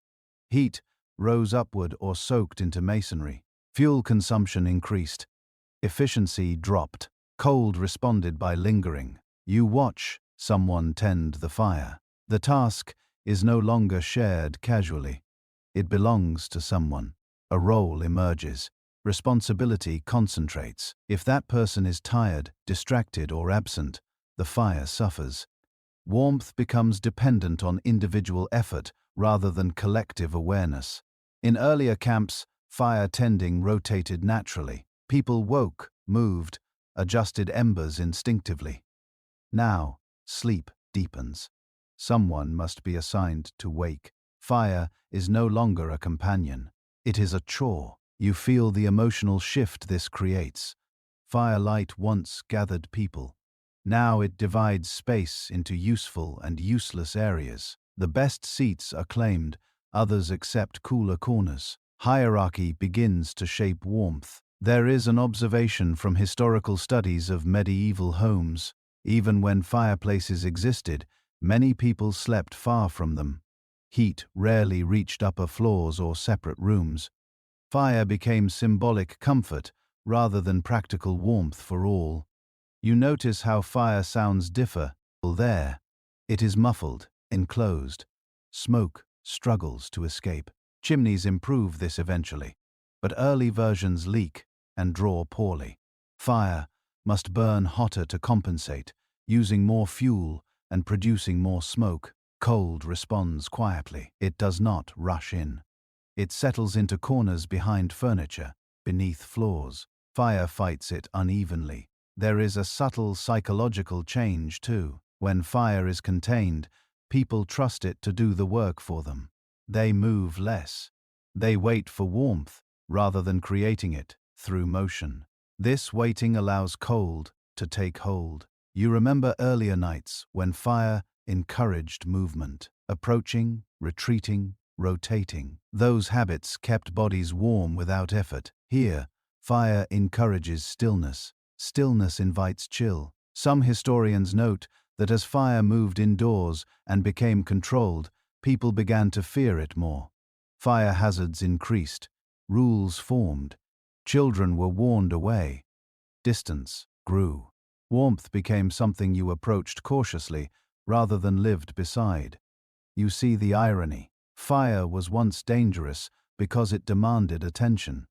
Heat rose upward or soaked into masonry. Fuel consumption increased. Efficiency dropped. Cold responded by lingering. You watch someone tend the fire. The task is no longer shared casually. It belongs to someone. A role emerges. Responsibility concentrates. If that person is tired, distracted, or absent, the fire suffers. Warmth becomes dependent on individual effort rather than collective awareness. In earlier camps, fire tending rotated naturally. People woke, moved, adjusted embers instinctively. Now, sleep deepens. Someone must be assigned to wake. Fire is no longer a companion. It is a chore. You feel the emotional shift this creates. Firelight once gathered people. Now it divides space into useful and useless areas. The best seats are claimed, others accept cooler corners. Hierarchy begins to shape warmth. There is an observation from historical studies of medieval homes. Even when fireplaces existed, many people slept far from them. Heat rarely reached upper floors or separate rooms. Fire became symbolic comfort rather than practical warmth for all. You notice how fire sounds differ. There, it is muffled, enclosed. Smoke struggles to escape. Chimneys improve this eventually, but early versions leak and draw poorly. Fire must burn hotter to compensate, using more fuel and producing more smoke. Cold responds quietly. It does not rush in. It settles into corners behind furniture, beneath floors. Fire fights it unevenly. There is a subtle psychological change, too. When fire is contained, people trust it to do the work for them. They move less. They wait for warmth, rather than creating it through motion. This waiting allows cold to take hold. You remember earlier nights when fire encouraged movement, approaching, retreating, rotating. Those habits kept bodies warm without effort. Here, fire encourages stillness. Stillness invites chill. Some historians note that as fire moved indoors and became controlled, people began to fear it more. Fire hazards increased. Rules formed. Children were warned away. Distance grew. Warmth became something you approached cautiously rather than lived beside. You see the irony. Fire was once dangerous because it demanded attention.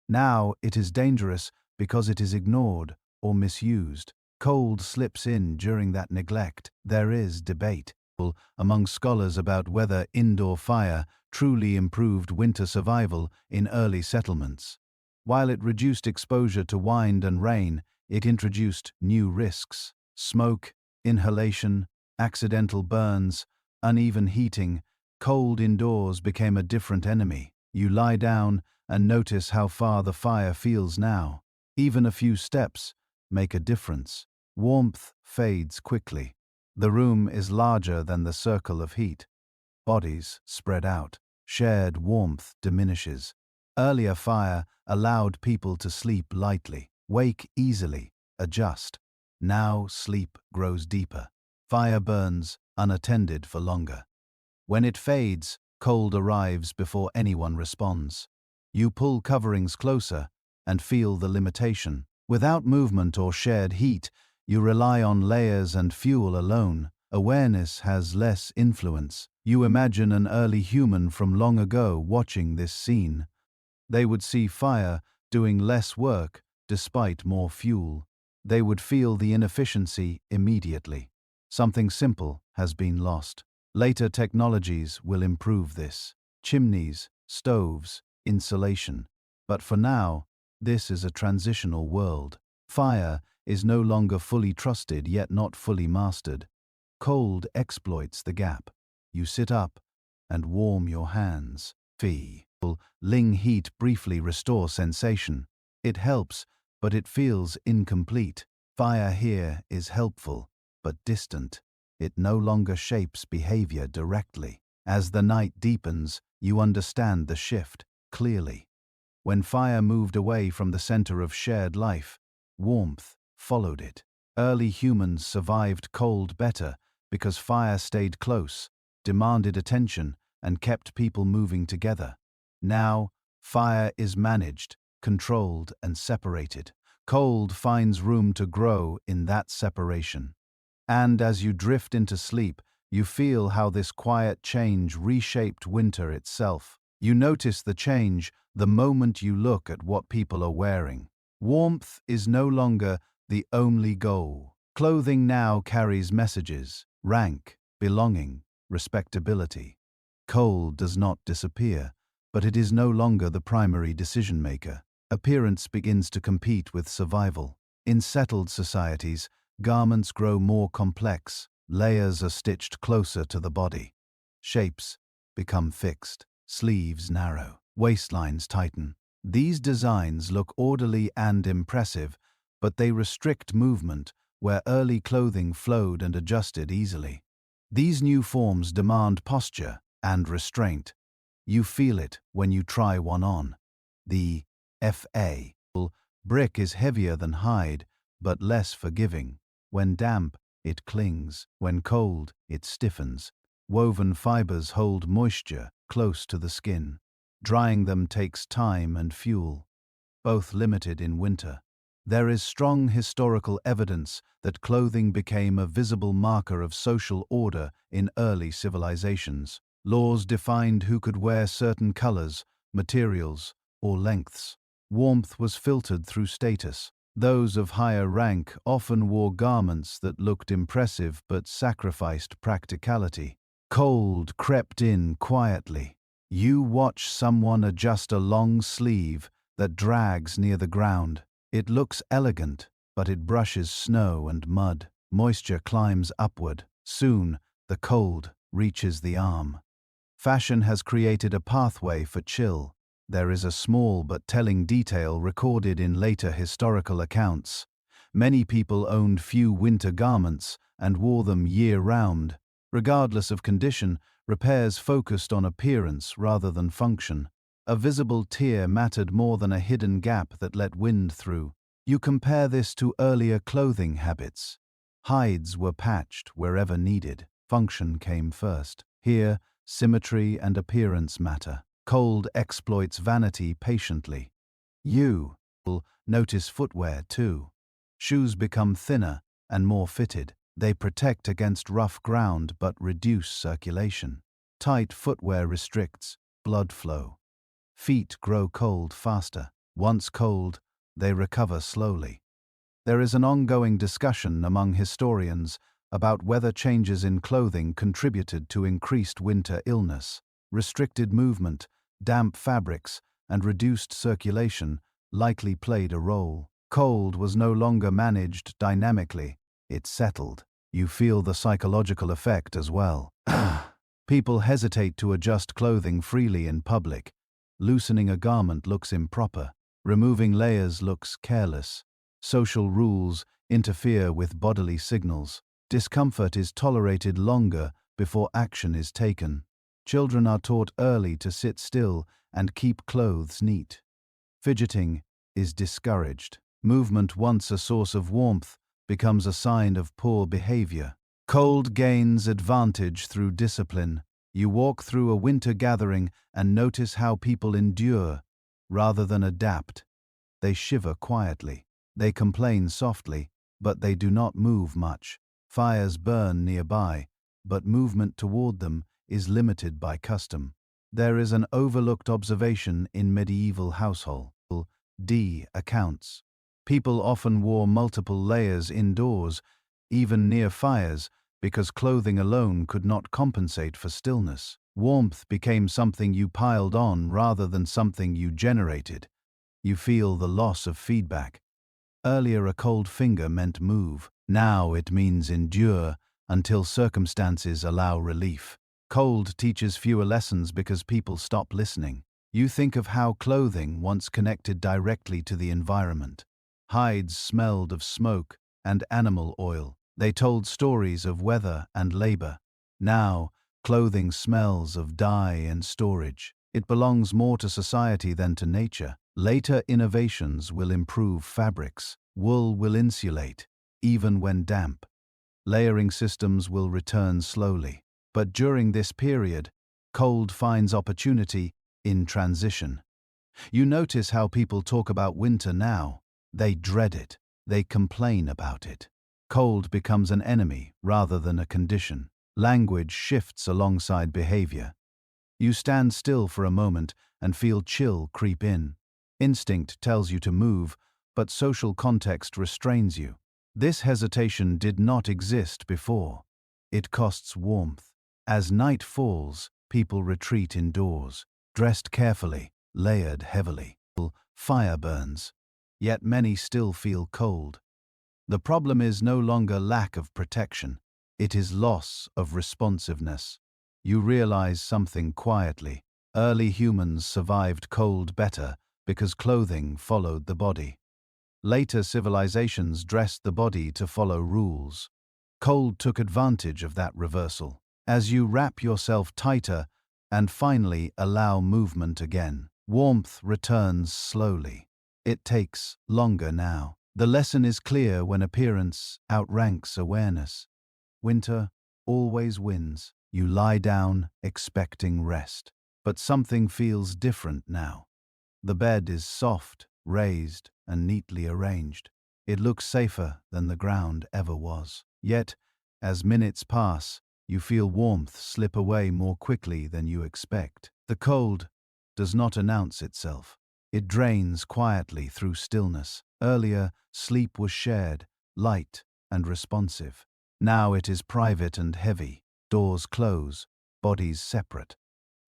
Now it is dangerous because it is ignored or misused. Cold slips in during that neglect. There is debate among scholars about whether indoor fire truly improved winter survival in early settlements. While it reduced exposure to wind and rain, it introduced new risks. Smoke, inhalation, accidental burns, uneven heating. Cold indoors became a different enemy. You lie down and notice how far the fire feels now. Even a few steps make a difference. Warmth fades quickly. The room is larger than the circle of heat. Bodies spread out. Shared warmth diminishes. Earlier fire allowed people to sleep lightly, wake easily, adjust. Now sleep grows deeper. Fire burns unattended for longer. When it fades, cold arrives before anyone responds. You pull coverings closer and feel the limitation. Without movement or shared heat, you rely on layers and fuel alone. Awareness has less influence. You imagine an early human from long ago watching this scene. They would see fire doing less work despite more fuel. They would feel the inefficiency immediately. Something simple has been lost. Later technologies will improve this. Chimneys, stoves, insulation. But for now, this is a transitional world. Fire is no longer fully trusted yet not fully mastered. Cold exploits the gap. You sit up and warm your hands. Ling heat briefly restore sensation. It helps, but it feels incomplete. Fire here is helpful, but distant. It no longer shapes behavior directly. As the night deepens, you understand the shift clearly. When fire moved away from the center of shared life, warmth followed it. Early humans survived cold better because fire stayed close, demanded attention, and kept people moving together. Now, fire is managed, controlled, and separated. Cold finds room to grow in that separation. And as you drift into sleep, you feel how this quiet change reshaped winter itself. You notice the change the moment you look at what people are wearing. Warmth is no longer the only goal. Clothing now carries messages: rank, belonging, respectability. Cold does not disappear, but it is no longer the primary decision maker. Appearance begins to compete with survival. In settled societies, garments grow more complex, layers are stitched closer to the body. Shapes become fixed, sleeves narrow, waistlines tighten. These designs look orderly and impressive, but they restrict movement where early clothing flowed and adjusted easily. These new forms demand posture and restraint. You feel it when you try one on. The F.A. brick is heavier than hide, but less forgiving. When damp, it clings. When cold, it stiffens. Woven fibers hold moisture close to the skin. Drying them takes time and fuel, both limited in winter. There is strong historical evidence that clothing became a visible marker of social order in early civilizations. Laws defined who could wear certain colors, materials, or lengths. Warmth was filtered through status. Those of higher rank often wore garments that looked impressive but sacrificed practicality. Cold crept in quietly. You watch someone adjust a long sleeve that drags near the ground. It looks elegant, but it brushes snow and mud. Moisture climbs upward. Soon, the cold reaches the arm. Fashion has created a pathway for chill. There is a small but telling detail recorded in later historical accounts. Many people owned few winter garments and wore them year-round. Regardless of condition, repairs focused on appearance rather than function. A visible tear mattered more than a hidden gap that let wind through. You compare this to earlier clothing habits. Hides were patched wherever needed. Function came first. Here, symmetry and appearance matter. Cold exploits vanity patiently. You will notice footwear too. Shoes become thinner and more fitted. They protect against rough ground but reduce circulation. Tight footwear restricts blood flow. Feet grow cold faster. Once cold, they recover slowly. There is an ongoing discussion among historians about whether changes in clothing contributed to increased winter illness. Restricted movement, damp fabrics, and reduced circulation likely played a role. Cold was no longer managed dynamically. It settled. You feel the psychological effect as well. People hesitate to adjust clothing freely in public. Loosening a garment looks improper. Removing layers looks careless. Social rules interfere with bodily signals. Discomfort is tolerated longer before action is taken. Children are taught early to sit still and keep clothes neat. Fidgeting is discouraged. Movement, once a source of warmth, becomes a sign of poor behavior. Cold gains advantage through discipline. You walk through a winter gathering and notice how people endure rather than adapt. They shiver quietly. They complain softly, but they do not move much. Fires burn nearby, but movement toward them is limited by custom. There is an overlooked observation in medieval household accounts. People often wore multiple layers indoors, even near fires, because clothing alone could not compensate for stillness. Warmth became something you piled on rather than something you generated. You feel the loss of feedback. Earlier, a cold finger meant move. Now it means endure until circumstances allow relief. Cold teaches fewer lessons because people stop listening. You think of how clothing once connected directly to the environment. Hides smelled of smoke and animal oil. They told stories of weather and labor. Now, clothing smells of dye and storage. It belongs more to society than to nature. Later innovations will improve fabrics. Wool will insulate, even when damp. Layering systems will return slowly. But during this period, cold finds opportunity in transition. You notice how people talk about winter now. They dread it. They complain about it. Cold becomes an enemy rather than a condition. Language shifts alongside behavior. You stand still for a moment and feel chill creep in. Instinct tells you to move, but social context restrains you. This hesitation did not exist before. It costs warmth. As night falls, people retreat indoors, dressed carefully, layered heavily. Fire burns, yet many still feel cold. The problem is no longer lack of protection. It is loss of responsiveness. You realize something quietly. Early humans survived cold better because clothing followed the body. Later civilizations dressed the body to follow rules. Cold took advantage of that reversal. As you wrap yourself tighter and finally allow movement again, warmth returns slowly. It takes longer now. The lesson is clear when appearance outranks awareness. Winter always wins. You lie down, expecting rest. But something feels different now. The bed is soft, raised, and neatly arranged. It looks safer than the ground ever was. Yet, as minutes pass, you feel warmth slip away more quickly than you expect. The cold does not announce itself. It drains quietly through stillness. Earlier, sleep was shared, light, and responsive. Now it is private and heavy. Doors close, bodies separate.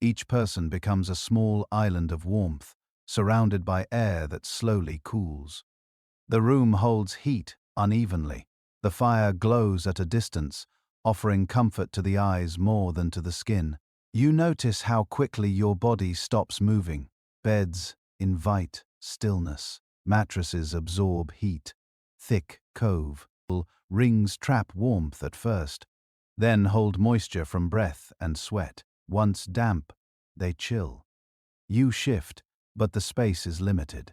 Each person becomes a small island of warmth, surrounded by air that slowly cools. The room holds heat unevenly. The fire glows at a distance, offering comfort to the eyes more than to the skin. You notice how quickly your body stops moving. Beds invite stillness. Mattresses absorb heat. Thick cove rings trap warmth at first, then hold moisture from breath and sweat. Once damp, they chill. You shift, but the space is limited.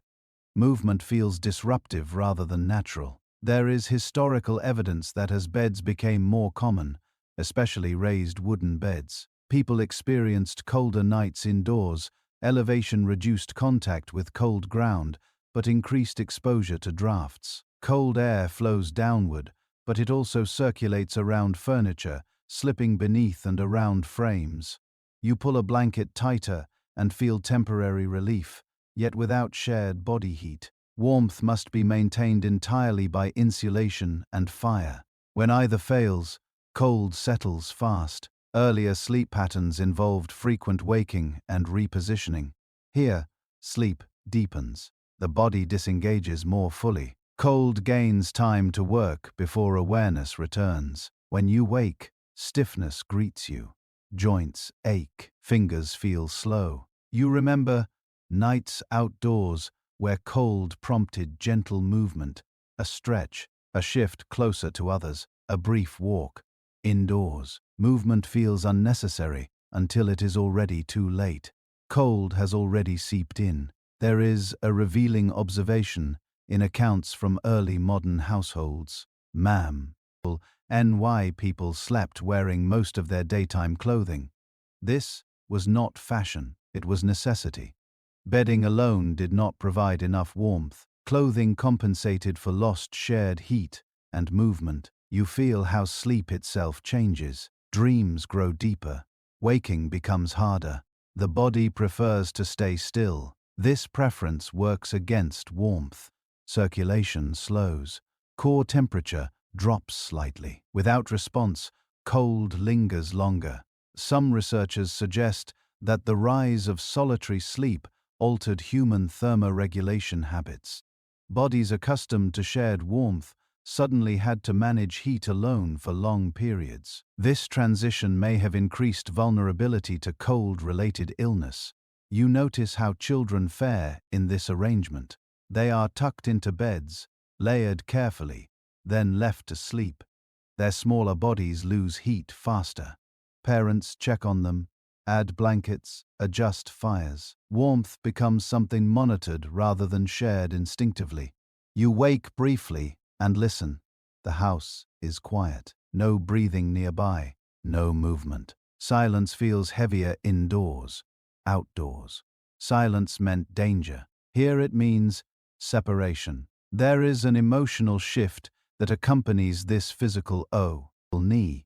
Movement feels disruptive rather than natural. There is historical evidence that as beds became more common, especially raised wooden beds, people experienced colder nights indoors. Elevation reduced contact with cold ground, but increased exposure to drafts. Cold air flows downward, but it also circulates around furniture, slipping beneath and around frames. You pull a blanket tighter and feel temporary relief, yet without shared body heat. Warmth must be maintained entirely by insulation and fire. When either fails, cold settles fast. Earlier sleep patterns involved frequent waking and repositioning. Here, sleep deepens. The body disengages more fully. Cold gains time to work before awareness returns. When you wake, stiffness greets you. Joints ache, fingers feel slow. You remember nights outdoors where cold prompted gentle movement, a stretch, a shift closer to others, a brief walk. Indoors, movement feels unnecessary until it is already too late. Cold has already seeped in. There is a revealing observation in accounts from early modern households. NY people slept wearing most of their daytime clothing. This was not fashion, it was necessity. Bedding alone did not provide enough warmth. Clothing compensated for lost shared heat and movement. You feel how sleep itself changes. Dreams grow deeper. Waking becomes harder. The body prefers to stay still. This preference works against warmth. Circulation slows. Core temperature drops slightly. Without response, cold lingers longer. Some researchers suggest that the rise of solitary sleep altered human thermoregulation habits. Bodies accustomed to shared warmth suddenly had to manage heat alone for long periods. This transition may have increased vulnerability to cold-related illness. You notice how children fare in this arrangement. They are tucked into beds, layered carefully, then left to sleep. Their smaller bodies lose heat faster. Parents check on them, add blankets, adjust fires. Warmth becomes something monitored rather than shared instinctively. You wake briefly and listen. The house is quiet. No breathing nearby, no movement. Silence feels heavier indoors. Outdoors, silence meant danger. Here it means separation. There is an emotional shift that accompanies this physical knee.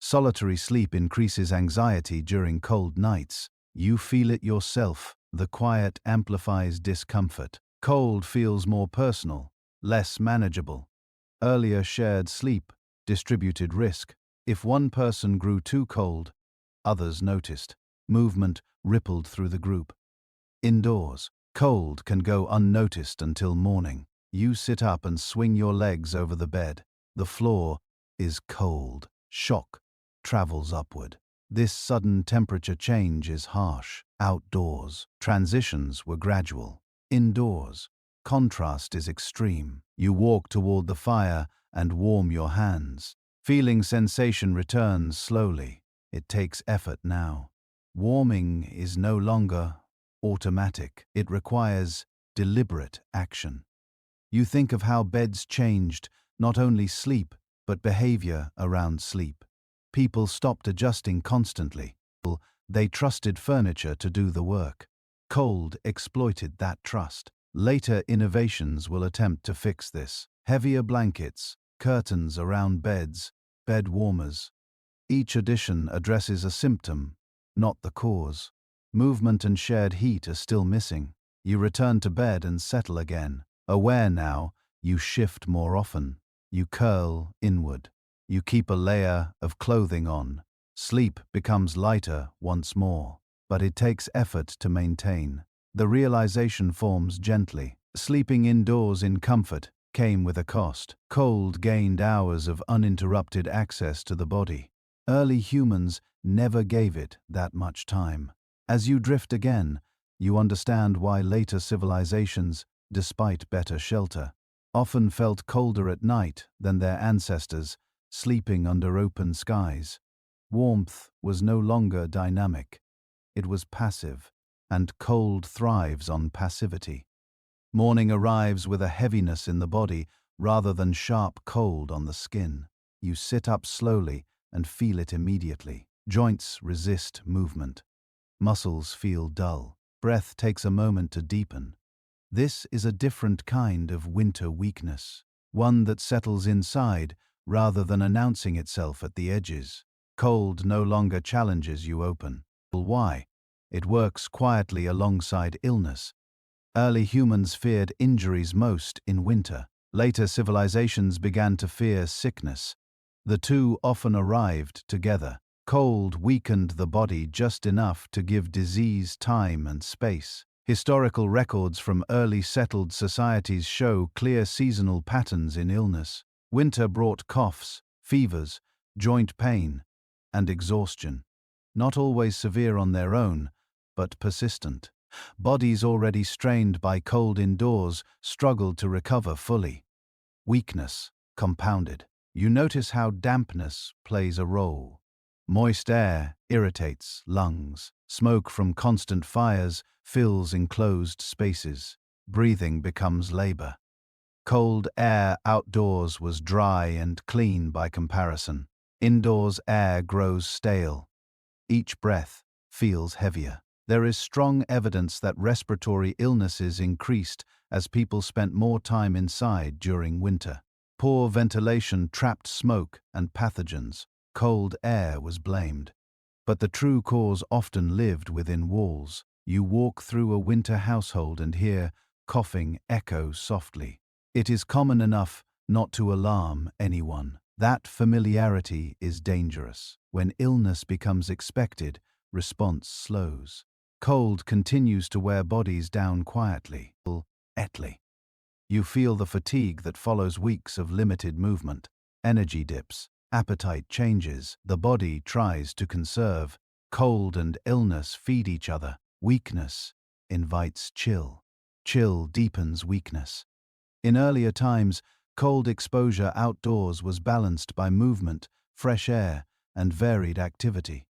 Solitary sleep increases anxiety during cold nights. You feel it yourself. The quiet amplifies discomfort. Cold feels more personal, less manageable. Earlier shared sleep, distributed risk. If one person grew too cold, others noticed. Movement rippled through the group. Indoors, cold can go unnoticed until morning. You sit up and swing your legs over the bed. The floor is cold. Shock travels upward. This sudden temperature change is harsh. Outdoors, transitions were gradual. Indoors, contrast is extreme. You walk toward the fire and warm your hands. Feeling sensation returns slowly. It takes effort now. Warming is no longer automatic. It requires deliberate action. You think of how beds changed, not only sleep, but behavior around sleep. People stopped adjusting constantly. They trusted furniture to do the work. Cold exploited that trust. Later innovations will attempt to fix this. Heavier blankets, curtains around beds, bed warmers. Each addition addresses a symptom, not the cause. Movement and shared heat are still missing. You return to bed and settle again. Aware now, you shift more often. You curl inward. You keep a layer of clothing on. Sleep becomes lighter once more, but it takes effort to maintain. The realization forms gently. Sleeping indoors in comfort came with a cost. Cold gained hours of uninterrupted access to the body. Early humans never gave it that much time. As you drift again, you understand why later civilizations, despite better shelter, often felt colder at night than their ancestors, sleeping under open skies. Warmth was no longer dynamic. It was passive, and cold thrives on passivity. Morning arrives with a heaviness in the body rather than sharp cold on the skin. You sit up slowly and feel it immediately. Joints resist movement. Muscles feel dull. Breath takes a moment to deepen. This is a different kind of winter weakness, one that settles inside rather than announcing itself at the edges. Cold no longer challenges you open. Why? It works quietly alongside illness. Early humans feared injuries most in winter. Later civilizations began to fear sickness. The two often arrived together. Cold weakened the body just enough to give disease time and space. Historical records from early settled societies show clear seasonal patterns in illness. Winter brought coughs, fevers, joint pain, and exhaustion. Not always severe on their own, but persistent. Bodies already strained by cold indoors struggled to recover fully. Weakness compounded. You notice how dampness plays a role. Moist air irritates lungs. Smoke from constant fires fills enclosed spaces. Breathing becomes labor. Cold air outdoors was dry and clean by comparison. Indoors air grows stale. Each breath feels heavier. There is strong evidence that respiratory illnesses increased as people spent more time inside during winter. Poor ventilation trapped smoke and pathogens. Cold air was blamed. But the true cause often lived within walls. You walk through a winter household and hear coughing echo softly. It is common enough not to alarm anyone. That familiarity is dangerous. When illness becomes expected, response slows. Cold continues to wear bodies down quietly. You feel the fatigue that follows weeks of limited movement. Energy dips. Appetite changes. The body tries to conserve. Cold and illness feed each other. Weakness invites chill. Chill deepens weakness. In earlier times, cold exposure outdoors was balanced by movement, fresh air, and varied activity.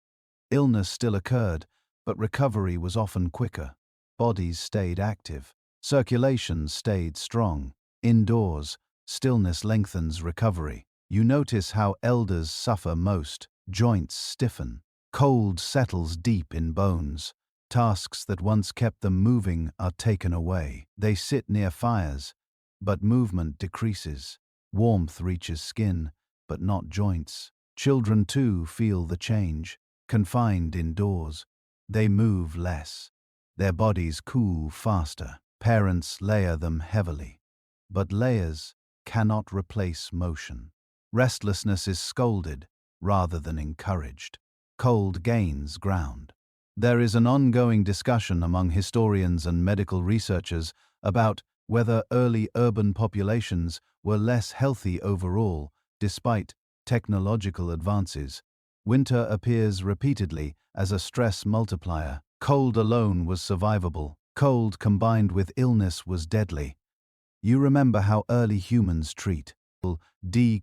Illness still occurred, but recovery was often quicker. Bodies stayed active. Circulation stayed strong. Indoors, stillness lengthens recovery. You notice how elders suffer most. Joints stiffen. Cold settles deep in bones. Tasks that once kept them moving are taken away. They sit near fires, but movement decreases. Warmth reaches skin, but not joints. Children too feel the change. Confined indoors, they move less. Their bodies cool faster. Parents layer them heavily. But layers cannot replace motion. Restlessness is scolded rather than encouraged. Cold gains ground. There is an ongoing discussion among historians and medical researchers about whether early urban populations were less healthy overall, despite technological advances. Winter appears repeatedly as a stress multiplier. Cold alone was survivable. Cold combined with illness was deadly. You remember how early humans treat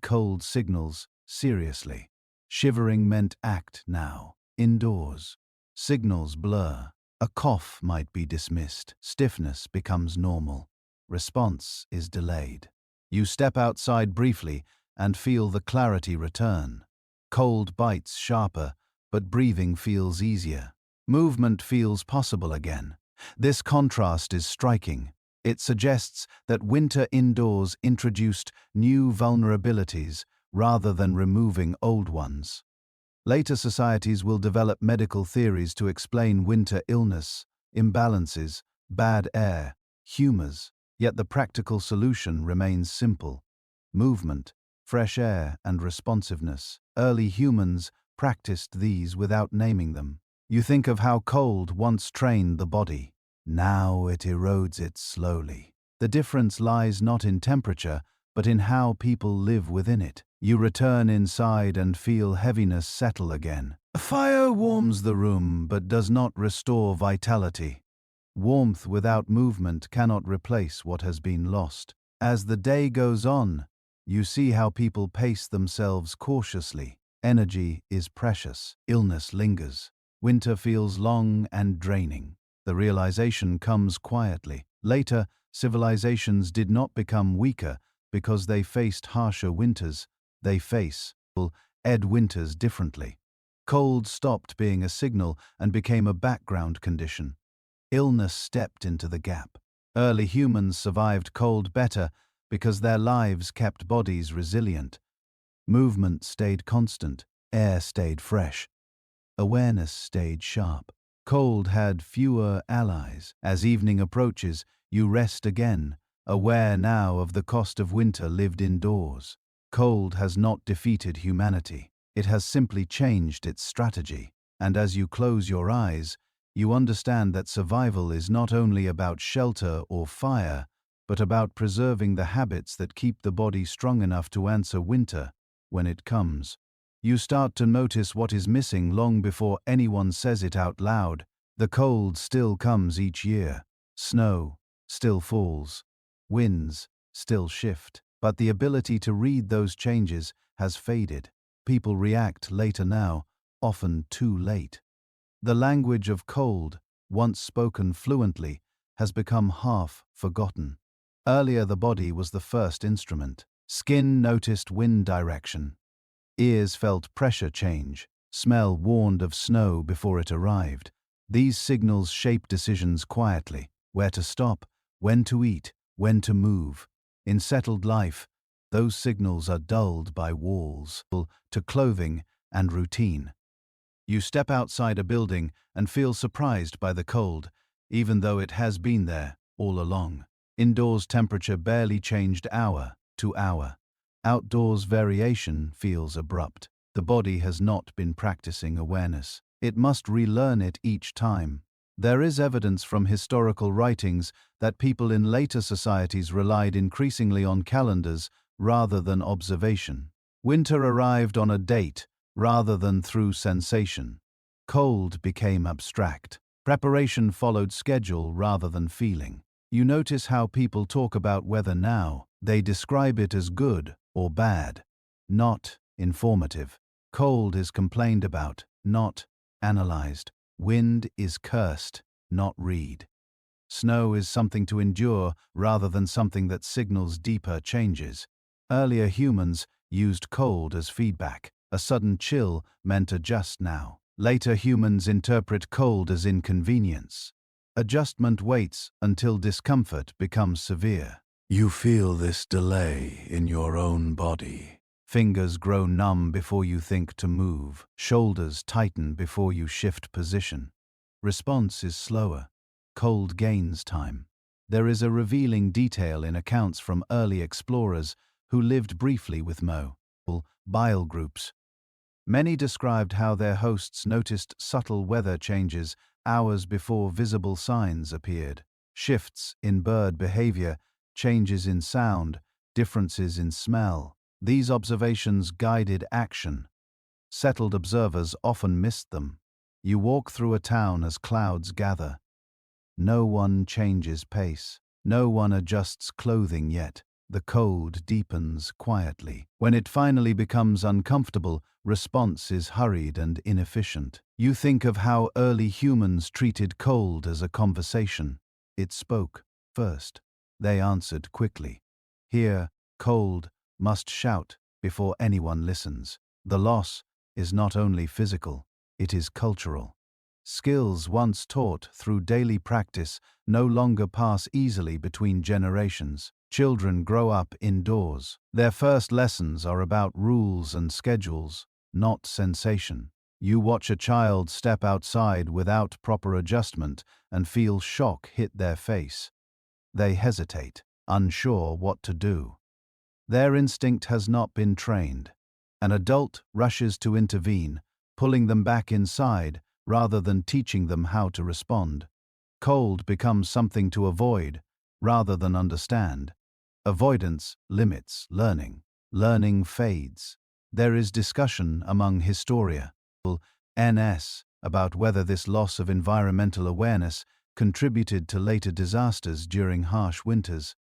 cold signals seriously. Shivering meant act now. Indoors, signals blur. A cough might be dismissed. Stiffness becomes normal. Response is delayed. You step outside briefly and feel the clarity return. Cold bites sharper, but breathing feels easier. Movement feels possible again. This contrast is striking. It suggests that winter indoors introduced new vulnerabilities rather than removing old ones. Later societies will develop medical theories to explain winter illness, imbalances, bad air, humors, yet the practical solution remains simple: movement, fresh air, and responsiveness. Early humans practiced these without naming them. You think of how cold once trained the body. Now it erodes it slowly. The difference lies not in temperature, but in how people live within it. You return inside and feel heaviness settle again. A fire warms the room but does not restore vitality. Warmth without movement cannot replace what has been lost. As the day goes on, you see how people pace themselves cautiously. Energy is precious. Illness lingers. Winter feels long and draining. The realization comes quietly. Later, civilizations did not become weaker because they faced harsher winters. They face winters differently. Cold stopped being a signal and became a background condition. Illness stepped into the gap. Early humans survived cold better because their lives kept bodies resilient. Movement stayed constant. Air stayed fresh. Awareness stayed sharp. Cold had fewer allies. As evening approaches, you rest again, aware now of the cost of winter lived indoors. Cold has not defeated humanity. It has simply changed its strategy. And as you close your eyes, you understand that survival is not only about shelter or fire, but about preserving the habits that keep the body strong enough to answer winter when it comes. You start to notice what is missing long before anyone says it out loud. The cold still comes each year. Snow still falls. Winds still shift. But the ability to read those changes has faded. People react later now, often too late. The language of cold, once spoken fluently, has become half forgotten. Earlier the body was the first instrument. Skin noticed wind direction. Ears felt pressure change. Smell warned of snow before it arrived. These signals shape decisions quietly: where to stop, when to eat, when to move. In settled life, those signals are dulled by walls, to clothing and routine. You step outside a building and feel surprised by the cold, even though it has been there all along. Indoors temperature barely changed hour to hour. Outdoors variation feels abrupt. The body has not been practicing awareness. It must relearn it each time. There is evidence from historical writings that people in later societies relied increasingly on calendars rather than observation. Winter arrived on a date rather than through sensation. Cold became abstract. Preparation followed schedule rather than feeling. You notice how people talk about weather now. They describe it as good or bad, not informative. Cold is complained about, not analyzed. Wind is cursed, not read. Snow is something to endure rather than something that signals deeper changes. Earlier humans used cold as feedback. A sudden chill meant adjust now. Later humans interpret cold as inconvenience. Adjustment waits until discomfort becomes severe. You feel this delay in your own body. Fingers grow numb before you think to move. Shoulders tighten before you shift position. Response is slower. Cold gains time. There is a revealing detail in accounts from early explorers who lived briefly with bile groups. Many described how their hosts noticed subtle weather changes hours before visible signs appeared. Shifts in bird behavior, changes in sound, differences in smell. These observations guided action. Settled observers often missed them. You walk through a town as clouds gather. No one changes pace. No one adjusts clothing yet. The cold deepens quietly. When it finally becomes uncomfortable, response is hurried and inefficient. You think of how early humans treated cold as a conversation. It spoke first. They answered quickly. Here, cold must shout before anyone listens. The loss is not only physical, it is cultural. Skills once taught through daily practice no longer pass easily between generations. Children grow up indoors. Their first lessons are about rules and schedules, not sensation. You watch a child step outside without proper adjustment and feel shock hit their face. They hesitate, unsure what to do. Their instinct has not been trained. An adult rushes to intervene, pulling them back inside rather than teaching them how to respond. Cold becomes something to avoid rather than understand. Avoidance limits learning. Learning fades. There is discussion among historians about whether this loss of environmental awareness contributed to later disasters during harsh winters.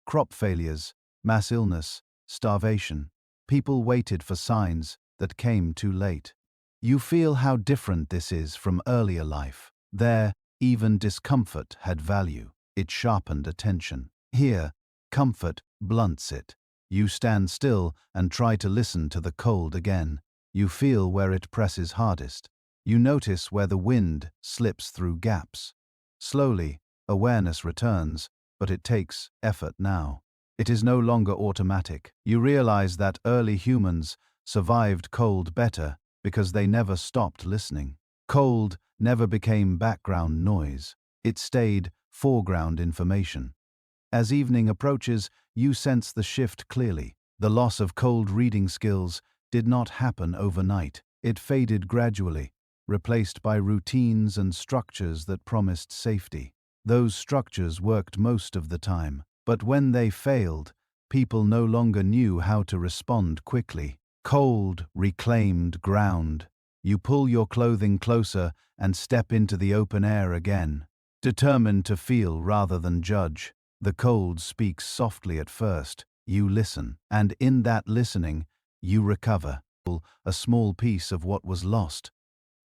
Crop failures, mass illness, starvation. People waited for signs that came too late. You feel how different this is from earlier life. There, even discomfort had value. It sharpened attention. Here, comfort blunts it. You stand still and try to listen to the cold again. You feel where it presses hardest. You notice where the wind slips through gaps. Slowly, awareness returns, but it takes effort now. It is no longer automatic. You realize that early humans survived cold better because they never stopped listening. Cold never became background noise. It stayed foreground information. As evening approaches, you sense the shift clearly. The loss of cold reading skills did not happen overnight. It faded gradually, replaced by routines and structures that promised safety. Those structures worked most of the time, but when they failed, people no longer knew how to respond quickly. Cold reclaimed ground. You pull your clothing closer and step into the open air again, determined to feel rather than judge. The cold speaks softly at first. You listen, and in that listening, you recover a small piece of what was lost.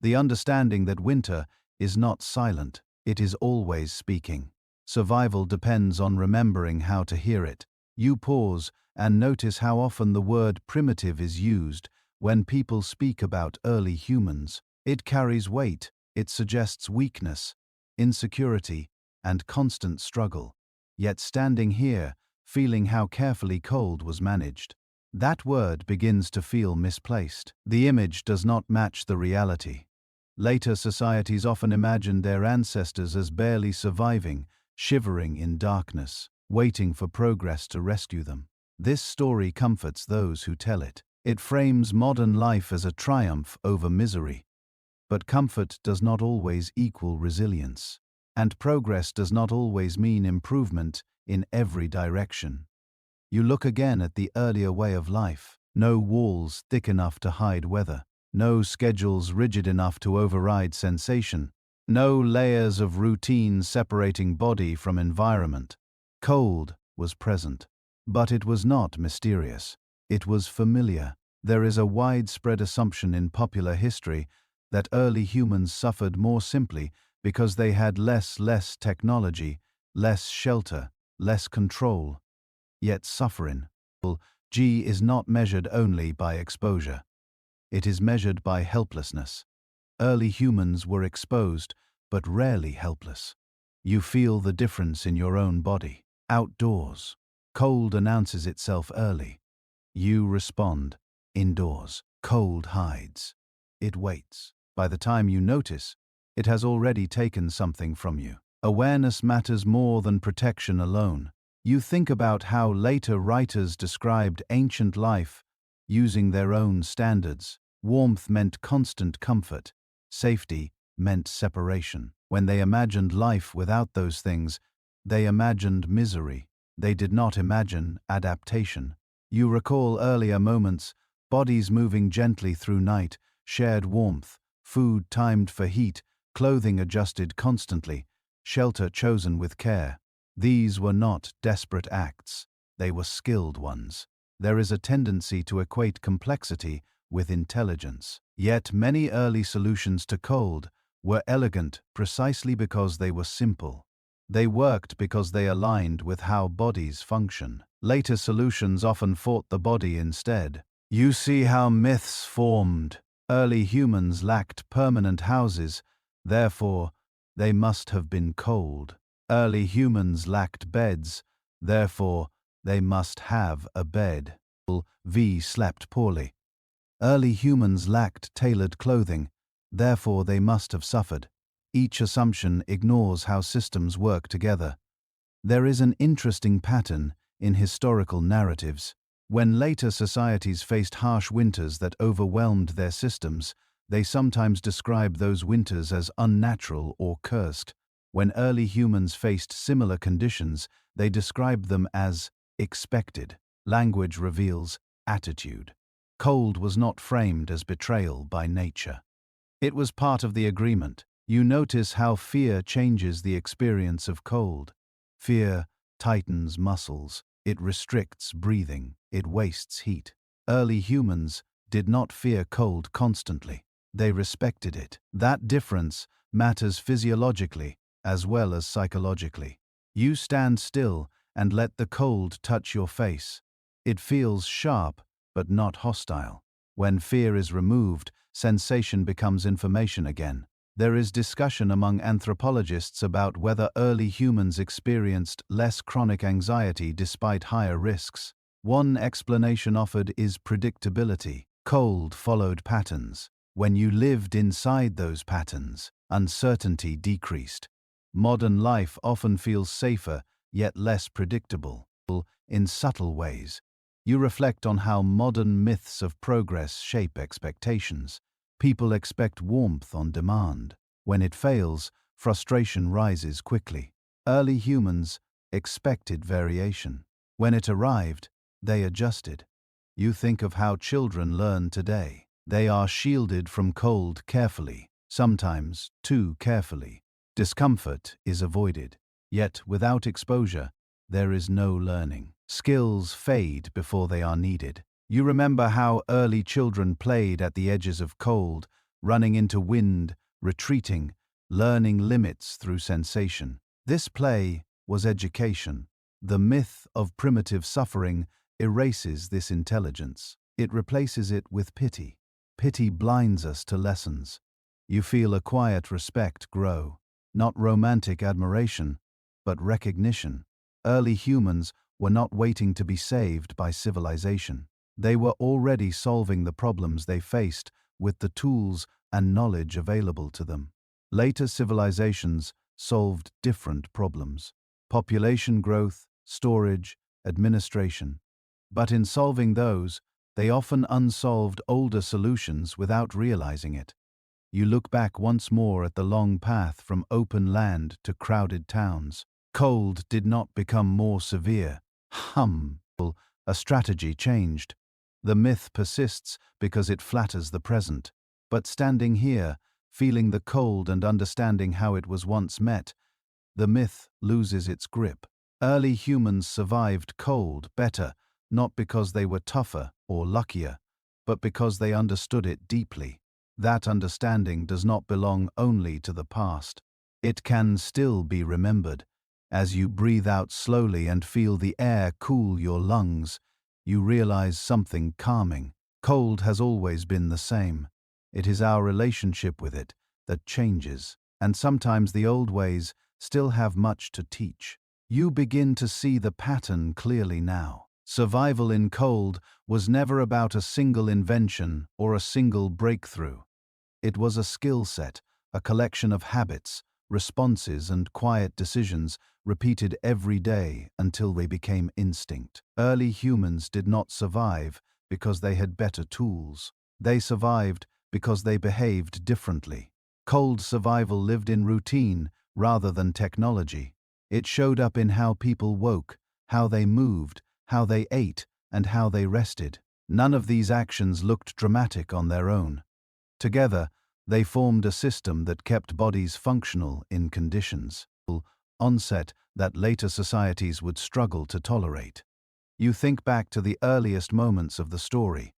The understanding that winter is not silent, it is always speaking. Survival depends on remembering how to hear it. You pause and notice how often the word primitive is used when people speak about early humans. It carries weight. It suggests weakness, insecurity, and constant struggle. Yet standing here, feeling how carefully cold was managed, that word begins to feel misplaced. The image does not match the reality. Later societies often imagined their ancestors as barely surviving, shivering in darkness, waiting for progress to rescue them. This story comforts those who tell it. It frames modern life as a triumph over misery. But comfort does not always equal resilience. And progress does not always mean improvement in every direction. You look again at the earlier way of life. No walls thick enough to hide weather. No schedules rigid enough to override sensation. No layers of routine separating body from environment. Cold was present, but it was not mysterious. It was familiar. There is a widespread assumption in popular history that early humans suffered more simply because they had less technology, less shelter, less control. Yet suffering, G, is not measured only by exposure. It is measured by helplessness. Early humans were exposed, but rarely helpless. You feel the difference in your own body. Outdoors, Cold announces itself early. You respond. Indoors, cold hides. It waits. By the time you notice, it has already taken something from you. Awareness matters more than protection alone. You think about how later writers described ancient life using their own standards. Warmth meant constant comfort. Safety meant separation. When they imagined life without those things, they imagined misery. They did not imagine adaptation. You recall earlier moments, bodies moving gently through night, shared warmth, food timed for heat, clothing adjusted constantly, shelter chosen with care. These were not desperate acts, they were skilled ones. There is a tendency to equate complexity with intelligence. Yet many early solutions to cold were elegant precisely because they were simple. They worked because they aligned with how bodies function. Later solutions often fought the body instead. You see how myths formed. Early humans lacked permanent houses, therefore, they must have been cold. Early humans lacked beds, therefore, they must have a bed. V slept poorly. Early humans lacked tailored clothing, therefore they must have suffered. Each assumption ignores how systems work together. There is an interesting pattern in historical narratives. When later societies faced harsh winters that overwhelmed their systems, they sometimes describe those winters as unnatural or cursed. When early humans faced similar conditions, they described them as expected. Language reveals attitude. Cold was not framed as betrayal by nature. It was part of the agreement. You notice how fear changes the experience of cold. Fear tightens muscles, it restricts breathing, it wastes heat. Early humans did not fear cold constantly. They respected it. That difference matters physiologically as well as psychologically. You stand still and let the cold touch your face. It feels sharp, but not hostile. When fear is removed, sensation becomes information again. There is discussion among anthropologists about whether early humans experienced less chronic anxiety despite higher risks. One explanation offered is predictability. Cold followed patterns. When you lived inside those patterns, uncertainty decreased. Modern life often feels safer, yet less predictable, in subtle ways. You reflect on how modern myths of progress shape expectations. People expect warmth on demand. When it fails, frustration rises quickly. Early humans expected variation. When it arrived, they adjusted. You think of how children learn today. They are shielded from cold carefully, sometimes too carefully. Discomfort is avoided. Yet, without exposure, there is no learning. Skills fade before they are needed. You remember how early children played at the edges of cold, running into wind, retreating, learning limits through sensation. This play was education. The myth of primitive suffering erases this intelligence. It replaces it with pity. Pity blinds us to lessons. You feel a quiet respect grow. Not romantic admiration, but recognition. Early humans were not waiting to be saved by civilization. They were already solving the problems they faced with the tools and knowledge available to them. Later civilizations solved different problems: population growth, storage, administration. But in solving those, they often unsolved older solutions without realizing it. You look back once more at the long path from open land to crowded towns. Cold did not become more severe. A strategy changed. The myth persists because it flatters the present. But standing here, feeling the cold and understanding how it was once met, the myth loses its grip. Early humans survived cold better, not because they were tougher or luckier, but because they understood it deeply. That understanding does not belong only to the past. It can still be remembered. As you breathe out slowly and feel the air cool your lungs, you realize something calming. Cold has always been the same. It is our relationship with it that changes, and sometimes the old ways still have much to teach. You begin to see the pattern clearly now. Survival in cold was never about a single invention or a single breakthrough. It was a skill set, a collection of habits, responses, and quiet decisions repeated every day until they became instinct. Early humans did not survive because they had better tools. They survived because they behaved differently. Cold survival lived in routine rather than technology. It showed up in how people woke, how they moved, how they ate, and how they rested. None of these actions looked dramatic on their own. Together, they formed a system that kept bodies functional in conditions onset that later societies would struggle to tolerate. You think back to the earliest moments of the story.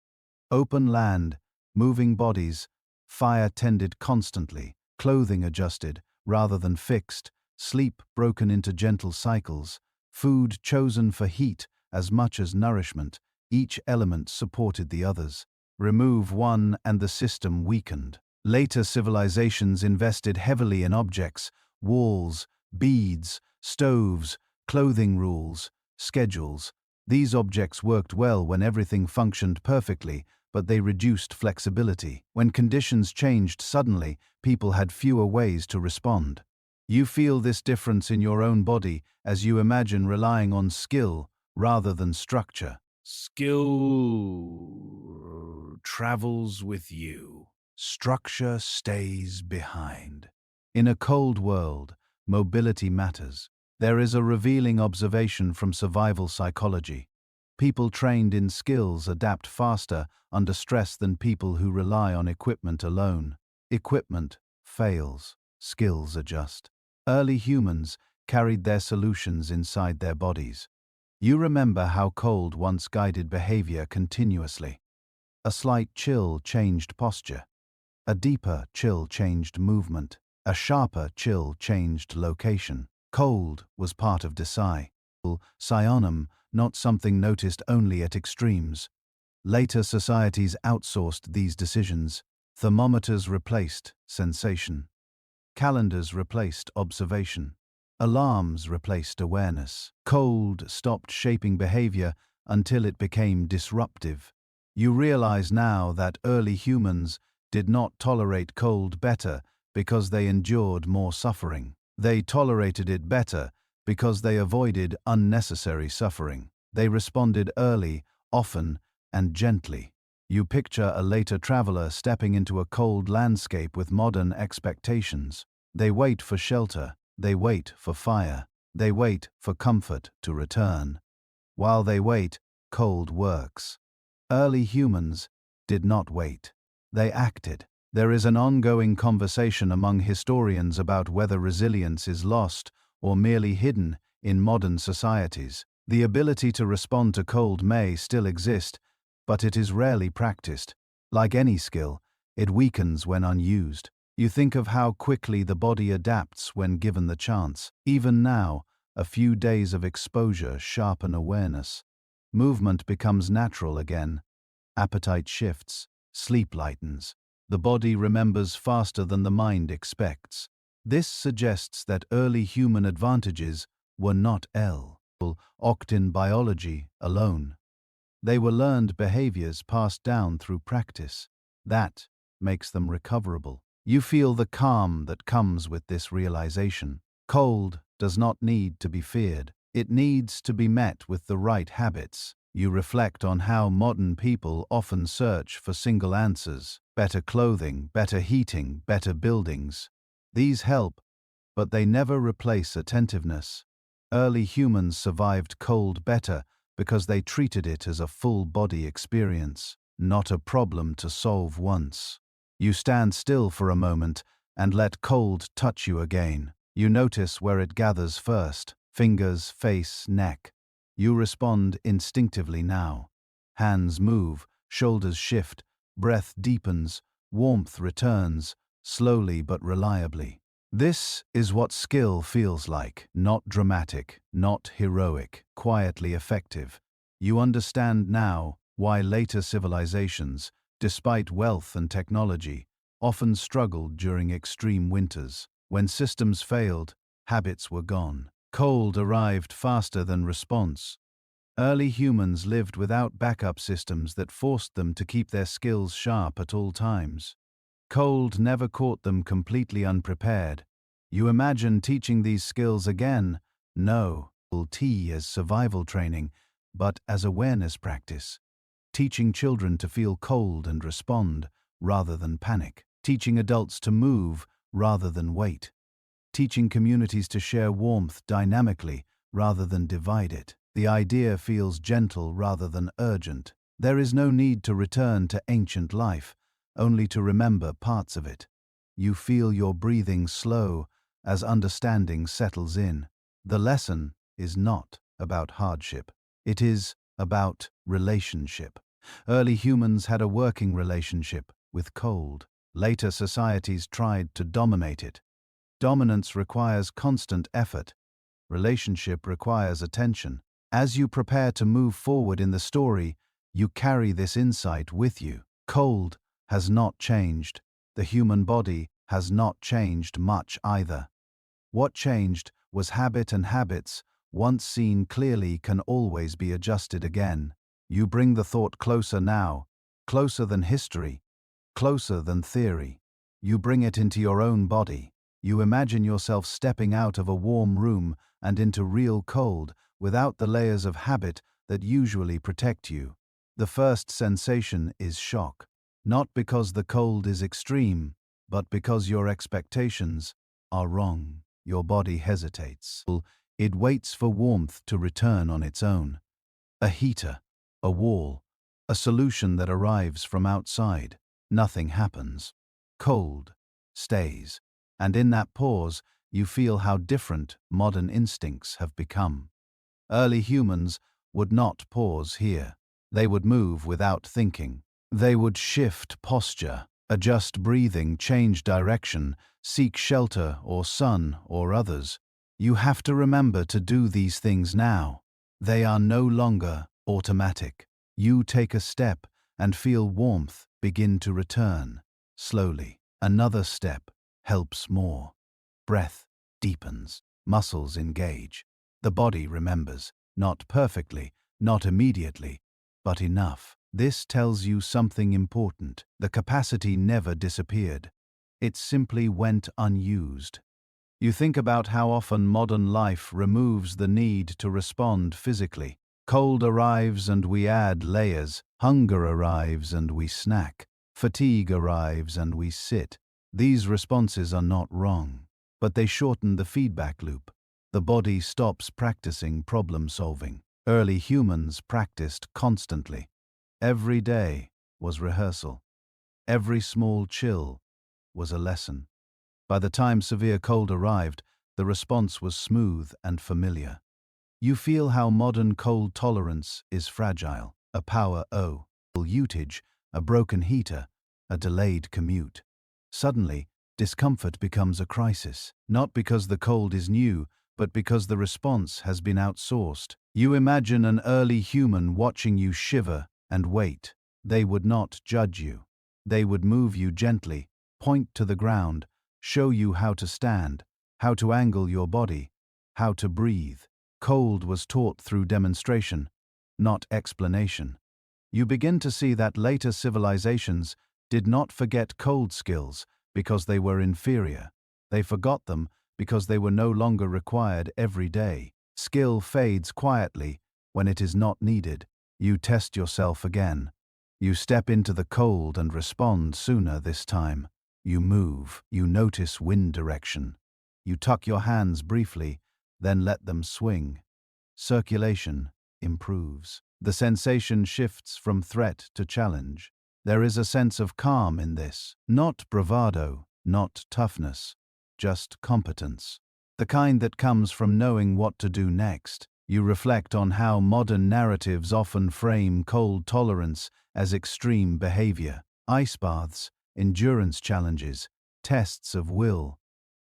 Open land, moving bodies, fire tended constantly, clothing adjusted rather than fixed, sleep broken into gentle cycles, food chosen for heat as much as nourishment, each element supported the others. Remove one and the system weakened. Later civilizations invested heavily in objects, walls, beads, stoves, clothing rules, schedules. These objects worked well when everything functioned perfectly, but they reduced flexibility. When conditions changed suddenly, people had fewer ways to respond. You feel this difference in your own body as you imagine relying on skill rather than structure. Skill travels with you. Structure stays behind. In a cold world, mobility matters. There is a revealing observation from survival psychology. People trained in skills adapt faster under stress than people who rely on equipment alone. Equipment fails, skills adjust. Early humans carried their solutions inside their bodies. You remember how cold once guided behavior continuously. A slight chill changed posture. A deeper chill changed movement. A sharper chill changed location. Cold was part of psionem, not something noticed only at extremes. Later societies outsourced these decisions. Thermometers replaced sensation. Calendars replaced observation. Alarms replaced awareness. Cold stopped shaping behavior until it became disruptive. You realize now that early humans did not tolerate cold better because they endured more suffering. They tolerated it better because they avoided unnecessary suffering. They responded early, often, and gently. You picture a later traveler stepping into a cold landscape with modern expectations. They wait for shelter. They wait for fire. They wait for comfort to return. While they wait, cold works. Early humans did not wait. They acted. There is an ongoing conversation among historians about whether resilience is lost or merely hidden in modern societies. The ability to respond to cold may still exist, but it is rarely practiced. Like any skill, it weakens when unused. You think of how quickly the body adapts when given the chance. Even now, a few days of exposure sharpen awareness. Movement becomes natural again. Appetite shifts. Sleep lightens. The body remembers faster than the mind expects. This suggests that early human advantages were not octin biology alone. They were learned behaviors passed down through practice. That makes them recoverable. You feel the calm that comes with this realization. Cold does not need to be feared. It needs to be met with the right habits. You reflect on how modern people often search for single answers: better clothing, better heating, better buildings. These help, but they never replace attentiveness. Early humans survived cold better because they treated it as a full-body experience, not a problem to solve once. You stand still for a moment and let cold touch you again. You notice where it gathers first: fingers, face, neck. You respond instinctively now. Hands move, shoulders shift, breath deepens, warmth returns, slowly but reliably. This is what skill feels like: not dramatic, not heroic, quietly effective. You understand now why later civilizations, despite wealth and technology, often struggled during extreme winters. When systems failed, habits were gone. Cold arrived faster than response. Early humans lived without backup systems that forced them to keep their skills sharp at all times. Cold never caught them completely unprepared. You imagine teaching these skills again? No, T as survival training, but as awareness practice. Teaching children to feel cold and respond, rather than panic. Teaching adults to move, rather than wait. Teaching communities to share warmth dynamically, rather than divide it. The idea feels gentle rather than urgent. There is no need to return to ancient life, only to remember parts of it. You feel your breathing slow as understanding settles in. The lesson is not about hardship. It is about relationship. Early humans had a working relationship with cold. Later societies tried to dominate it. Dominance requires constant effort. Relationship requires attention. As you prepare to move forward in the story, you carry this insight with you. Cold has not changed. The human body has not changed much either. What changed was habit, and habits, once seen clearly, can always be adjusted again. You bring the thought closer now, closer than history, closer than theory. You bring it into your own body. You imagine yourself stepping out of a warm room and into real cold, without the layers of habit that usually protect you. The first sensation is shock, not because the cold is extreme, but because your expectations are wrong. Your body hesitates. It waits for warmth to return on its own. A heater, a wall, a solution that arrives from outside. Nothing happens. Cold stays. And in that pause, you feel how different modern instincts have become. Early humans would not pause here. They would move without thinking. They would shift posture, adjust breathing, change direction, seek shelter or sun or others. You have to remember to do these things now. They are no longer automatic. You take a step and feel warmth begin to return. Slowly, another step helps more. Breath deepens, muscles engage. The body remembers, not perfectly, not immediately, but enough. This tells you something important. The capacity never disappeared. It simply went unused. You think about how often modern life removes the need to respond physically. Cold arrives and we add layers. Hunger arrives and we snack. Fatigue arrives and we sit. These responses are not wrong, but they shorten the feedback loop. The body stops practicing problem solving. Early humans practiced constantly. Every day was rehearsal. Every small chill was a lesson. By the time severe cold arrived, the response was smooth and familiar. You feel how modern cold tolerance is fragile. A power outage, a broken heater, a delayed commute. Suddenly, discomfort becomes a crisis, not because the cold is new, but because the response has been outsourced. You imagine an early human watching you shiver and wait. They would not judge you. They would move you gently, point to the ground, show you how to stand, how to angle your body, how to breathe. Cold was taught through demonstration, not explanation. You begin to see that later civilizations did not forget cold skills because they were inferior. They forgot them because they were no longer required every day. Skill fades quietly when it is not needed. You test yourself again. You step into the cold and respond sooner this time. You move. You notice wind direction. You tuck your hands briefly, then let them swing. Circulation improves. The sensation shifts from threat to challenge. There is a sense of calm in this. Not bravado, not toughness, just competence. The kind that comes from knowing what to do next. You reflect on how modern narratives often frame cold tolerance as extreme behavior. Ice baths, endurance challenges, tests of will.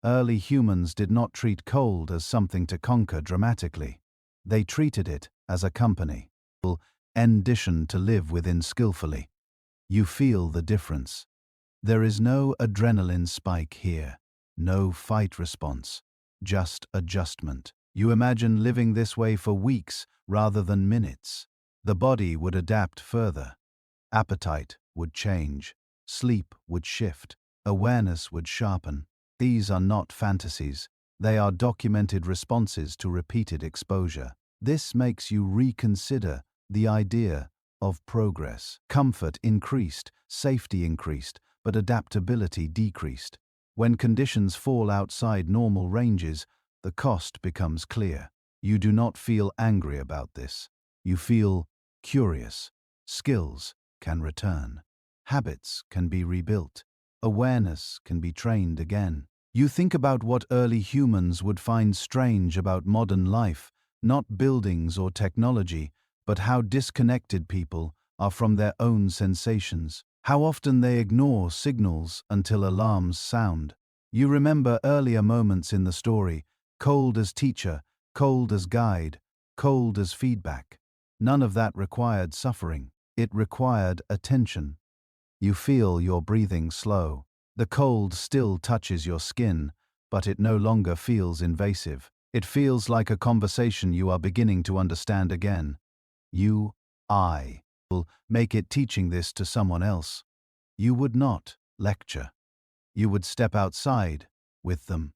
Early humans did not treat cold as something to conquer dramatically. They treated it as a company, conditioned to live within skillfully. You feel the difference. There is no adrenaline spike here, no fight response, just adjustment. You imagine living this way for weeks rather than minutes. The body would adapt further. Appetite would change. Sleep would shift. Awareness would sharpen. These are not fantasies. They are documented responses to repeated exposure. This makes you reconsider the idea of progress. Comfort increased, safety increased, but adaptability decreased. When conditions fall outside normal ranges, the cost becomes clear. You do not feel angry about this. You feel curious. Skills can return. Habits can be rebuilt. Awareness can be trained again. You think about what early humans would find strange about modern life, not buildings or technology, but how disconnected people are from their own sensations. How often they ignore signals until alarms sound. You remember earlier moments in the story, cold as teacher, cold as guide, cold as feedback. None of that required suffering. It required attention. You feel your breathing slow. The cold still touches your skin, but it no longer feels invasive. It feels like a conversation you are beginning to understand again. I will make it teaching this to someone else. You would not lecture. You would step outside with them.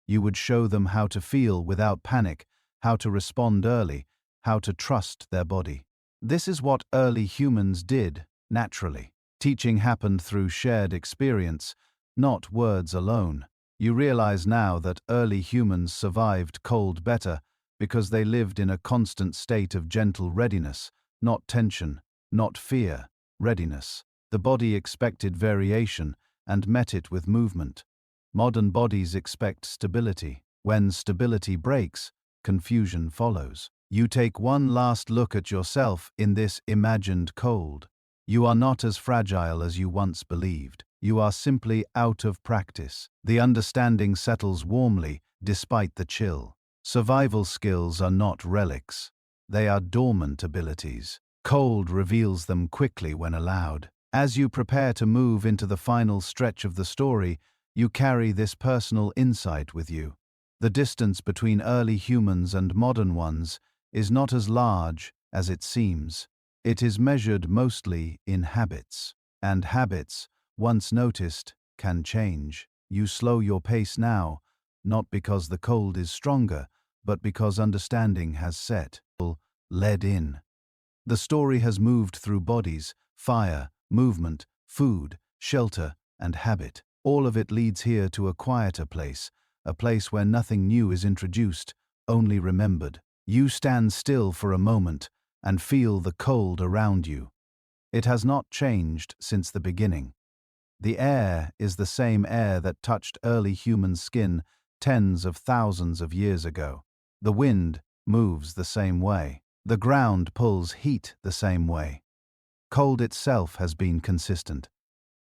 You would show them how to feel without panic, how to respond early, how to trust their body. This is what early humans did, naturally. Teaching happened through shared experience, not words alone. You realize now that early humans survived cold better because they lived in a constant state of gentle readiness, not tension, not fear, readiness. The body expected variation and met it with movement. Modern bodies expect stability. When stability breaks, confusion follows. You take one last look at yourself in this imagined cold. You are not as fragile as you once believed. You are simply out of practice. The understanding settles warmly, despite the chill. Survival skills are not relics. They are dormant abilities. Cold reveals them quickly when allowed. As you prepare to move into the final stretch of the story, you carry this personal insight with you. The distance between early humans and modern ones is not as large as it seems. It is measured mostly in habits. And habits, once noticed, can change. You slow your pace now, not because the cold is stronger, but because understanding has set, led in. The story has moved through bodies, fire, movement, food, shelter, and habit. All of it leads here to a quieter place, a place where nothing new is introduced, only remembered. You stand still for a moment and feel the cold around you. It has not changed since the beginning. The air is the same air that touched early human skin tens of thousands of years ago. The wind moves the same way. The ground pulls heat the same way. Cold itself has been consistent.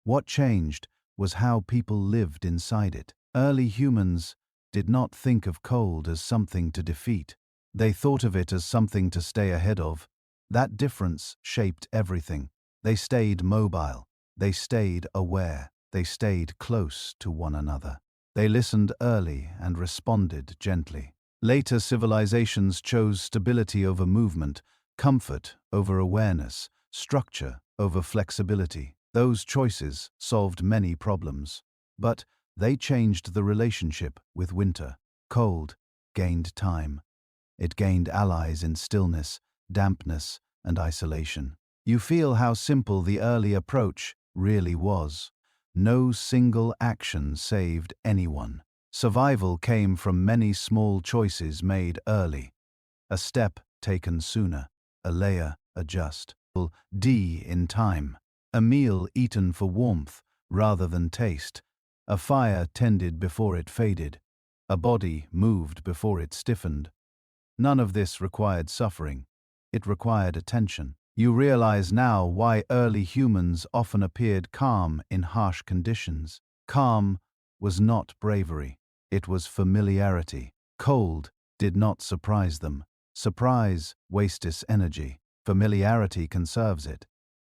What changed was how people lived inside it. Early humans did not think of cold as something to defeat. They thought of it as something to stay ahead of. That difference shaped everything. They stayed mobile. They stayed aware. They stayed close to one another. They listened early and responded gently. Later civilizations chose stability over movement, comfort over awareness, structure over flexibility. Those choices solved many problems. But they changed the relationship with winter. Cold gained time. It gained allies in stillness, dampness, and isolation. You feel how simple the early approach really was. No single action saved anyone. Survival came from many small choices made early. A step taken sooner, a layer adjustable in time, a meal eaten for warmth rather than taste, a fire tended before it faded, a body moved before it stiffened. None of this required suffering. It required attention. You realize now why early humans often appeared calm in harsh conditions. Calm was not bravery. It was familiarity. Cold did not surprise them. Surprise wastes energy. Familiarity conserves it.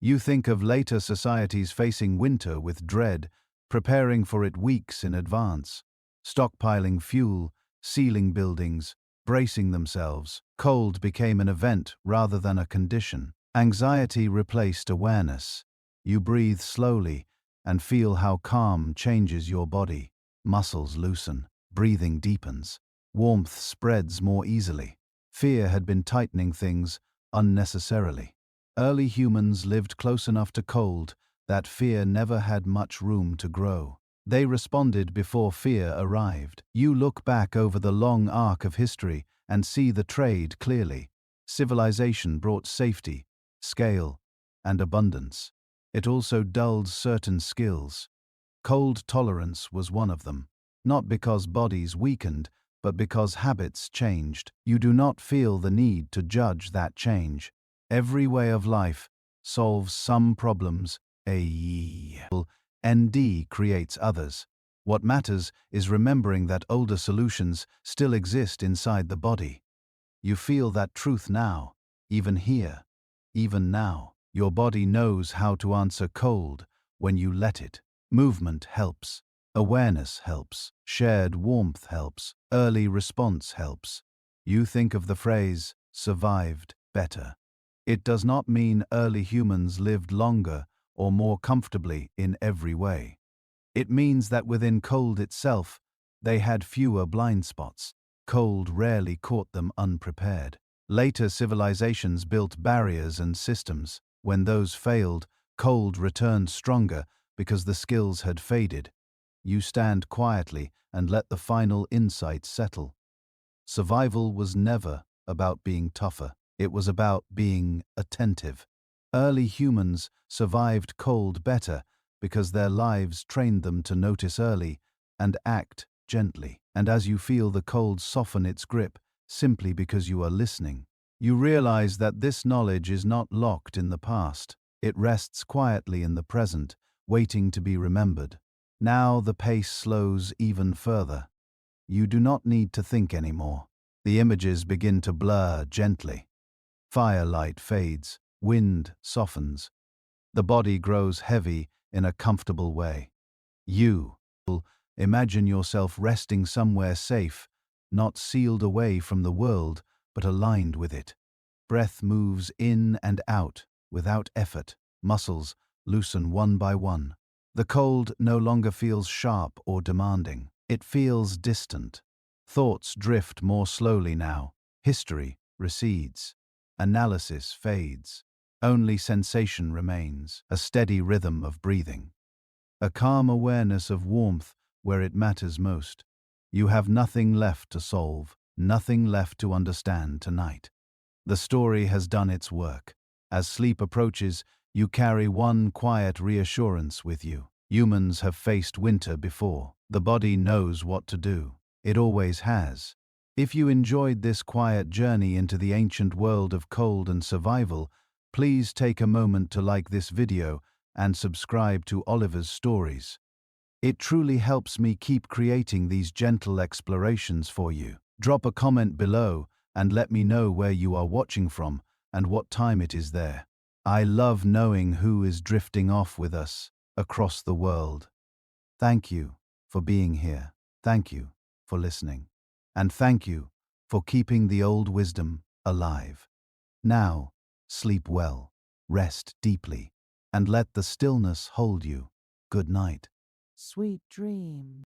You think of later societies facing winter with dread, preparing for it weeks in advance, stockpiling fuel, sealing buildings, bracing themselves. Cold became an event rather than a condition. Anxiety replaced awareness. You breathe slowly and feel how calm changes your body. Muscles loosen, breathing deepens, warmth spreads more easily. Fear had been tightening things unnecessarily. Early humans lived close enough to cold that fear never had much room to grow. They responded before fear arrived. You look back over the long arc of history and see the trade clearly. Civilization brought safety, scale, and abundance. It also dulled certain skills. Cold tolerance was one of them. Not because bodies weakened, but because habits changed. You do not feel the need to judge that change. Every way of life solves some problems. ND creates others. What matters is remembering that older solutions still exist inside the body. You feel that truth now, even here, even now. Your body knows how to answer cold when you let it. Movement helps. Awareness helps. Shared warmth helps. Early response helps. You think of the phrase, survived better. It does not mean early humans lived longer or more comfortably in every way. It means that within cold itself, they had fewer blind spots. Cold rarely caught them unprepared. Later civilizations built barriers and systems. When those failed, cold returned stronger because the skills had faded. You stand quietly and let the final insight settle. Survival was never about being tougher. It was about being attentive. Early humans survived cold better because their lives trained them to notice early and act gently. And as you feel the cold soften its grip simply because you are listening, you realize that this knowledge is not locked in the past. It rests quietly in the present, waiting to be remembered. Now the pace slows even further. You do not need to think anymore. The images begin to blur gently. Firelight fades, wind softens. The body grows heavy in a comfortable way. You imagine yourself resting somewhere safe, not sealed away from the world, but aligned with it. Breath moves in and out without effort. Muscles loosen one by one. The cold no longer feels sharp or demanding. It feels distant. Thoughts drift more slowly now. History recedes. Analysis fades. Only sensation remains, a steady rhythm of breathing. A calm awareness of warmth where it matters most. You have nothing left to solve, nothing left to understand tonight. The story has done its work. As sleep approaches, you carry one quiet reassurance with you. Humans have faced winter before. The body knows what to do. It always has. If you enjoyed this quiet journey into the ancient world of cold and survival, please take a moment to like this video and subscribe to Oliver's Stories. It truly helps me keep creating these gentle explorations for you. Drop a comment below and let me know where you are watching from and what time it is there. I love knowing who is drifting off with us across the world. Thank you for being here. Thank you for listening. And thank you for keeping the old wisdom alive. Now, sleep well, rest deeply, and let the stillness hold you. Good night. Sweet dreams.